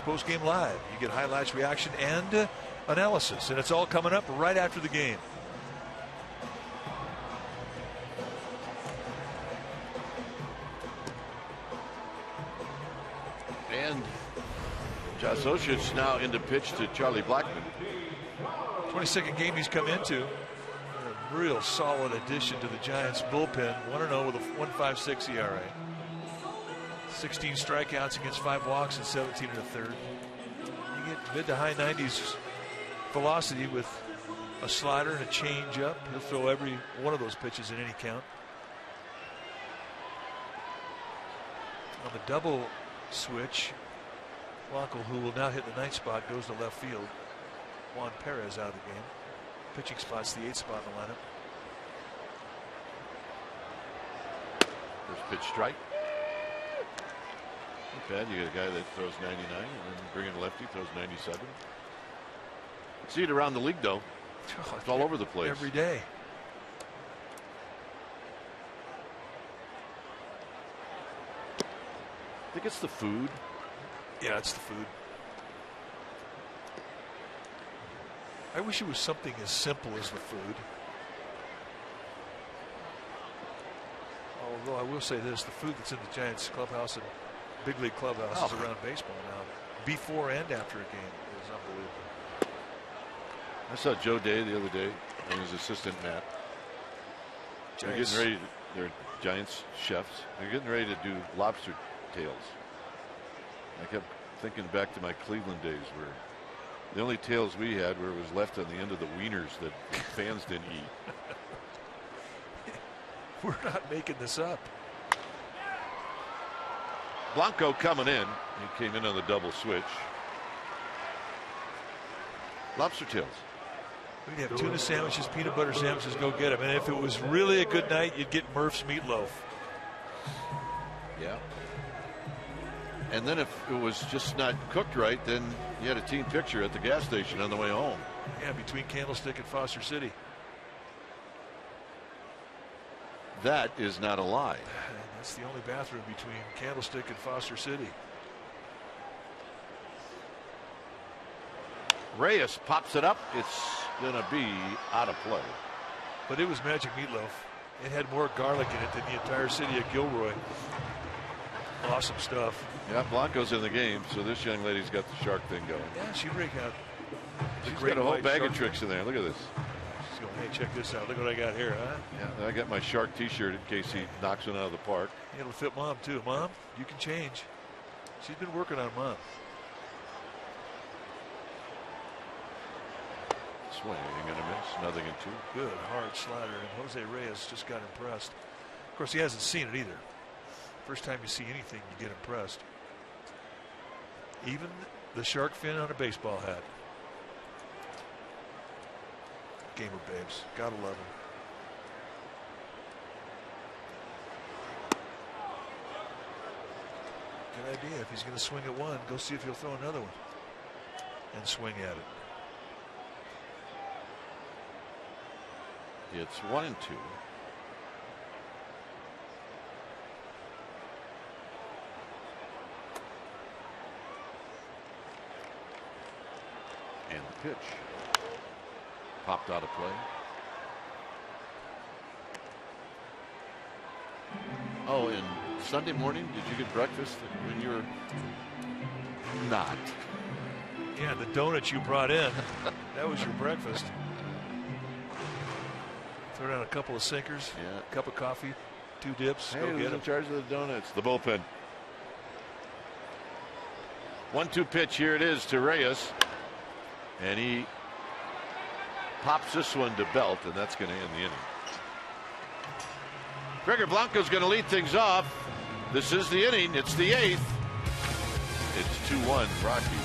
Post game live. You get highlights, reaction, and analysis, and it's all coming up right after the game. And Josh Osich now into pitch to Charlie Blackman. 22nd game he's come into. A real solid addition to the Giants bullpen. 1-0 with a 1.56 ERA. 16 strikeouts against 5 walks and 17 and a third. You get mid to high 90s velocity with a slider and a change up. He'll throw every one of those pitches in any count. On the double switch, Blanco, who will now hit the 9th spot, goes to left field. Juan Perez out of the game. Pitching spot's the 8th spot in the lineup. First pitch strike. Not bad. You got a guy that throws 99 and then bring in a lefty, throws 97. See it around the league, though. It's all over the place. Every day. I think it's the food. Yeah, it's the food. I wish it was something as simple as the food. Although I will say this, the food that's in the Giants clubhouse and big league clubhouses around baseball now, before and after a game, is unbelievable. I saw Joe Day the other day and his assistant Matt. They're getting ready. They're Giants chefs. They're getting ready to do lobster tails. I kept thinking back to my Cleveland days where the only tails we had were was left on the end of the wieners that fans didn't eat. We're not making this up. Blanco coming in. He came in on the double switch. Lobster tails. We'd have tuna sandwiches, peanut butter sandwiches, go get them. And if it was really a good night, you'd get Murph's meatloaf. Yeah. And then if it was just not cooked right, then you had a team picture at the gas station on the way home. Yeah, between Candlestick and Foster City. That is not a lie. And that's the only bathroom between Candlestick and Foster City. Reyes pops it up. It's going to be out of play. But it was magic meatloaf. It had more garlic in it than the entire city of Gilroy. Awesome stuff. Yeah, Blanco's in the game, so this young lady's got the shark thing going. Yeah, she rig out. She's got a whole bag of tricks in there. Look at this. She's going, hey, check this out. Look what I got here, huh? Yeah, I got my shark T-shirt in case he knocks one out of the park. It'll fit Mom too. Mom, you can change. She's been working on Mom. Swing and a miss. Nothing in 2. Good hard slider, and Jose Reyes just got impressed. Of course, he hasn't seen it either. First time you see anything, you get impressed. Even the shark fin on a baseball hat. Gamer babes, gotta love him. Good idea. If he's going to swing at one, go see if he'll throw another one and swing at it. It's 1 and 2. And the pitch popped out of play. Oh, and Sunday morning, did you get breakfast when you were not? Yeah, the donuts you brought in, that was your breakfast. Throw down a couple of sinkers, Yeah. a cup of coffee, 2 dips, Hey, go who's get in them. charge of the donuts? The bullpen. 1-2 pitch. Here it is to Reyes. And he pops this one to Belt, and that's going to end the inning. Gregor Blanco's going to lead things off. This is the inning. It's the 8th. It's 2-1 Rockies.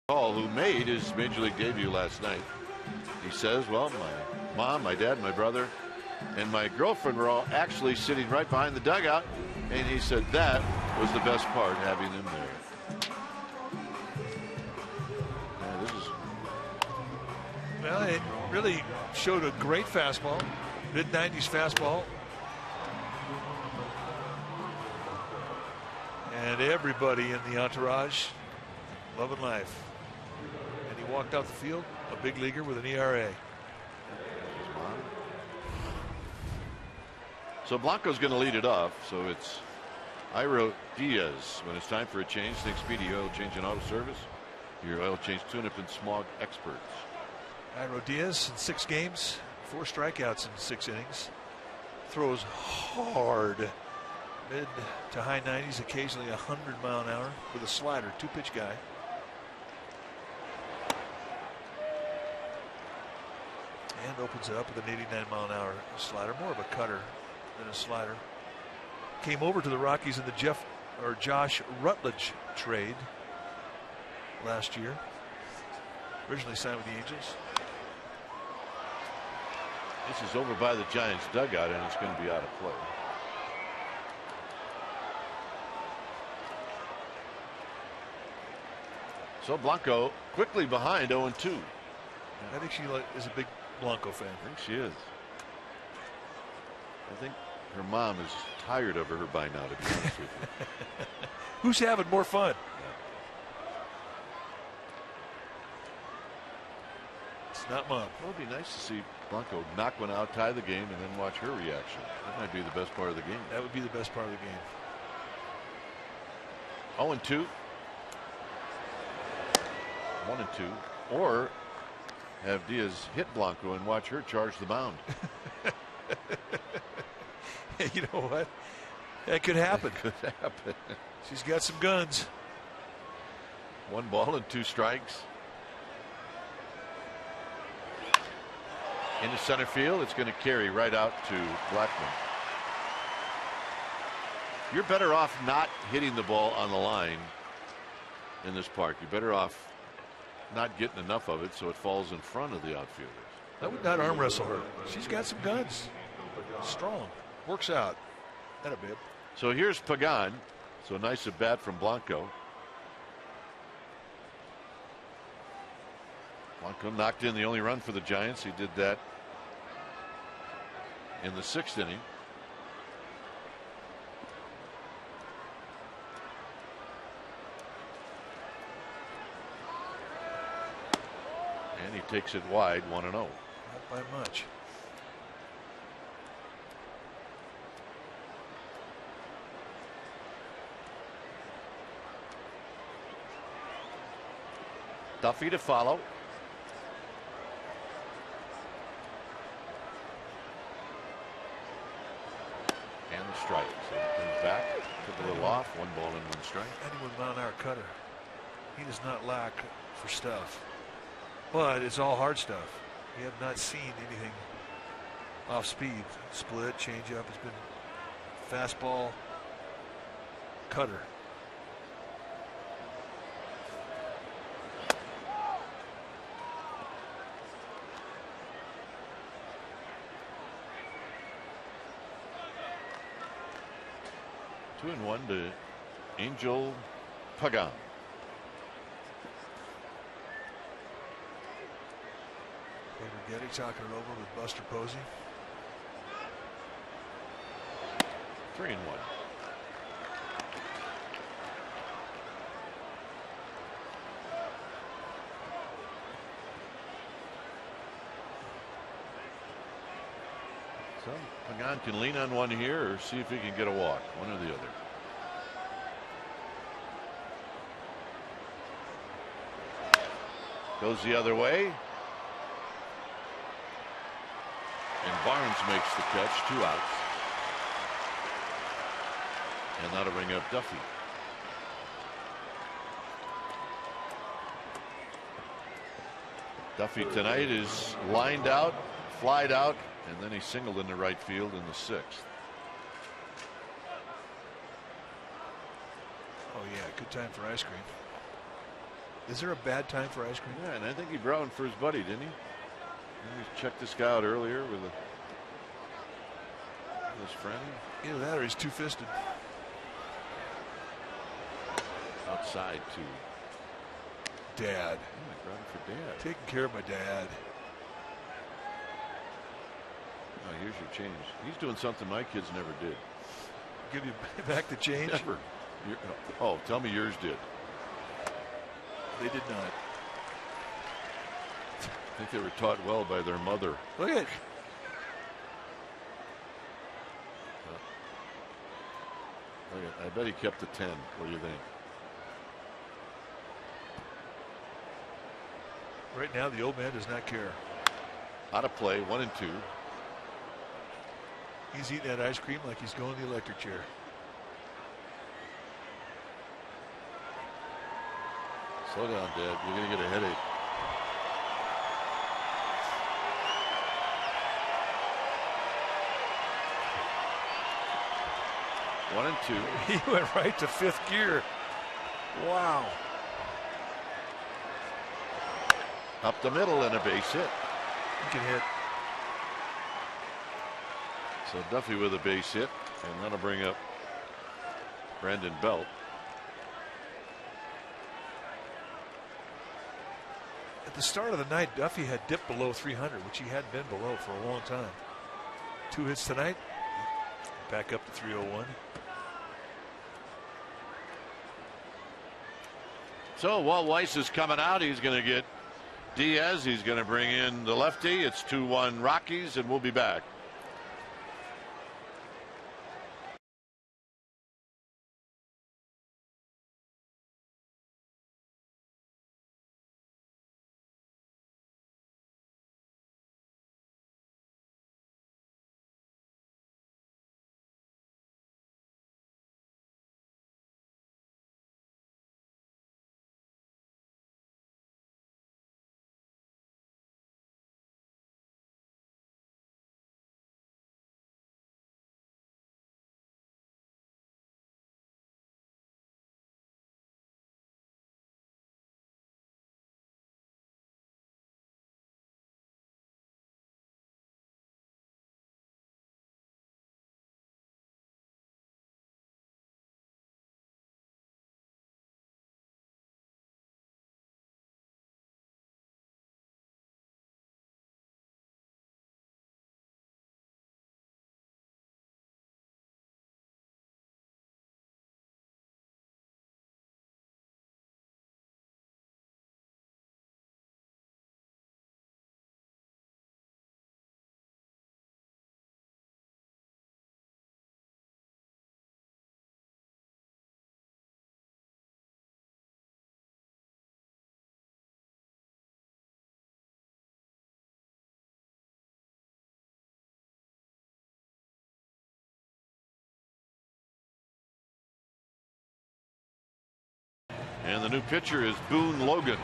Call, who made his major league debut last night. He says, well, my mom, my dad, my brother, and my girlfriend were all actually sitting right behind the dugout, and he said that was the best part, having them there. Yeah, this is... Well, it really showed a great fastball, mid-90s fastball. And everybody in the entourage loving life. And he walked out the field, a big leaguer with an ERA. So Blanco's going to lead it off. So it's Iro Diaz. When it's time for a change, think Speedy Oil Change and Auto Service. Your oil change tune-up and smog experts. Iro Diaz in 6 games, 4 strikeouts in 6 innings. Throws hard, mid to high 90s, occasionally 100 mile an hour with a slider, 2-pitch guy. And opens it up with an 89 mile an hour slider, more of a cutter than a slider. Came over to the Rockies in the Josh Rutledge trade last year. Originally signed with the Angels. This is over by the Giants dugout, and it's going to be out of play. So Blanco quickly behind 0-2. I think she is a big Blanco fan. I think she is. I think her mom is tired of her by now, to be honest with you. Who's having more fun? It's not Mom. Well, it'd be nice to see Blanco knock one out, tie the game, and then watch her reaction. That might be the best part of the game. That would be the best part of the game. 0-2. 1-2. Or have Diaz hit Blanco and watch her charge the mound. You know what? That could happen. That could happen. She's got some guns. 1 ball and 2 strikes. Into center field. It's going to carry right out to Blackman. You're better off not hitting the ball on the line in this park. You're better off not getting enough of it so it falls in front of the outfielders. That would not arm wrestle her. She's got some guns. Strong. Works out. That a bit. So here's Pagan. So nice at bat from Blanco. Blanco knocked in the only run for the Giants. He did that in the 6th inning. And he takes it wide, 1-0. Not by much. Duffy to follow. And the strike. So he comes back, took a little off, 1 ball and 1 strike. 91-mile-an-hour cutter. He does not lack for stuff, but it's all hard stuff. We have not seen anything off speed. Split, changeup. It's been fastball, cutter. Two and 1 to Angel Pagan. Getty talking it over with Buster Posey. 3 and 1. So Pagan can lean on one here or see if he can get a walk, one or the other. Goes the other way. And Barnes makes the catch, 2 outs. And that'll bring up Duffy. Duffy tonight is lined out, flied out, and then he singled into right field in the 6th. Oh yeah, good time for ice cream. Is there a bad time for ice cream? Yeah, and I think he brought one for his buddy, didn't he? We checked this guy out earlier with his friend. Either that or he's two-fisted. Outside to Dad. Oh, I brought him for Dad. Taking care of my dad. Oh, here's your change. He's doing something my kids never did. Give you back the change? Never. Oh, tell me yours did. They did not. I think they were taught well by their mother. Look at it. I bet he kept the 10. What do you think? Right now, the old man does not care. Out of play, 1 and 2. He's eating that ice cream like he's going to the electric chair. Slow down, Dad. You're going to get a headache. One and 2. He went right to 5th gear. Wow. Up the middle and a base hit. He can hit. So Duffy with a base hit, and that'll bring up Brandon Belt. At the start of the night, Duffy had dipped below 300, which he hadn't been below for a long time. 2 hits tonight, back up to 301. So Walt Weiss is coming out. He's going to get Diaz. He's going to bring in the lefty. It's 2-1 Rockies, and we'll be back. And the new pitcher is Boone Logan.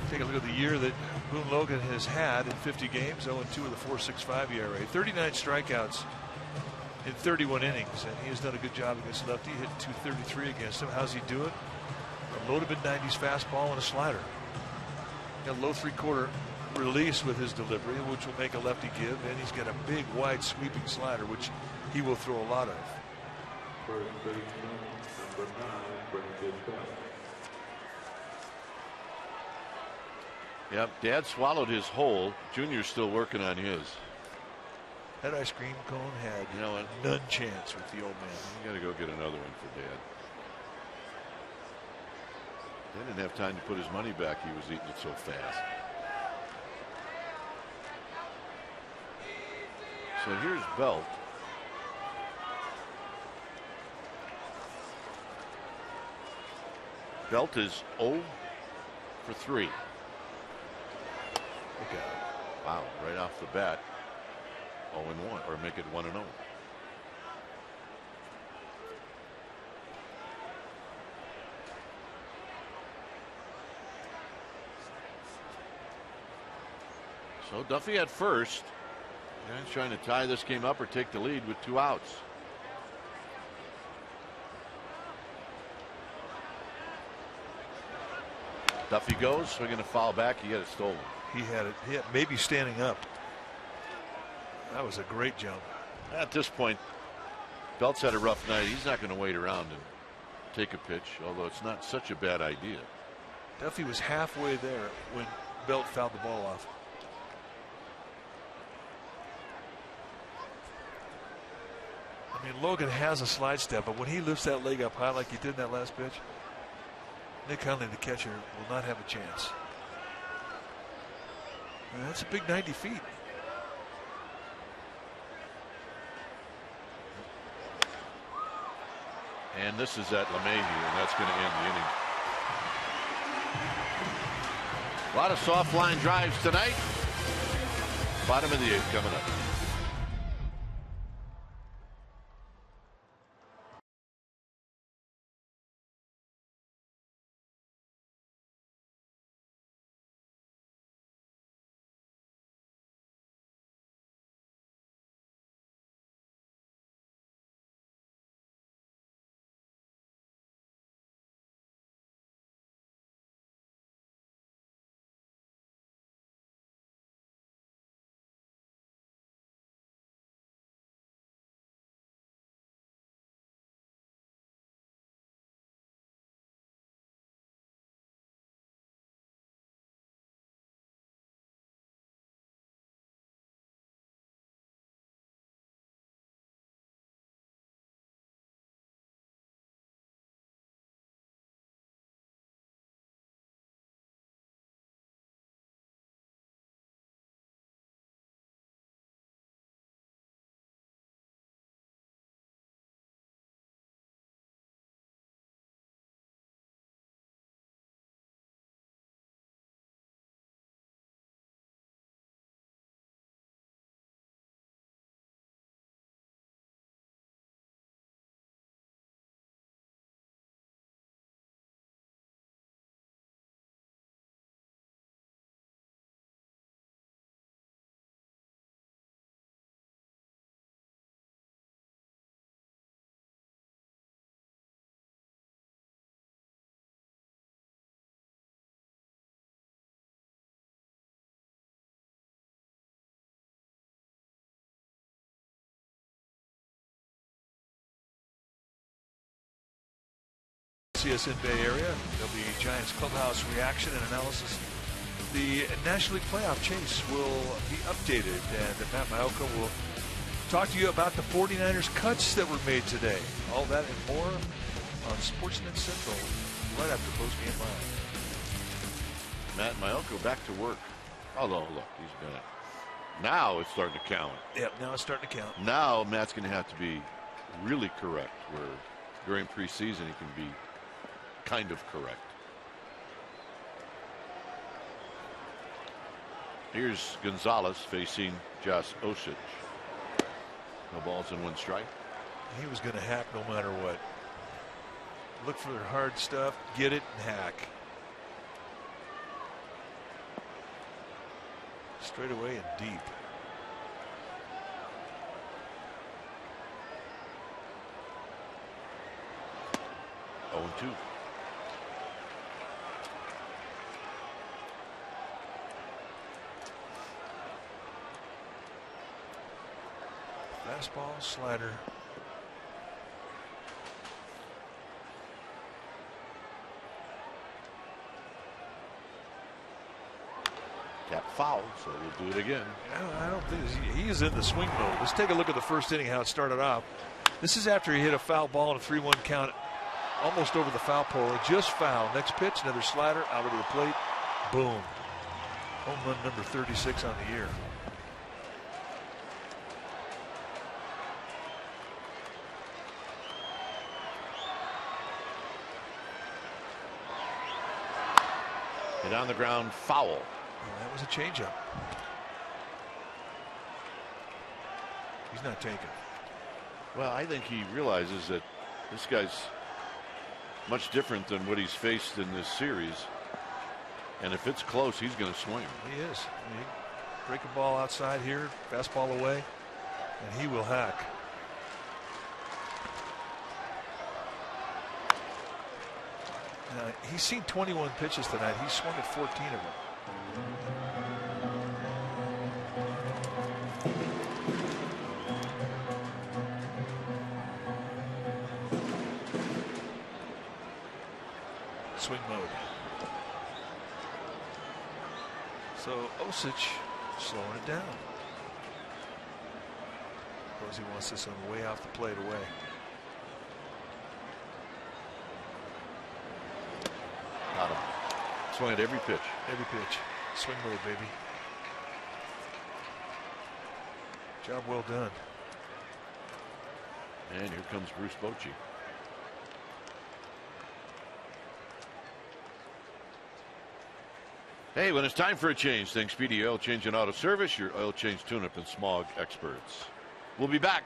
Take a look at the year that Boone Logan has had in 50 games, 0-2 with a 4.65 ERA, 39 strikeouts in 31 innings, and he has done a good job against lefty. He hit .233 against him. How's he do it? A low to mid-90s fastball and a slider. Got a low 3/4 release with his delivery, which will make a lefty give, and he's got a big, wide, sweeping slider, which he will throw a lot of. First baseman, number 9, Brandon Belt. Yep, Dad swallowed his whole. Junior's still working on his. That ice cream cone had none chance with the old man. You got to go get another one for Dad. They didn't have time to put his money back. He was eating it so fast. So here's Belt. Belt is 0 for 3. Look at it. Wow, right off the bat. 0-1, or make it 1-0. So Duffy at first. And he's trying to tie this game up or take the lead with 2 outs. Duffy goes, swinging a foul back. He had it stolen. He had it hit, maybe standing up. That was a great jump. At this point, Belt's had a rough night. He's not going to wait around and take a pitch, although it's not such a bad idea. Duffy was halfway there when Belt fouled the ball off. I mean, Logan has a slide step, but when he lifts that leg up high like he did in that last pitch, Nick Hundley, the catcher, will not have a chance. And that's a big 90 feet. And this is at LeMahieu, and that's going to end the inning. A lot of soft line drives tonight. Bottom of the 8th coming up. CSN Bay Area. There'll be a Giants clubhouse reaction and analysis. The National League playoff chase will be updated, and Matt Maiocco will talk to you about the 49ers cuts that were made today. All that and more on Sportsnet Central right after post-game live. Matt Maiocco back to work. Although, look, he's been it. Now it's starting to count. Yep, now it's starting to count. Now Matt's going to have to be really correct, where during preseason he can be kind of correct. Here's Gonzalez facing Josh Osich. No balls and 1 strike. He was going to hack no matter what. Look for their hard stuff, get it, and hack. Straight away and deep. Oh, 2. Fastball, slider. Tap foul, so we'll do it again. I don't think he is in the swing mode. Let's take a look at the first inning, how it started off. This is after he hit a foul ball and a 3-1 count, almost over the foul pole. Just foul. Next pitch, another slider out over the plate. Boom. Home run number 36 on the year. Hit on the ground, foul. Well, that was a changeup. He's not taking. Well, I think he realizes that this guy's much different than what he's faced in this series. And if it's close, he's going to swing. He is. Break a ball outside here, fastball away, and he will hack. Now, he's seen 21 pitches tonight. He's swung at 14 of them. Swing mode. So Osich slowing it down. Suppose he wants this one way off the plate away. Got him. Swing at every pitch. Every pitch. Swing mode, baby. Job well done. And here comes Bruce Bochy. Hey, when it's time for a change, thanks Speedy Oil Change and Auto Service, your oil change tune-up and smog experts. We'll be back.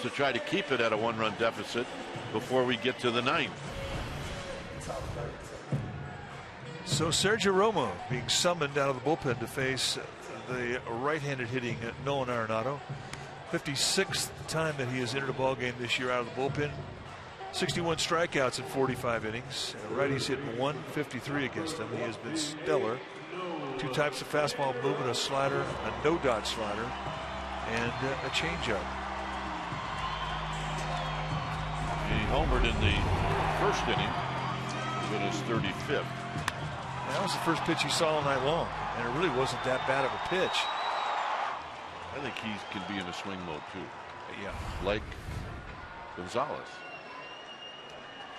To try to keep it at a 1-run deficit before we get to the 9th. So Sergio Romo being summoned out of the bullpen to face the right-handed hitting Nolan Arenado. 56th time that he has entered a ball game this year out of the bullpen. 61 strikeouts in 45 innings. Righties hit 153 against him. He has been stellar. 2 types of fastball movement, a slider, a no-dot slider, and a changeup. He homered in the first inning with his 35th. That was the first pitch he saw all night long, and it really wasn't that bad of a pitch. I think he can be in a swing mode too. Yeah. Like Gonzalez.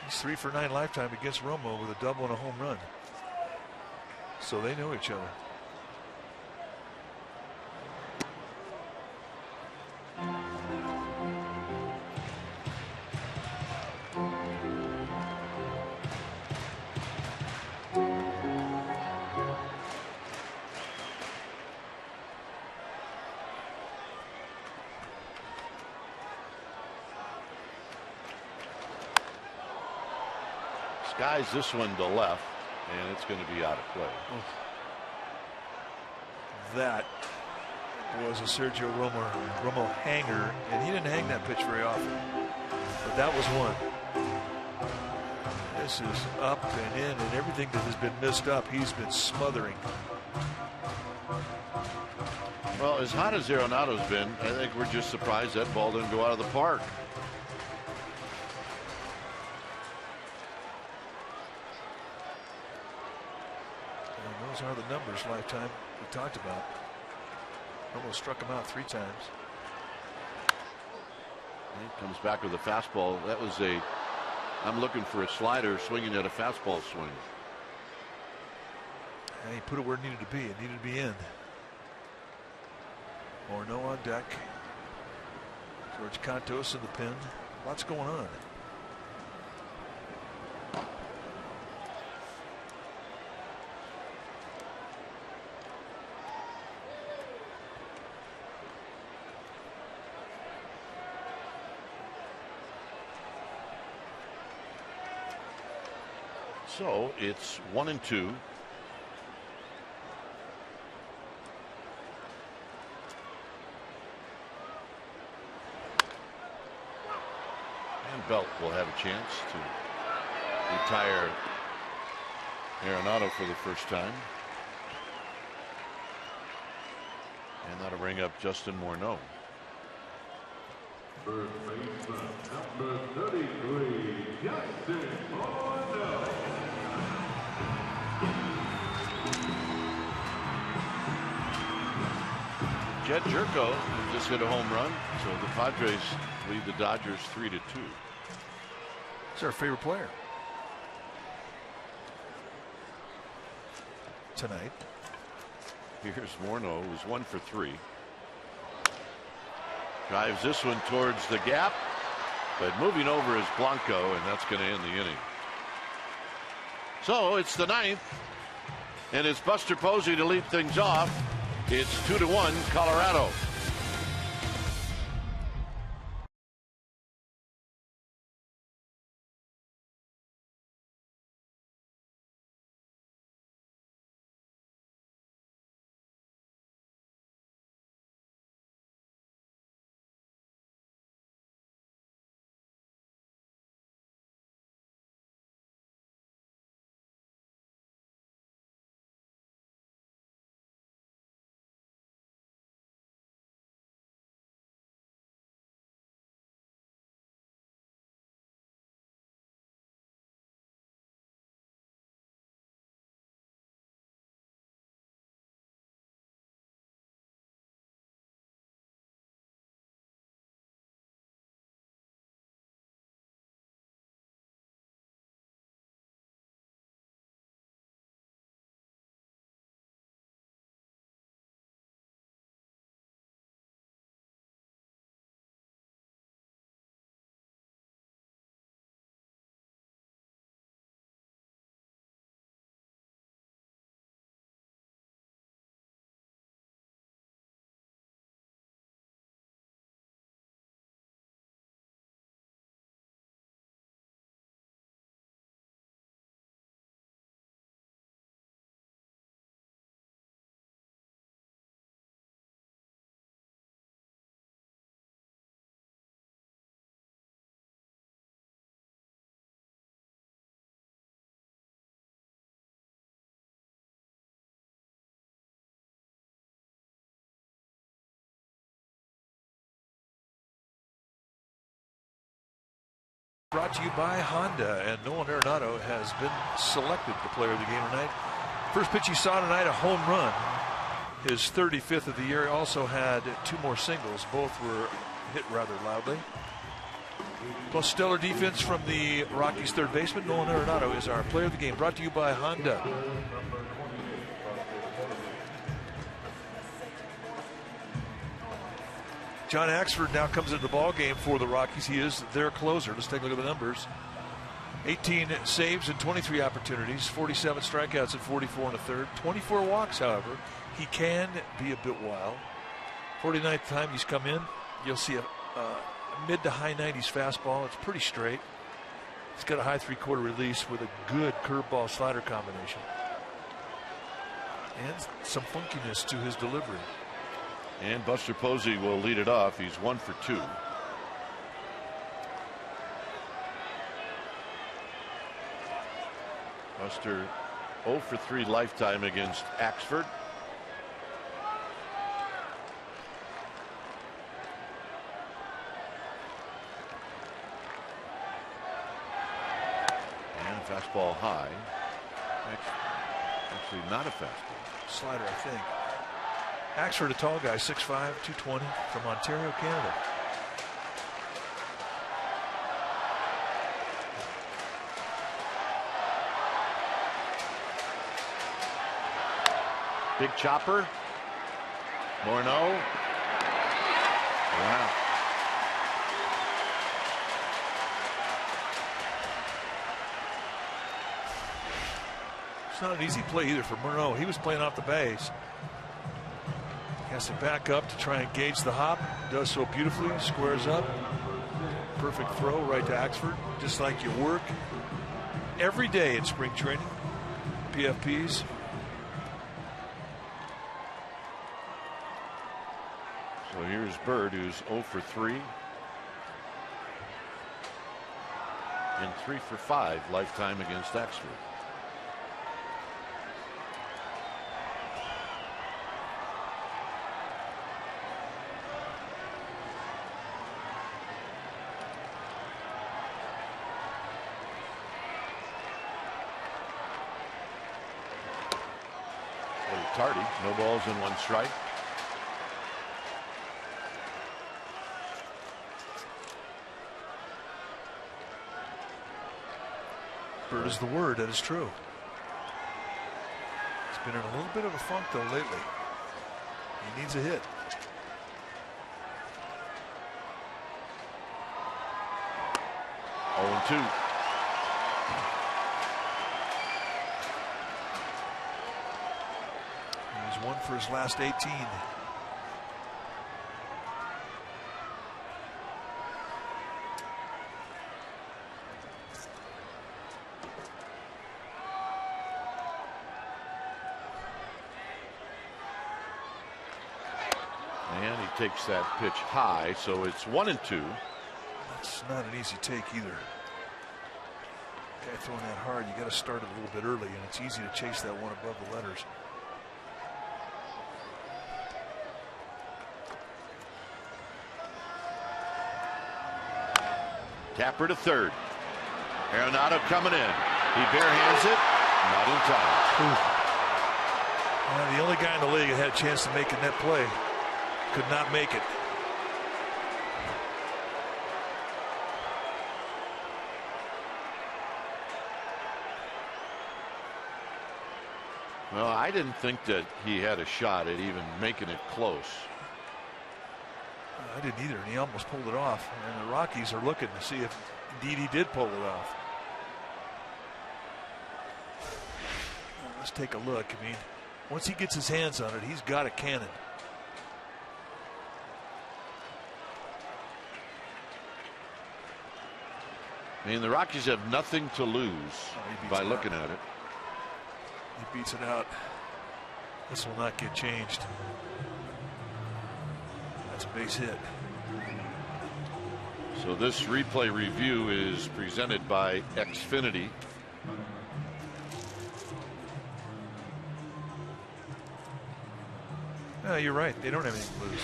He's 3 for 9 lifetime against Romo with a double and a home run. So they know each other. Skies this one to left, and it's going to be out of play. That was a Sergio Romo hanger, and he didn't hang that pitch very often. But that was one. This is up and in, and everything that has been missed up, he's been smothering. Well, as hot as Arenado's been, I think we're just surprised that ball didn't go out of the park. And those are the numbers lifetime we talked about. Almost struck him out 3 times. He comes back with a fastball. That was I'm looking for a slider swinging at a fastball swing. And he put it where it needed to be. It needed to be in. Morneau on deck. George Cantos in the pen. Lots going on. So it's 1-2. And Belt will have a chance to retire Arenado for the first time. And that'll bring up Justin Morneau. First baseman, number 33, Justin Morneau. Jed Jerko just hit a home run, so the Padres lead the Dodgers 3-2. He's our favorite player tonight. Here's Morneau, who's 1 for 3. Drives this one towards the gap, but moving over is Blanco, and that's going to end the inning. So it's the 9th, and it's Buster Posey to lead things off. It's 2-1 Colorado. brought to you by Honda, and Nolan Arenado has been selected the player of the game tonight. First pitch he saw tonight, a home run, his 35th of the year. He also had 2 more singles. Both were hit rather loudly. Plus stellar defense from the Rockies third baseman. Nolan Arenado is our player of the game, brought to you by Honda. John Axford now comes into the ball game for the Rockies. He is their closer. Let's take a look at the numbers. 18 saves and 23 opportunities, 47 strikeouts and 44 and a third, 24 walks. However, he can be a bit wild. 49th time he's come in, you'll see a mid to high 90s fastball. It's pretty straight. He's got a high 3/4 release with a good curveball slider combination and some funkiness to his delivery. And Buster Posey will lead it off. He's 1 for 2. Buster 0 for 3 lifetime against Axford. And fastball high. Actually not a fastball. Slider, I think. Axford, a tall guy, 6'5", 220, from Ontario, Canada. Big chopper. Morneau. Wow. It's not an easy play either for Morneau. He was playing off the base. Has to back up to try and gauge the hop. Does so beautifully. Squares up. Perfect throw right to Axford. Just like you work every day in spring training. PFPs. So here's Bird, who's 0 for 3. And 3 for 5 lifetime against Axford. Tardy, no balls and 1 strike. Bird is the word, that is true. He's been in a little bit of a funk though lately. He needs a hit. Oh, 2. He's 1 for his last 18. And he takes that pitch high, so it's 1 and 2. That's not an easy take either. Guy throwing that hard, you got to start it a little bit early, and it's easy to chase that one above the letters. Tapper to third. Arenado coming in. He barehands it. Not in time. The only guy in the league that had a chance to make a net play could not make it. Well, I didn't think that he had a shot at even making it close. I didn't either, and he almost pulled it off. And the Rockies are looking to see if indeed he did pull it off. Well, let's take a look. I mean, once he gets his hands on it, he's got a cannon. I mean, the Rockies have nothing to lose by looking at it. He beats it out. This will not get changed. That's a base hit. So this replay review is presented by Xfinity. No, you're right. They don't have anything to lose.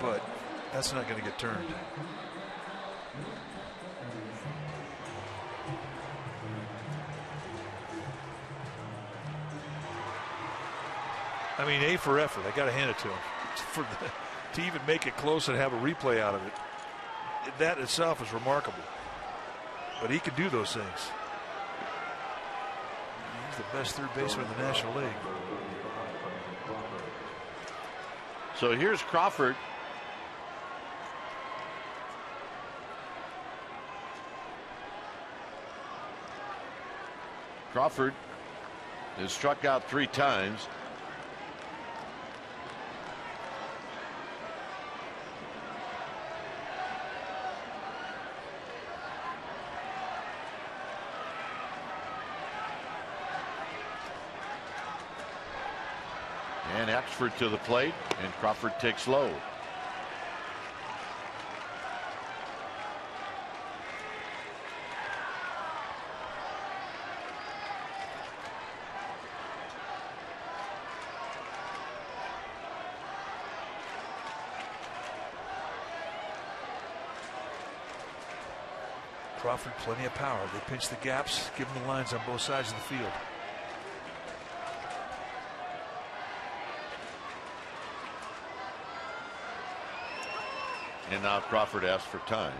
But That's not going to get turned. I mean, A for effort. I got to hand it to him. To even make it close and have a replay out of it, that itself is remarkable. But he can do those things. He's the best third baseman in the National League. So here's Crawford. Crawford has struck out 3 times. And Axford to the plate, and Crawford takes low. Crawford, plenty of power. They pinch the gaps, give him the lines on both sides of the field. And now Crawford asks for time.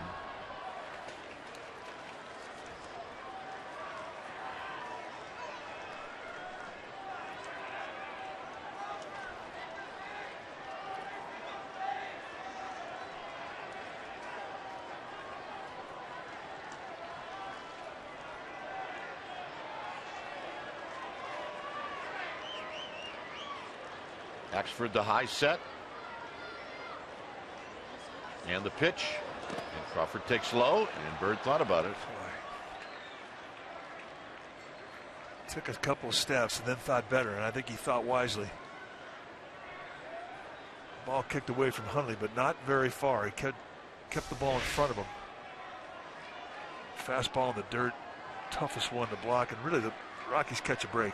Axford the high set. And the pitch. And Crawford takes low, and Bird thought about it. Took a couple of steps and then thought better, and I think he thought wisely. Ball kicked away from Hundley, but not very far. He kept the ball in front of him. Fastball in the dirt, toughest one to block, and really the Rockies catch a break.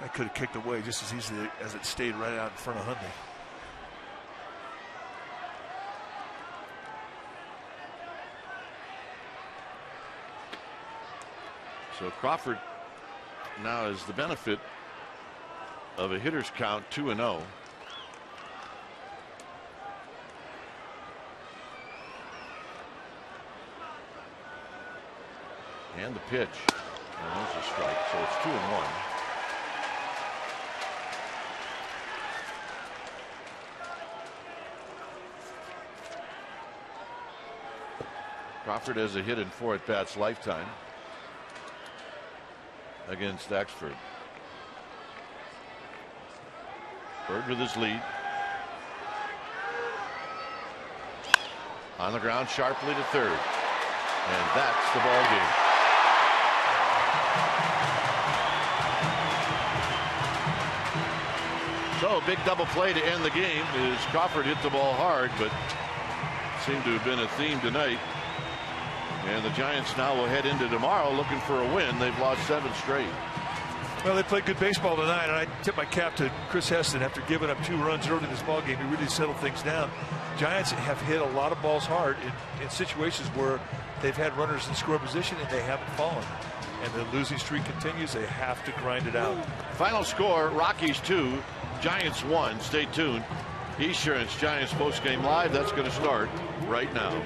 That could have kicked away just as easily as it stayed right out in front of Hundley. So Crawford now has the benefit of a hitter's count 2-0. And the pitch. And there's a strike, so it's 2-1. Crawford has a hit in 4 at-bats lifetime against Axford. Bird with his lead. On the ground sharply to third. And that's the ball game. So a big double play to end the game as Crawford hit the ball hard, but seemed to have been a theme tonight. And the Giants now will head into tomorrow looking for a win. They've lost 7 straight. Well, they played good baseball tonight, and I tip my cap to Chris Heston. After giving up 2 runs early in this ball game, he really settled things down. Giants have hit a lot of balls hard in situations where they've had runners in score position and they haven't fallen. And the losing streak continues. They have to grind it out. Final score: Rockies 2, Giants 1. Stay tuned. Esurance Giants postgame live. That's going to start right now.